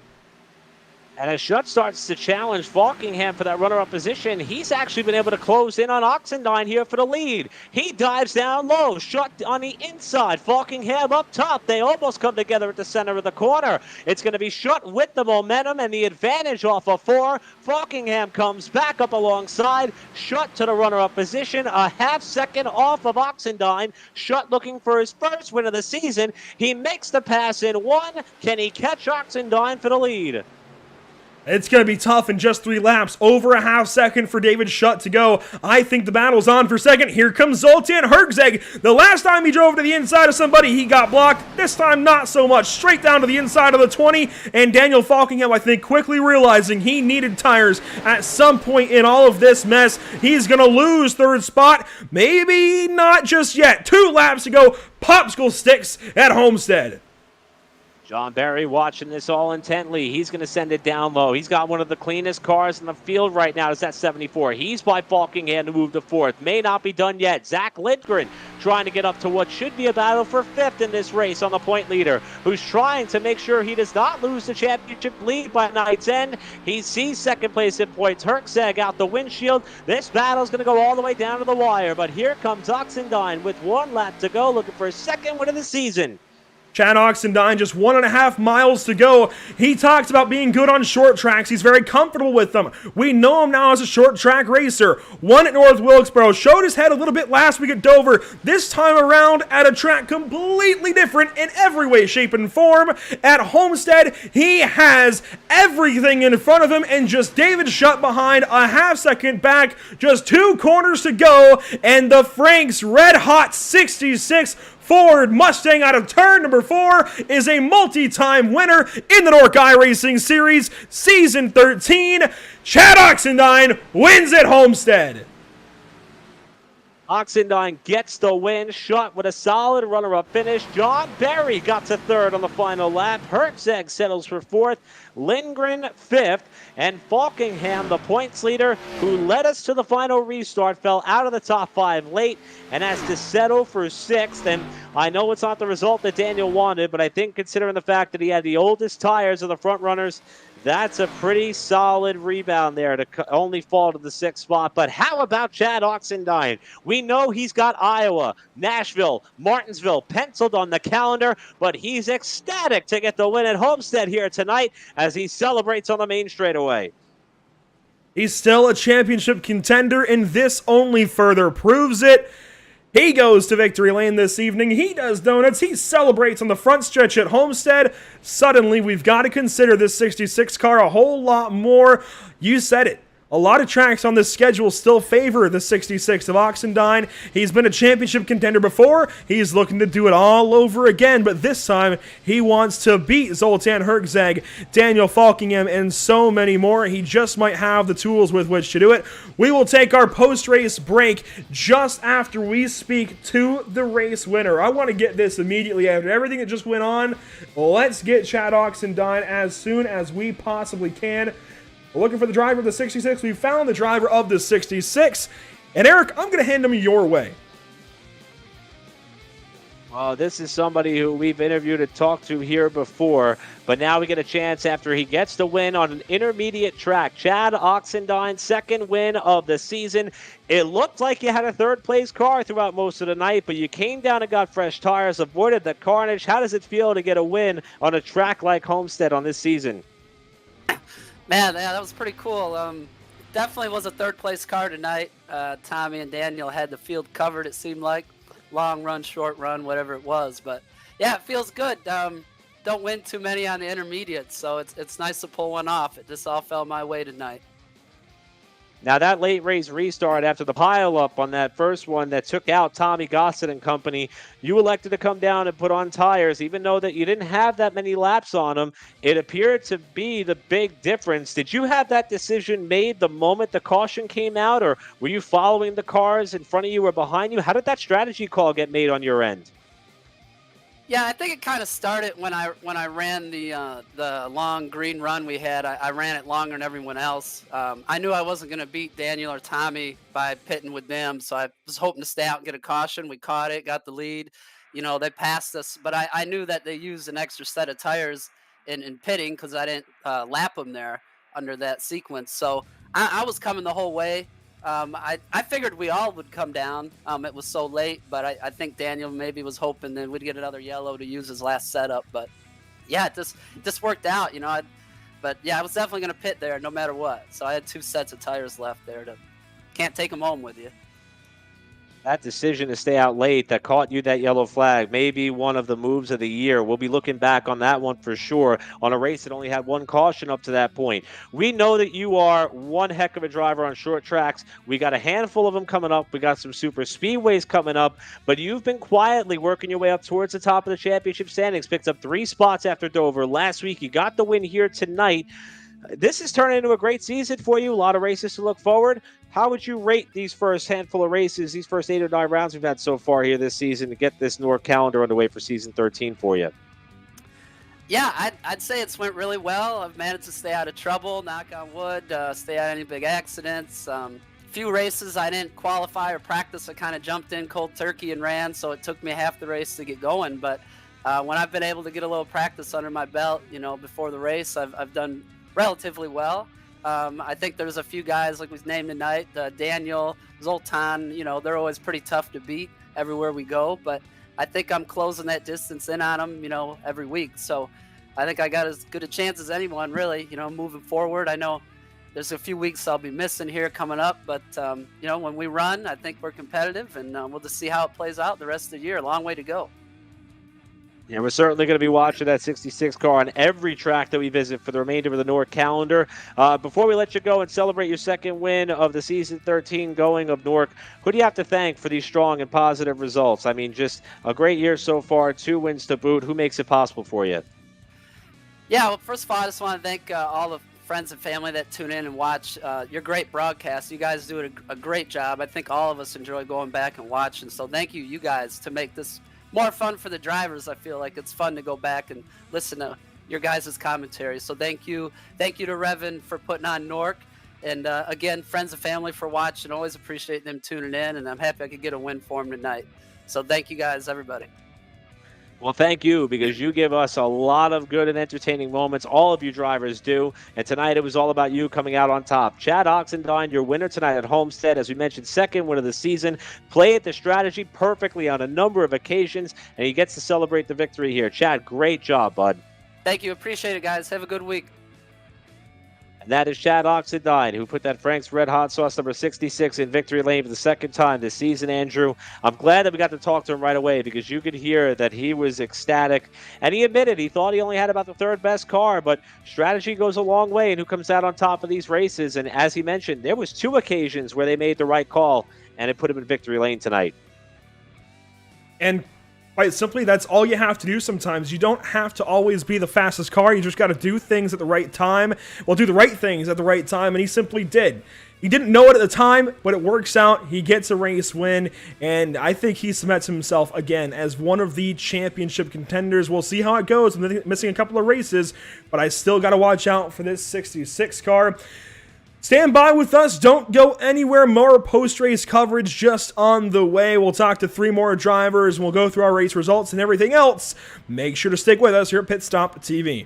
And as Shutt starts to challenge Falkingham for that runner-up position, he's actually been able to close in on Oxendine here for the lead. He dives down low, Shutt on the inside, Falkingham up top. They almost come together at the center of the corner. It's going to be Shutt with the momentum and the advantage off of 4. Falkingham comes back up alongside. Shutt to the runner-up position, a half second off of Oxendine. Shutt looking for his first win of the season. He makes the pass in 1. Can he catch Oxendine for the lead? It's going to be tough in just 3 laps. Over a half second for David Shutt to go. I think the battle's on for 2nd. Here comes Zoltan Herczeg. The last time he drove to the inside of somebody, he got blocked. This time, not so much. Straight down to the inside of the 20. And Daniel Falkingham, I think, quickly realizing he needed tires at some point in all of this mess. He's going to lose 3rd spot. Maybe not just yet. 2 laps to go. Popsicle sticks at Homestead. John Barry watching this all intently. He's going to send it down low. He's got one of the cleanest cars in the field right now. Is that 74? He's by Falkingham to move to 4th. May not be done yet. Zach Lindgren trying to get up to what should be a battle for 5th in this race on the point leader, who's trying to make sure he does not lose the championship lead by night's end. He sees 2nd place in points. Herczeg out the windshield. This battle's going to go all the way down to the wire, but here comes Oxendine with 1 lap to go, looking for his 2nd win of the season. Chad Oxendine, just 1.5 miles to go. He talks about being good on short tracks. He's very comfortable with them. We know him now as a short track racer. Won at North Wilkesboro, showed his head a little bit last week at Dover. This time around at a track completely different in every way, shape, and form. At Homestead, he has everything in front of him and just David Shutt behind, a half second back, just 2 corners to go, and the Franks Red Hot 66 Ford Mustang out of turn number 4 is a multi-time winner in the NORC iRacing Series Season 13. Chad Oxendine wins at Homestead. Oxendine gets the win. Shutt with a solid runner-up finish. John Berry got to 3rd on the final lap. Herzeg settles for 4th. Lindgren 5th. And Falkingham, the points leader, who led us to the final restart, fell out of the top 5 late and has to settle for 6th. And I know it's not the result that Daniel wanted, but I think considering the fact that he had the oldest tires of the front runners, that's a pretty solid rebound there to only fall to the 6th spot. But how about Chad Oxendine? We know he's got Iowa, Nashville, Martinsville penciled on the calendar, but he's ecstatic to get the win at Homestead here tonight as he celebrates on the main straightaway. He's still a championship contender, and this only further proves it. He goes to victory lane this evening. He does donuts. He celebrates on the front stretch at Homestead. Suddenly, we've got to consider this 66 car a whole lot more. You said it. A lot of tracks on this schedule still favor the 66 of Oxendine. He's been a championship contender before. He's looking to do it all over again, but this time he wants to beat Zoltan Herzeg, Daniel Falkingham, and so many more. He just might have the tools with which to do it. We will take our post-race break just after we speak to the race winner. I want to get this immediately after everything that just went on. Let's get Chad Oxendine as soon as we possibly can. We're looking for the driver of the 66. We found the driver of the 66. And Eric, I'm going to hand him your way. This is somebody who we've interviewed and talked to here before, but now we get a chance after he gets the win on an intermediate track. Chad Oxendine, 2nd win of the season. It looked like you had a 3rd-place car throughout most of the night, but you came down and got fresh tires, avoided the carnage. How does it feel to get a win on a track like Homestead on this season? Man, yeah, that was pretty cool. Definitely was a 3rd-place car tonight. Tommy and Daniel had the field covered, it seemed like. Long run, short run, whatever it was. But, yeah, it feels good. Don't win too many on the intermediates, so it's nice to pull one off. It just all fell my way tonight. Now, that late race restart after the pileup on that first one that took out Tommy Gossett and company, you elected to come down and put on tires, even though that you didn't have that many laps on them. It appeared to be the big difference. Did you have that decision made the moment the caution came out, or were you following the cars in front of you or behind you? How did that strategy call get made on your end? Yeah, I think it kind of started when I ran the long green run we had. I ran it longer than everyone else. I knew I wasn't going to beat Daniel or Tommy by pitting with them, so I was hoping to stay out and get a caution. We caught it, got the lead. You know, they passed us, but I knew that they used an extra set of tires in pitting because I didn't lap them there under that sequence. So I was coming the whole way. I figured we all would come down. It was so late, but I think Daniel maybe was hoping that we'd get another yellow to use his last setup. But yeah, it just worked out, you know. But yeah, I was definitely going to pit there no matter what. So I had 2 sets of tires left there. Can't take them home with you. That decision to stay out late that caught you that yellow flag, maybe one of the moves of the year. We'll be looking back on that one for sure, on a race that only had 1 caution up to that point. We know that you are one heck of a driver on short tracks. We got a handful of them coming up. We got some super speedways coming up, but you've been quietly working your way up towards the top of the championship standings. Picked up 3 spots after Dover last week. You got the win here tonight. This is turning into a great season for you. A lot of races to look forward. How would you rate these first handful of races, these first 8 or 9 rounds we've had so far here this season to get this NORC calendar underway for season 13 for you? Yeah, I'd say it's went really well. I've managed to stay out of trouble, knock on wood, stay out of any big accidents. Few races I didn't qualify or practice. I kind of jumped in cold turkey and ran, so it took me half the race to get going. But when I've been able to get a little practice under my belt, you know, before the race, I've done relatively well. I think there's a few guys like we've named tonight, Daniel, Zoltan, you know, they're always pretty tough to beat everywhere we go. But I think I'm closing that distance in on them, every week. So I think I got as good a chance as anyone, really, moving forward. I know there's a few weeks I'll be missing here coming up, but, when we run, I think we're competitive, and we'll just see how it plays out the rest of the year. A long way to go. Yeah, we're certainly going to be watching that 66 car on every track that we visit for the remainder of the NORC calendar. Before we let you go and celebrate your second win of the season 13 going of NORC, who do you have to thank for these strong and positive results? I mean, just a great year so far, 2 wins to boot. Who makes it possible for you? Yeah, well, first of all, I just want to thank all the friends and family that tune in and watch your great broadcast. You guys do a great job. I think all of us enjoy going back and watching. So thank you guys, to make this more fun for the drivers. I feel like it's fun to go back and listen to your guys' commentary. So thank you to Revan for putting on NORC, and again, friends and family for watching. Always appreciate them tuning in, and I'm happy I could get a win for them tonight. So thank you guys, everybody. Well, thank you, because you give us a lot of good and entertaining moments. All of you drivers do. And tonight it was all about you coming out on top. Chad Oxendine, your winner tonight at Homestead. As we mentioned, second win of the season. Played the strategy perfectly on a number of occasions, and he gets to celebrate the victory here. Chad, great job, bud. Thank you. Appreciate it, guys. Have a good week. And that is Chad Oxendine, who put that Frank's Red Hot Sauce number 66 in victory lane for the second time this season, Andrew. I'm glad that we got to talk to him right away, because you could hear that he was ecstatic. And he admitted he thought he only had about the third best car, but strategy goes a long way in who comes out on top of these races. And as he mentioned, there was 2 occasions where they made the right call, and it put him in victory lane tonight. And quite simply, that's all you have to do sometimes. You don't have to always be the fastest car. You just got to do things at the right time. Well, do the right things at the right time, and he simply did. He didn't know it at the time, but it works out. He gets a race win, and I think he cements himself again as one of the championship contenders. We'll see how it goes. I'm missing a couple of races, but I still got to watch out for this 66 car. Stand by with us. Don't go anywhere. More post-race coverage just on the way. We'll talk to 3 more drivers, and we'll go through our race results and everything else. Make sure to stick with us here at Pit Stop TV.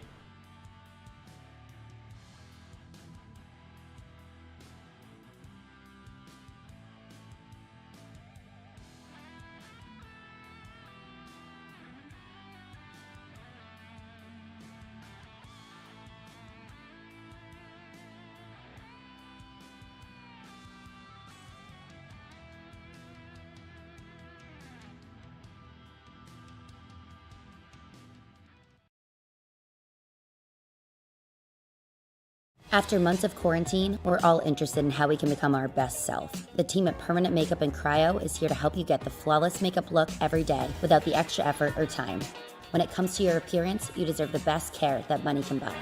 After months of quarantine, we're all interested in how we can become our best self. The team at Permanent Makeup and Cryo is here to help you get the flawless makeup look every day without the extra effort or time. When it comes to your appearance, you deserve the best care that money can buy.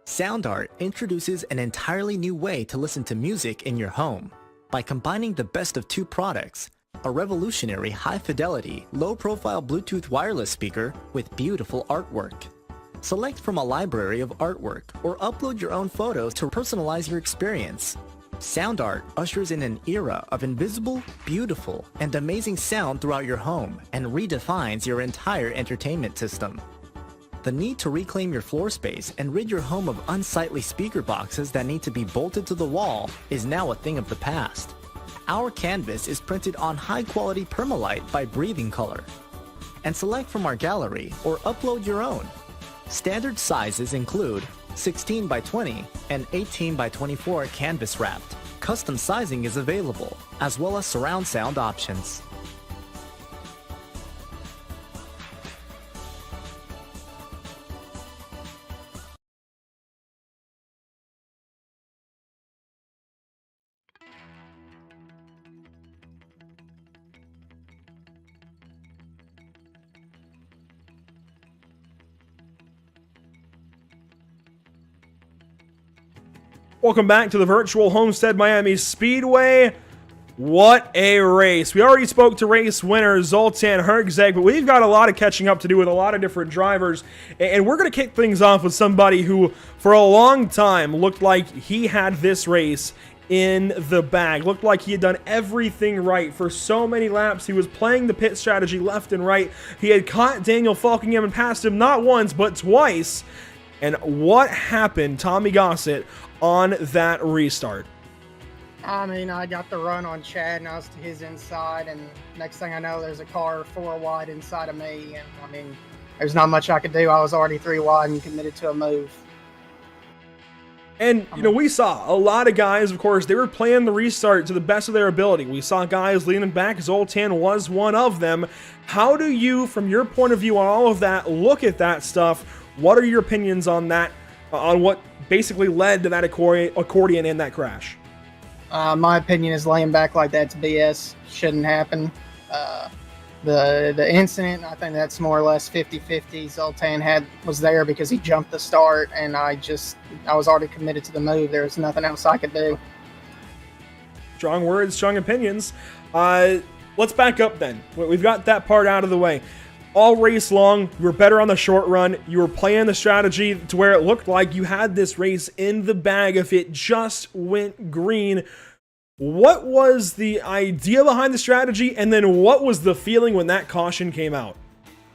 Sound Art introduces an entirely new way to listen to music in your home. By combining the best of 2 products, a revolutionary high-fidelity, low-profile Bluetooth wireless speaker with beautiful artwork. Select from a library of artwork or upload your own photos to personalize your experience. Sound Art ushers in an era of invisible, beautiful, and amazing sound throughout your home and redefines your entire entertainment system. The need to reclaim your floor space and rid your home of unsightly speaker boxes that need to be bolted to the wall is now a thing of the past. Our canvas is printed on high-quality permalite by Breathing Color. And select from our gallery or upload your own. Standard sizes include 16 by 20 and 18 by 24 canvas wrapped. Custom sizing is available, as well as surround sound options. Welcome back to the virtual Homestead-Miami Speedway. What a race. We already spoke to race winner Zoltan Hergzeg, but we've got a lot of catching up to do with a lot of different drivers. And we're going to kick things off with somebody who, for a long time, looked like he had this race in the bag. Looked like he had done everything right for so many laps. He was playing the pit strategy left and right. He had caught Daniel Falkingham and passed him not once, but twice. And what happened, Tommy Gossett, on that restart? I mean, I got the run on Chad, and I was to his inside, and next thing I know, there's a car 4 wide inside of me, and I mean, there's not much I could do. I was already 3 wide and committed to a move. And, you know, we saw a lot of guys, of course, they were playing the restart to the best of their ability. We saw guys leaning back. Zoltan was one of them. How do you, from your point of view on all of that, look at that stuff? What are your opinions on that, on what basically led to that accordion and that crash? My opinion is laying back like that's BS. Shouldn't happen. The incident, I think that's more or less 50-50. Zoltan was there because he jumped the start, and I was already committed to the move. There was nothing else I could do. Strong words, strong opinions. Let's back up then. We've got that part out of the way. All race long, you were better on the short run. You were playing the strategy to where it looked like you had this race in the bag if it just went green. What was the idea behind the strategy, and then what was the feeling when that caution came out?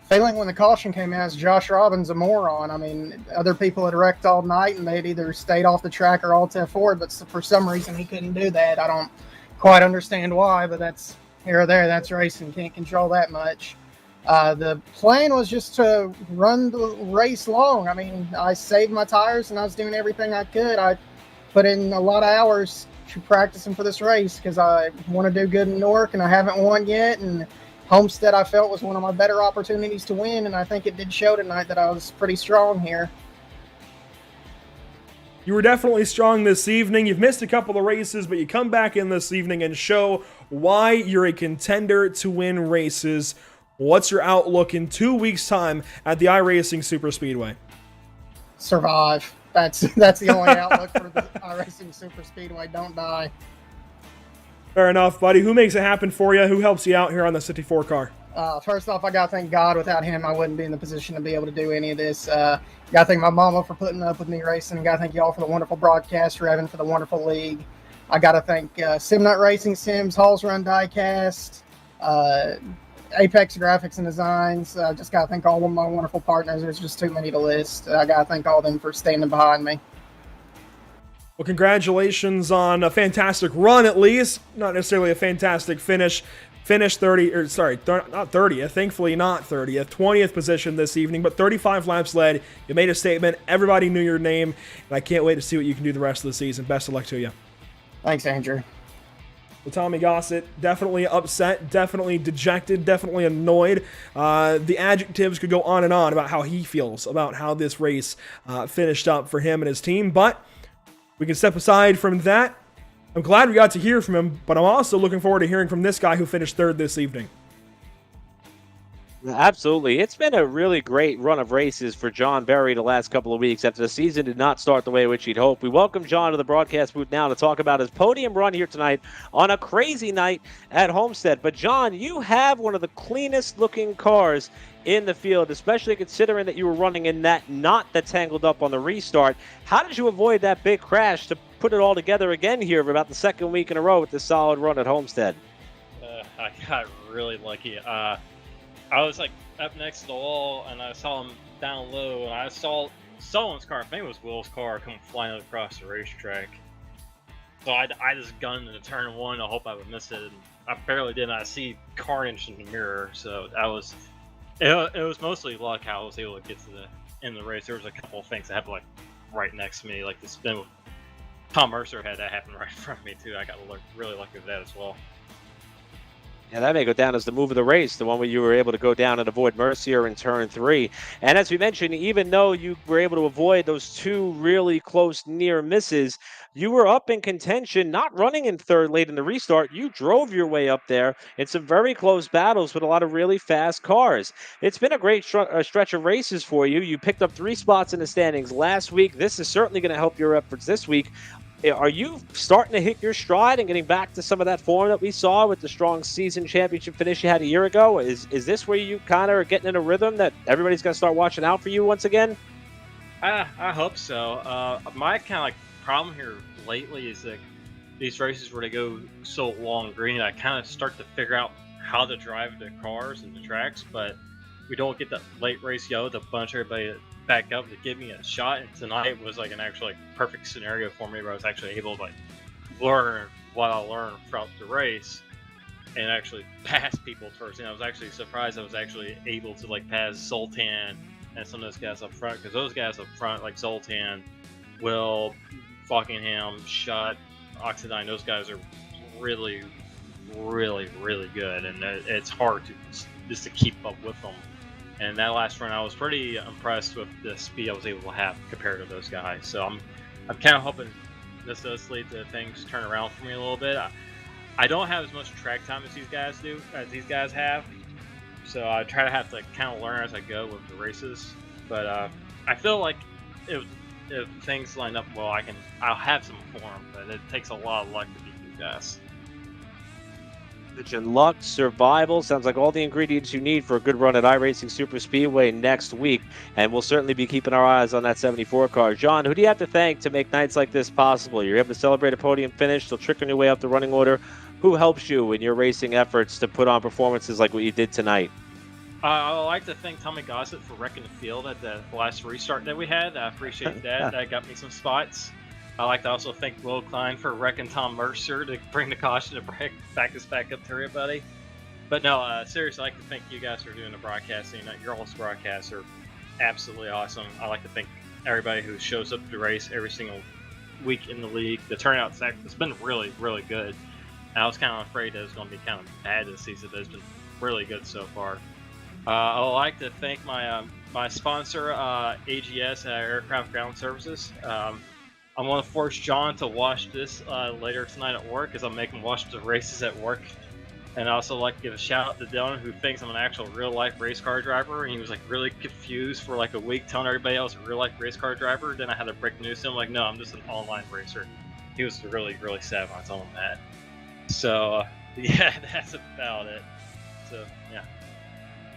Feeling when the caution came out is Josh Robbins a moron. I mean, other people had wrecked all night, and they'd either stayed off the track or all to forward, but for some reason he couldn't do that. I don't quite understand why, but that's here or there. That's racing. Can't control that much. The plan was just to run the race long. I mean, I saved my tires, and I was doing everything I could. I put in a lot of hours practicing for this race because I want to do good in NORC, and I haven't won yet. And Homestead, I felt, was one of my better opportunities to win, and I think it did show tonight that I was pretty strong here. You were definitely strong this evening. You've missed a couple of races, but you come back in this evening and show why you're a contender to win races. What's your outlook in 2 weeks' time at the iRacing Superspeedway? Survive. That's the only outlook for the iRacing Superspeedway. Don't die. Fair enough, buddy. Who makes it happen for you? Who helps you out here on the 54 car? First off, I got to thank God. Without him, I wouldn't be in the position to be able to do any of this. Got to thank my mama for putting up with me racing. Got to thank y'all for the wonderful broadcast, Revan for the wonderful league. I got to thank Simnut Racing Sims, Halls Run Diecast, Apex Graphics and Designs. Just got to thank all of my wonderful partners. There's just too many to list. I got to thank all of them for standing behind me. Well, congratulations on a fantastic run, at least. Not necessarily a fantastic finish. Finished not 30th, thankfully not 30th, 20th position this evening, but 35 laps led. You made a statement. Everybody knew your name, and I can't wait to see what you can do the rest of the season. Best of luck to you. Thanks, Andrew. Well, Tommy Gossett, definitely upset, definitely dejected, definitely annoyed. The adjectives could go on and on about how he feels about how this race finished up for him and his team, but we can step aside from that. I'm glad we got to hear from him, but I'm also looking forward to hearing from this guy who finished third this evening. Absolutely. It's been a really great run of races for John Berry the last couple of weeks after the season did not start the way in which he'd hoped. We welcome John to the broadcast booth now to talk about his podium run here tonight on a crazy night at Homestead. But John, you have one of the cleanest looking cars in the field, especially considering that you were running in that knot that tangled up on the restart. How did you avoid that big crash to put it all together again here for about the second week in a row with this solid run at Homestead? I got really lucky. I was like up next to the wall, and I saw him down low, and I saw someone's car, I think it was Will's car, come flying across the racetrack. So I just gunned into turn one. I hope I would miss it. And I barely did. I see carnage in the mirror, so it was mostly luck how I was able to get to the end of the race. There was a couple of things that happened like right next to me, like the spin with Tom Mercer had that happen right in front of me too. I got really lucky with that as well. Yeah, that may go down as the move of the race, the one where you were able to go down and avoid Mercier in turn 3. And as we mentioned, even though you were able to avoid those two really close near misses, you were up in contention, not running in third late in the restart. You drove your way up there in some very close battles with a lot of really fast cars. It's been a great stretch of races for you. You picked up 3 spots in the standings last week. This is certainly going to help your efforts this week. Are you starting to hit your stride and getting back to some of that form that we saw with the strong season championship finish you had a year ago? Is this where you kind of are getting in a rhythm that everybody's going to start watching out for you once again? I hope so. My kind of like problem here lately is that these races where they go so long green, I kind of start to figure out how to drive the cars and the tracks, but we don't get that late race yellow to bunch everybody back up to give me a shot. And tonight was like an actual perfect scenario for me where I was actually able to learn what I learned throughout the race and actually pass people first. And I was actually surprised I was actually able to like pass Zoltan and some of those guys up front, because those guys up front, like Zoltan, Will, Buckingham, Shutt, Oxidine, those guys are really, really, really good, and it's hard to keep up with them. And that last run, I was pretty impressed with the speed I was able to have compared to those guys. So I'm kind of hoping this does lead to things turn around for me a little bit. I don't have as much track time as these guys have, so I try to have to kind of learn as I go with the races. But I feel like if things line up well, I'll have some form, but it takes a lot of luck to beat these guys. And luck, survival, sounds like all the ingredients you need for a good run at iRacing Super Speedway next week, and we'll certainly be keeping our eyes on that 74 car. John, who do you have to thank to make nights like this possible? You're able to celebrate a podium finish, still tricking your way up the running order. Who helps you in your racing efforts to put on performances like what you did tonight? I would like to thank Tommy Gossett for wrecking the field at the last restart that we had. I appreciate that. That got me some spots. I'd like to also thank Will Klein for wrecking Tom Mercer to bring the caution to back us back up to everybody. But no, seriously, I'd like to thank you guys for doing the broadcasting. Your all's broadcasts are absolutely awesome. I'd like to thank everybody who shows up to the race every single week in the league. The turnout's been really, really good. And I was kind of afraid that it was going to be kind of bad this season, but it's been really good so far. I would like to thank my sponsor, AGS, Aircraft Ground Services. I'm going to force John to watch this later tonight at work, because I'm making him watch the races at work. And I also like to give a shout out to Dylan, who thinks I'm an actual real life race car driver, and he was like really confused for like a week, telling everybody I was a real life race car driver. Then I had to break news to him, like, no, I'm just an online racer. He was really, really sad when I told him that. So yeah, that's about it. So yeah.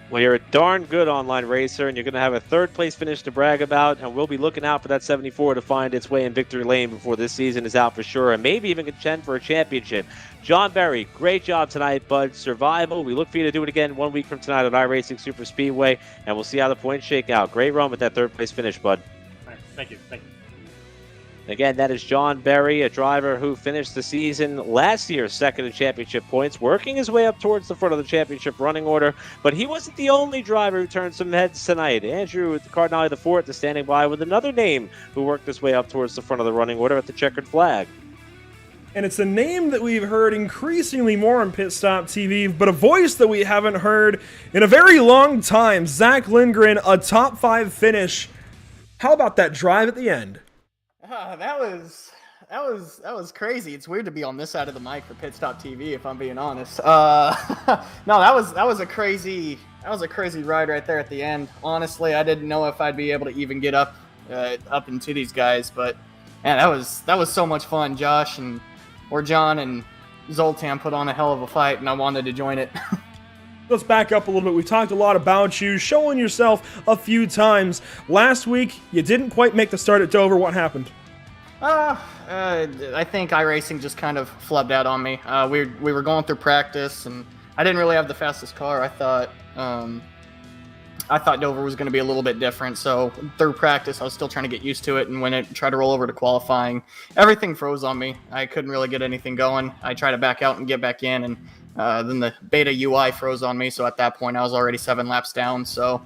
Well, you're a darn good online racer, and you're going to have a third place finish to brag about, and we'll be looking out for that 74 to find its way in victory lane before this season is out for sure, and maybe even contend for a championship. John Berry, great job tonight, bud. Survival. We look for you to do it again 1 week from tonight at iRacing Super Speedway, and we'll see how the points shake out. Great run with that third place finish, bud. All right, thank you. Again, that is John Berry, a driver who finished the season last year second in championship points, working his way up towards the front of the championship running order. But he wasn't the only driver who turned some heads tonight. Andrew Cardinale IV is standing by with another name who worked his way up towards the front of the running order at the checkered flag. And it's a name that we've heard increasingly more on Pit Stop TV, but a voice that we haven't heard in a very long time. Zach Lindgren, a top 5 finish. How about that drive at the end? That was crazy. It's weird to be on this side of the mic for Pit Stop TV, if I'm being honest. No, that was a crazy ride right there at the end. Honestly, I didn't know if I'd be able to even get up into these guys, but man, that was so much fun. John and Zoltan put on a hell of a fight, and I wanted to join it. Let's back up a little bit. We talked a lot about you, showing yourself a few times. Last week, you didn't quite make the start at Dover. What happened? I think iRacing just kind of flubbed out on me. We were going through practice, and I didn't really have the fastest car. I thought Dover was going to be a little bit different. So through practice, I was still trying to get used to it, and when it tried to roll over to qualifying, everything froze on me. I couldn't really get anything going. I tried to back out and get back in, and then the beta UI froze on me. So at that point, I was already 7 laps down. So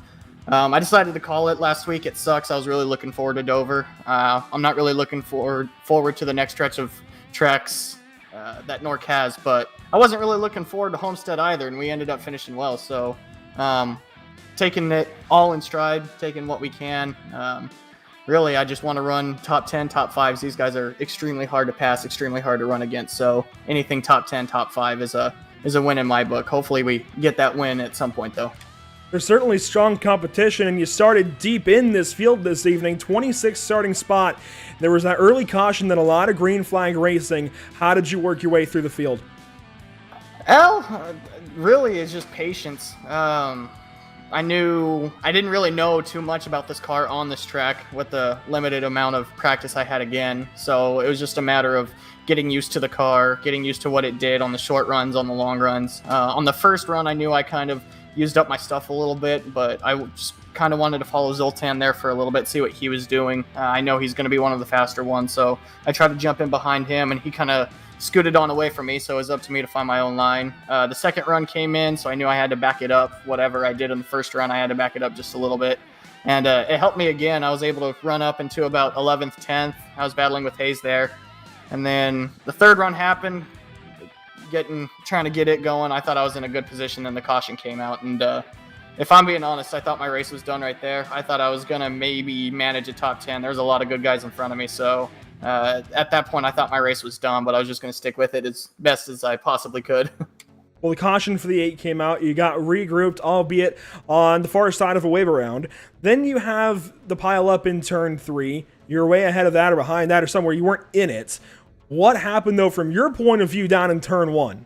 I decided to call it last week. It sucks. I was really looking forward to Dover. I'm not really looking forward to the next stretch of tracks that NORC has, but I wasn't really looking forward to Homestead either, and we ended up finishing well. So taking it all in stride, taking what we can. Really, I just want to run top 10, top 5s. These guys are extremely hard to pass, extremely hard to run against. So anything top 10, top 5 is a win in my book. Hopefully we get that win at some point, though. There's certainly strong competition, and you started deep in this field this evening, 26th starting spot. There was that early caution, then a lot of green flag racing. How did you work your way through the field? Really, it's just patience. I didn't really know too much about this car on this track with the limited amount of practice I had again. So it was just a matter of getting used to the car, getting used to what it did on the short runs, on the long runs. On the first run, I knew I kind of used up my stuff a little bit, but I just kind of wanted to follow Zoltan there for a little bit, see what he was doing. I know he's going to be one of the faster ones, so I tried to jump in behind him, and he kind of scooted on away from me, so it was up to me to find my own line. The second run came in, so I knew I had to back it up. Whatever I did in the first run, I had to back it up just a little bit. And it helped me again. I was able to run up into about 11th, 10th. I was battling with Hayes there. And then the third run happened, trying to get it going. I thought I was in a good position, then the caution came out. And if I'm being honest, I thought my race was done right there. I thought I was going to maybe manage a top 10. There's a lot of good guys in front of me. So at that point, I thought my race was done, but I was just going to stick with it as best as I possibly could. Well, the caution for the 8 came out. You got regrouped, albeit on the far side of a wave around. Then you have the pile up in turn 3. You're way ahead of that or behind that or somewhere. You weren't in it. What happened, though, from your point of view down in turn 1?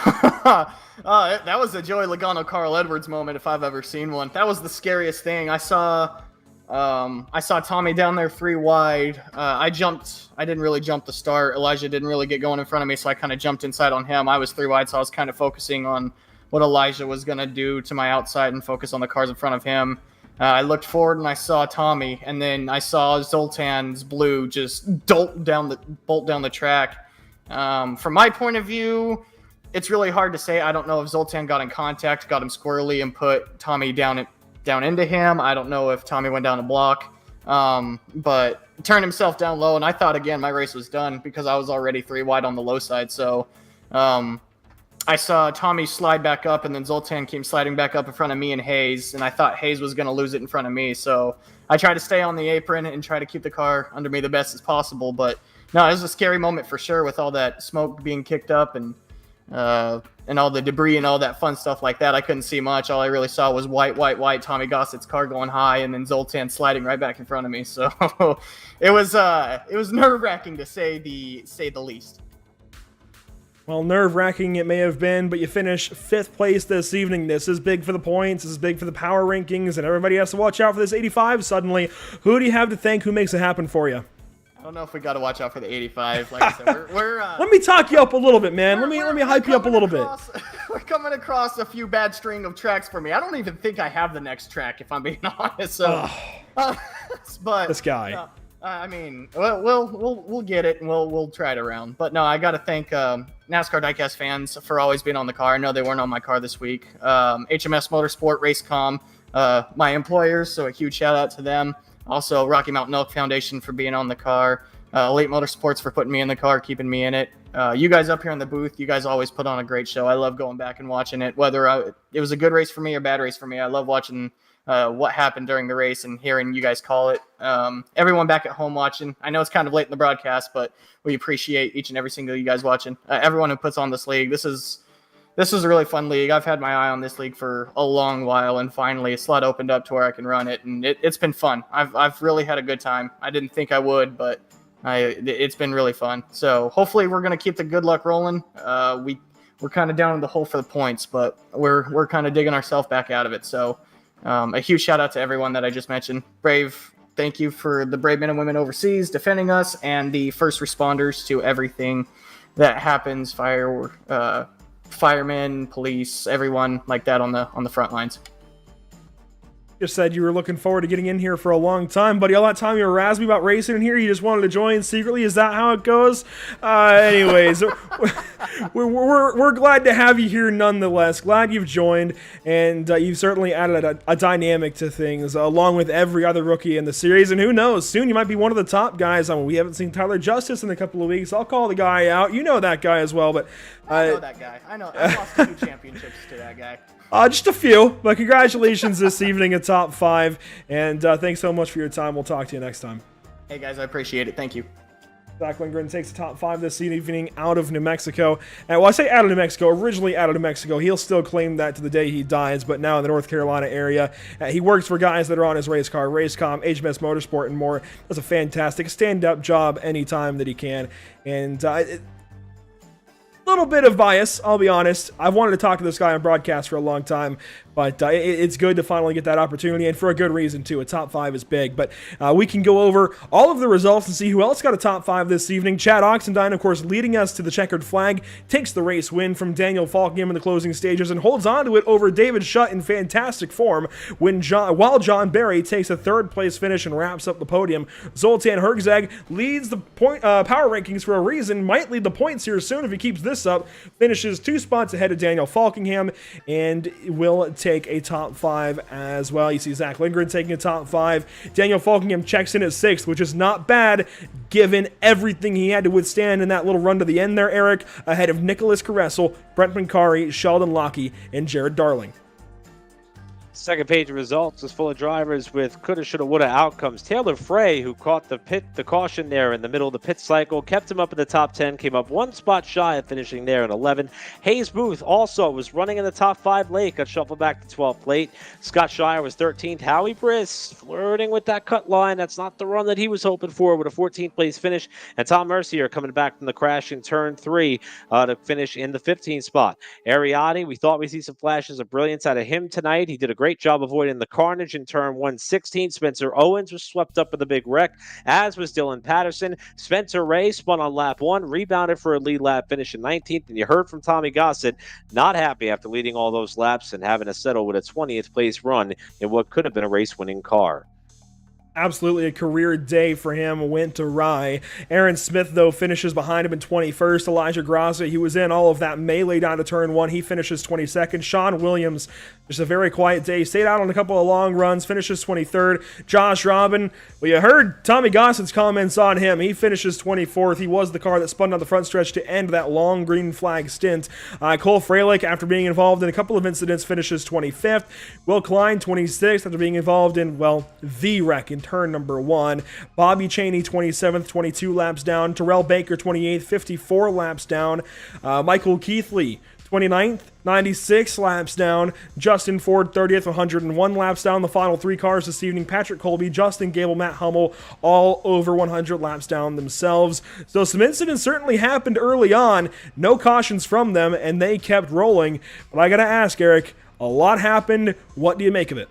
That was a Joey Logano, Carl Edwards moment if I've ever seen one. That was the scariest thing. I saw Tommy down there 3 wide. I didn't really jump the start. Elijah didn't really get going in front of me, so I kind of jumped inside on him. I was 3 wide, so I was kind of focusing on what Elijah was going to do to my outside and focus on the cars in front of him. I looked forward and I saw Tommy, and then I saw Zoltan's blue just bolt down the track. From my point of view, it's really hard to say. I don't know if Zoltan got in contact, got him squirrely, and put Tommy down into him. I don't know if Tommy went down a block, but turned himself down low, and I thought, again, my race was done because I was already 3 wide on the low side. So I saw Tommy slide back up, and then Zoltan came sliding back up in front of me and Hayes, and I thought Hayes was going to lose it in front of me. So I tried to stay on the apron and try to keep the car under me the best as possible. But no, it was a scary moment for sure with all that smoke being kicked up and all the debris and all that fun stuff like that. I couldn't see much. All I really saw was white, Tommy Gossett's car going high, and then Zoltan sliding right back in front of me. So it was nerve-wracking to say the least. Well, nerve-wracking it may have been, but you finished 5th place this evening. This is big for the points. This is big for the power rankings, and everybody has to watch out for this 85 suddenly. Who do you have to thank? Who makes it happen for you? I don't know if we got to watch out for the 85. Like I said, we're let me talk you up a little bit, man. Let me hype you up a little bit. We're coming across a few bad string of tracks for me. I don't even think I have the next track, if I'm being honest. So, but this guy. I mean, we'll get it and we'll try it around. But no, I got to thank NASCAR Diecast fans for always being on the car. I know they weren't on my car this week. HMS Motorsport, Racecom, my employers. So a huge shout out to them. Also, Rocky Mountain Elk Foundation for being on the car. Elite Motorsports for putting me in the car, keeping me in it. You guys up here in the booth, you guys always put on a great show. I love going back and watching it, whether it was a good race for me or bad race for me. I love watching what happened during the race and hearing you guys call it. Everyone back at home watching. I know it's kind of late in the broadcast, but we appreciate each and every single you guys watching. Everyone who puts on this league. This is a really fun league. I've had my eye on this league for a long while, and finally a slot opened up to where I can run it, and it's been fun. I've really had a good time. I didn't think I would, but it's been really fun. So hopefully we're going to keep the good luck rolling. We're kind of down in the hole for the points, but we're kind of digging ourselves back out of it. So a huge shout out to everyone that I just mentioned. Brave, thank you for the brave men and women overseas defending us, and the first responders to everything that happens, firemen, police, everyone like that on the front lines. Just said you were looking forward to getting in here for a long time, buddy. All that time you were razzing me about racing in here, you just wanted to join secretly. Is that how it goes? Anyways, we're glad to have you here nonetheless. Glad you've joined, and you've certainly added a dynamic to things, along with every other rookie in the series. And who knows, soon you might be one of the top guys. I mean, we haven't seen Tyler Justice in a couple of weeks. I'll call the guy out. You know that guy as well, but I know that guy. I know. I lost 2 championships to that guy. Just a few, but congratulations this evening at top 5, and thanks so much for your time. We'll talk to you next time. Hey guys, I appreciate it. Thank you. Zach Lindgren takes the top 5 this evening out of New Mexico. And well, I say out of New Mexico, originally out of New Mexico. He'll still claim that to the day he dies, but now in the North Carolina area. He works for guys that are on his race car, Racecom, HMS Motorsport, and more. Does a fantastic stand-up job anytime that he can. And Little bit of bias, I'll be honest. I've wanted to talk to this guy on broadcast for a long time, but it's good to finally get that opportunity, and for a good reason, too. A top 5 is big, but we can go over all of the results and see who else got a top 5 this evening. Chad Oxendine, of course, leading us to the checkered flag, takes the race win from Daniel Falkingham in the closing stages and holds on to it over David Shutt in fantastic form while John Barry takes a third-place finish and wraps up the podium. Zoltan Herzog leads the power rankings for a reason, might lead the points here soon if he keeps this up, finishes 2 spots ahead of Daniel Falkingham, and will take a top 5 as well. You see Zach Lindgren taking a top 5. Daniel Falkingham checks in at 6th, which is not bad given everything he had to withstand in that little run to the end there, Eric, ahead of Nicholas Caressel, Brent Mancari, Sheldon Lockie, and Jared Darling. Second page of results is full of drivers with coulda, shoulda, woulda outcomes. Taylor Frey, who caught the caution there in the middle of the pit cycle, kept him up in the top 10, came up 1 spot shy of finishing there at 11. Hayes Booth also was running in the top 5 late, got shuffled back to 12th late. Scott Shire was 13th. Howie Briss flirting with that cut line. That's not the run that he was hoping for with a 14th place finish. And Tom Mercier coming back from the crash in turn 3 to finish in the 15th spot. Ariati, we thought we'd see some flashes of brilliance out of him tonight. He did a great job avoiding the carnage in turn 116. Spencer Owens was swept up with a big wreck, as was Dylan Patterson. Spencer Ray spun on lap 1, rebounded for a lead lap finish in 19th, and you heard from Tommy Gossett, not happy after leading all those laps and having to settle with a 20th place run in what could have been a race-winning car. Absolutely a career day for him went awry. Aaron Smith, though, finishes behind him in 21st. Elijah Grassi, he was in all of that melee down to turn 1. He finishes 22nd. Sean Williams, just a very quiet day. Stayed out on a couple of long runs, finishes 23rd. Josh Robin, well, you heard Tommy Gossett's comments on him. He finishes 24th. He was the car that spun down the front stretch to end that long green flag stint. Cole Freilich, after being involved in a couple of incidents, finishes 25th. Will Klein, 26th, after being involved in, well, the wreck in turn number 1. Bobby Chaney, 27th, 22 laps down. Terrell Baker, 28th, 54 laps down. Michael Keithley, 29th, 96 laps down. Justin Ford, 30th, 101 laps down. The final 3 cars this evening, Patrick Colby, Justin Gable, Matt Hummel, all over 100 laps down themselves. So some incidents certainly happened early on. No cautions from them, and they kept rolling. But I gotta ask, Eric, a lot happened. What do you make of it?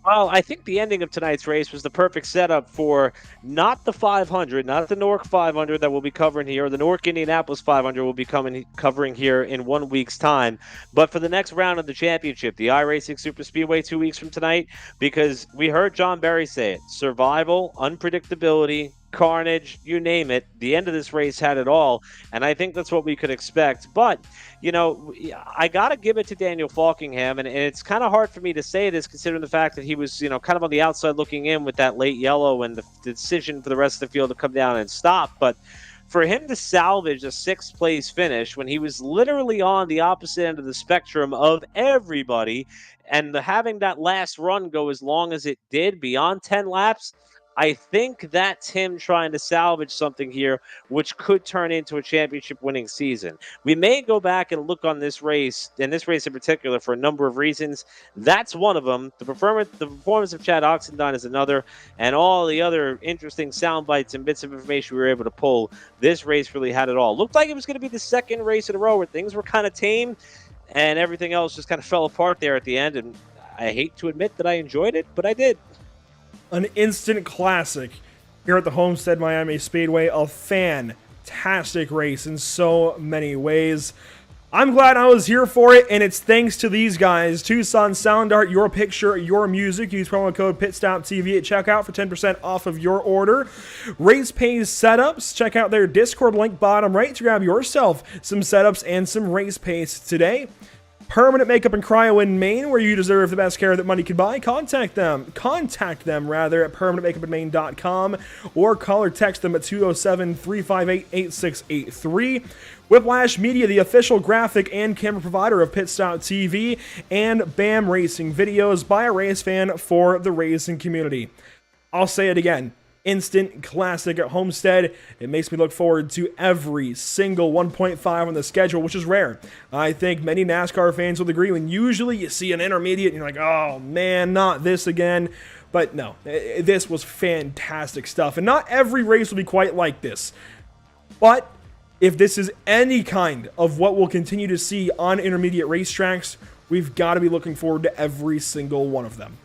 Well, I think the ending of tonight's race was the perfect setup for not the 500, not the NORC 500 that we'll be covering here, or the NORC Indianapolis 500 we'll be covering here in 1 week's time, but for the next round of the championship, the iRacing Super Speedway 2 weeks from tonight, because we heard John Barry say it, survival, unpredictability, carnage, you name it. The end of this race had it all, and I think that's what we could expect. But, you know, I got to give it to Daniel Falkingham, and it's kind of hard for me to say this considering the fact that he was, you know, kind of on the outside looking in with that late yellow and the decision for the rest of the field to come down and stop. But for him to salvage a 6th place finish when he was literally on the opposite end of the spectrum of everybody, and having that last run go as long as it did, beyond 10 laps, I think that's him trying to salvage something here, which could turn into a championship-winning season. We may go back and look on this race, and this race in particular, for a number of reasons. That's one of them. The performance of Chad Oxendine is another, and all the other interesting sound bites and bits of information we were able to pull. This race really had it all. Looked like it was going to be the second race in a row where things were kind of tame, and everything else just kind of fell apart there at the end, and I hate to admit that I enjoyed it, but I did. An instant classic here at the Homestead-Miami Speedway. A fantastic race in so many ways. I'm glad I was here for it, and it's thanks to these guys. Tucson Sound Art, your picture, your music. Use promo code PITSTOPTV at checkout for 10% off of your order. Race Pace Setups. Check out their Discord link bottom right to grab yourself some setups and some Race Pace today. Permanent Makeup and Cryo in Maine, where you deserve the best care that money can buy. Contact them at permanentmakeupandmaine.com or call or text them at 207-358-8683. Whiplash Media, the official graphic and camera provider of Pit Stop TV, and BAM Racing Videos by a race fan for the racing community. I'll say it again. Instant classic at Homestead. It makes me look forward to every single 1.5 on the schedule, which is rare. I think many NASCAR fans will agree when usually you see an intermediate and you're like, oh man, not this again. But no, this was fantastic stuff. And not every race will be quite like this. But if this is any kind of what we'll continue to see on intermediate racetracks, we've got to be looking forward to every single one of them.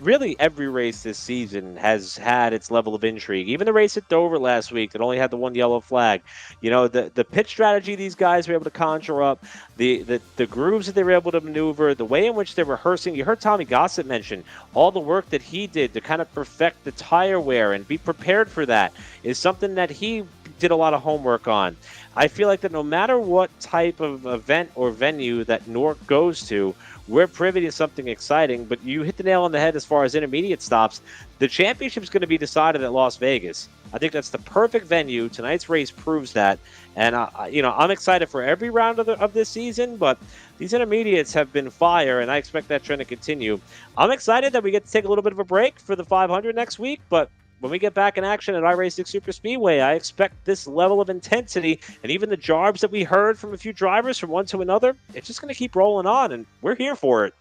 Really, every race this season has had its level of intrigue. Even the race at Dover last week that only had the one yellow flag. You know, the pit strategy these guys were able to conjure up, the grooves that they were able to maneuver, the way in which they're rehearsing. You heard Tommy Gossett mention all the work that he did to kind of perfect the tire wear and be prepared for that is something that he did a lot of homework on. I feel like that no matter what type of event or venue that NORC goes to, we're privy to something exciting. But you hit the nail on the head as far as intermediate stops. The championship is going to be decided at Las Vegas. I think that's the perfect venue. Tonight's race proves that. And, I'm excited for every round of this season, but these intermediates have been fire, and I expect that trend to continue. I'm excited that we get to take a little bit of a break for the 500 next week, but when we get back in action at iRacing Super Speedway, I expect this level of intensity and even the jarbs that we heard from a few drivers from one to another, it's just going to keep rolling on, and we're here for it.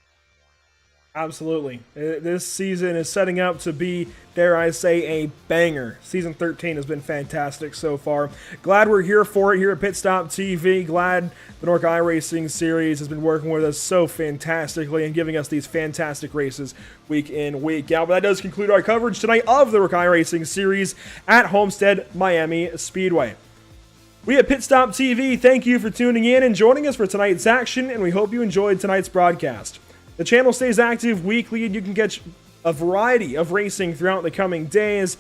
Absolutely. This season is setting up to be, dare I say, a banger. Season 13 has been fantastic so far. Glad we're here for it here at Pit Stop TV. Glad the NORC iRacing series has been working with us so fantastically and giving us these fantastic races week in, week out. But that does conclude our coverage tonight of the NORC iRacing series at Homestead-Miami Speedway. We at Pit Stop TV thank you for tuning in and joining us for tonight's action, and we hope you enjoyed tonight's broadcast. The channel stays active weekly, and you can catch a variety of racing throughout the coming days.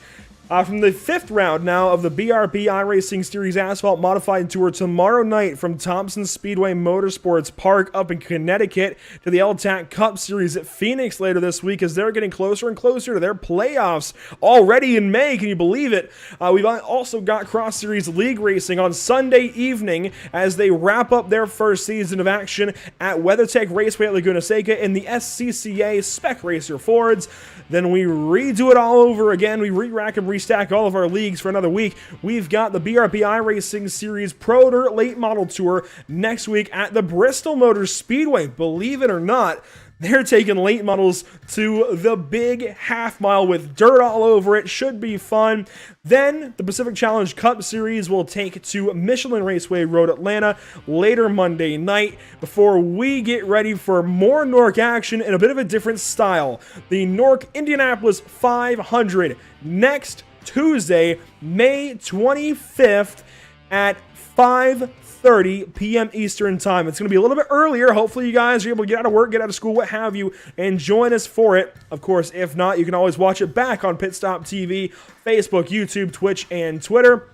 From the 5th round now of the BRP iRacing Series Asphalt Modified Tour tomorrow night from Tucson Speedway Motorsports Park up in Connecticut to the LTAC Cup Series at Phoenix later this week as they're getting closer and closer to their playoffs already in May. Can you believe it? We've also got Cross Series League racing on Sunday evening as they wrap up their first season of action at WeatherTech Raceway at Laguna Seca in the SCCA Spec Racer Fords. Then we redo it all over again. We re-rack and restack all of our leagues for another week. We've got the BRP iRacing Series Pro Dirt Late Model Tour next week at the Bristol Motor Speedway. Believe it or not, they're taking late models to the big half mile with dirt all over it. Should be fun. Then the Pacific Challenge Cup Series will take to Michelin Raceway Road, Atlanta later Monday night before we get ready for more NORC action in a bit of a different style. The NORC Indianapolis 500 next Tuesday, May 25th at 5:30 p.m. Eastern Time. It's going to be a little bit earlier. Hopefully you guys are able to get out of work, get out of school, what have you, and join us for it. Of course, if not, you can always watch it back on Pit Stop TV, Facebook, YouTube, Twitch, and Twitter.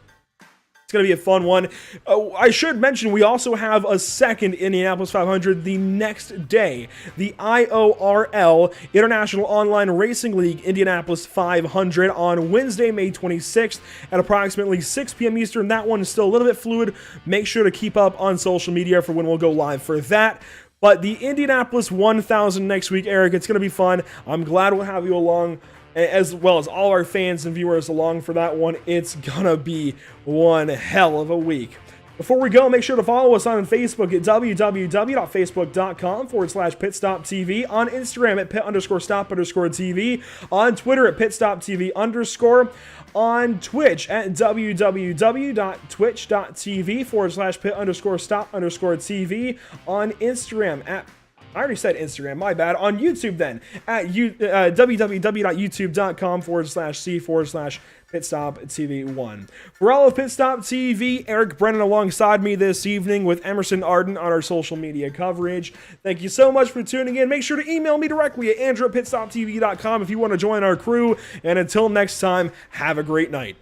It's going to be a fun one. I should mention we also have a second Indianapolis 500 the next day. The IORL, International Online Racing League Indianapolis 500 on Wednesday, May 26th at approximately 6 p.m. Eastern. That one is still a little bit fluid. Make sure to keep up on social media for when we'll go live for that. But the Indianapolis 1000 next week, Eric, it's going to be fun. I'm glad we'll have you along, as well as all our fans and viewers along for that one. It's gonna be one hell of a week. Before we go, make sure to follow us on Facebook at www.facebook.com/pitstoptv, on Instagram at pit_stop_TV, on Twitter at pitstoptv_, on Twitch at www.twitch.tv/pit_stop_TV, on Instagram at, I already said Instagram, my bad. On YouTube then, at www.youtube.com/c/pitstoptv1. For all of Pit Stop TV, Eric Brennan alongside me this evening with Emerson Arden on our social media coverage. Thank you so much for tuning in. Make sure to email me directly at andrew@pitstoptv.com if you want to join our crew. And until next time, have a great night.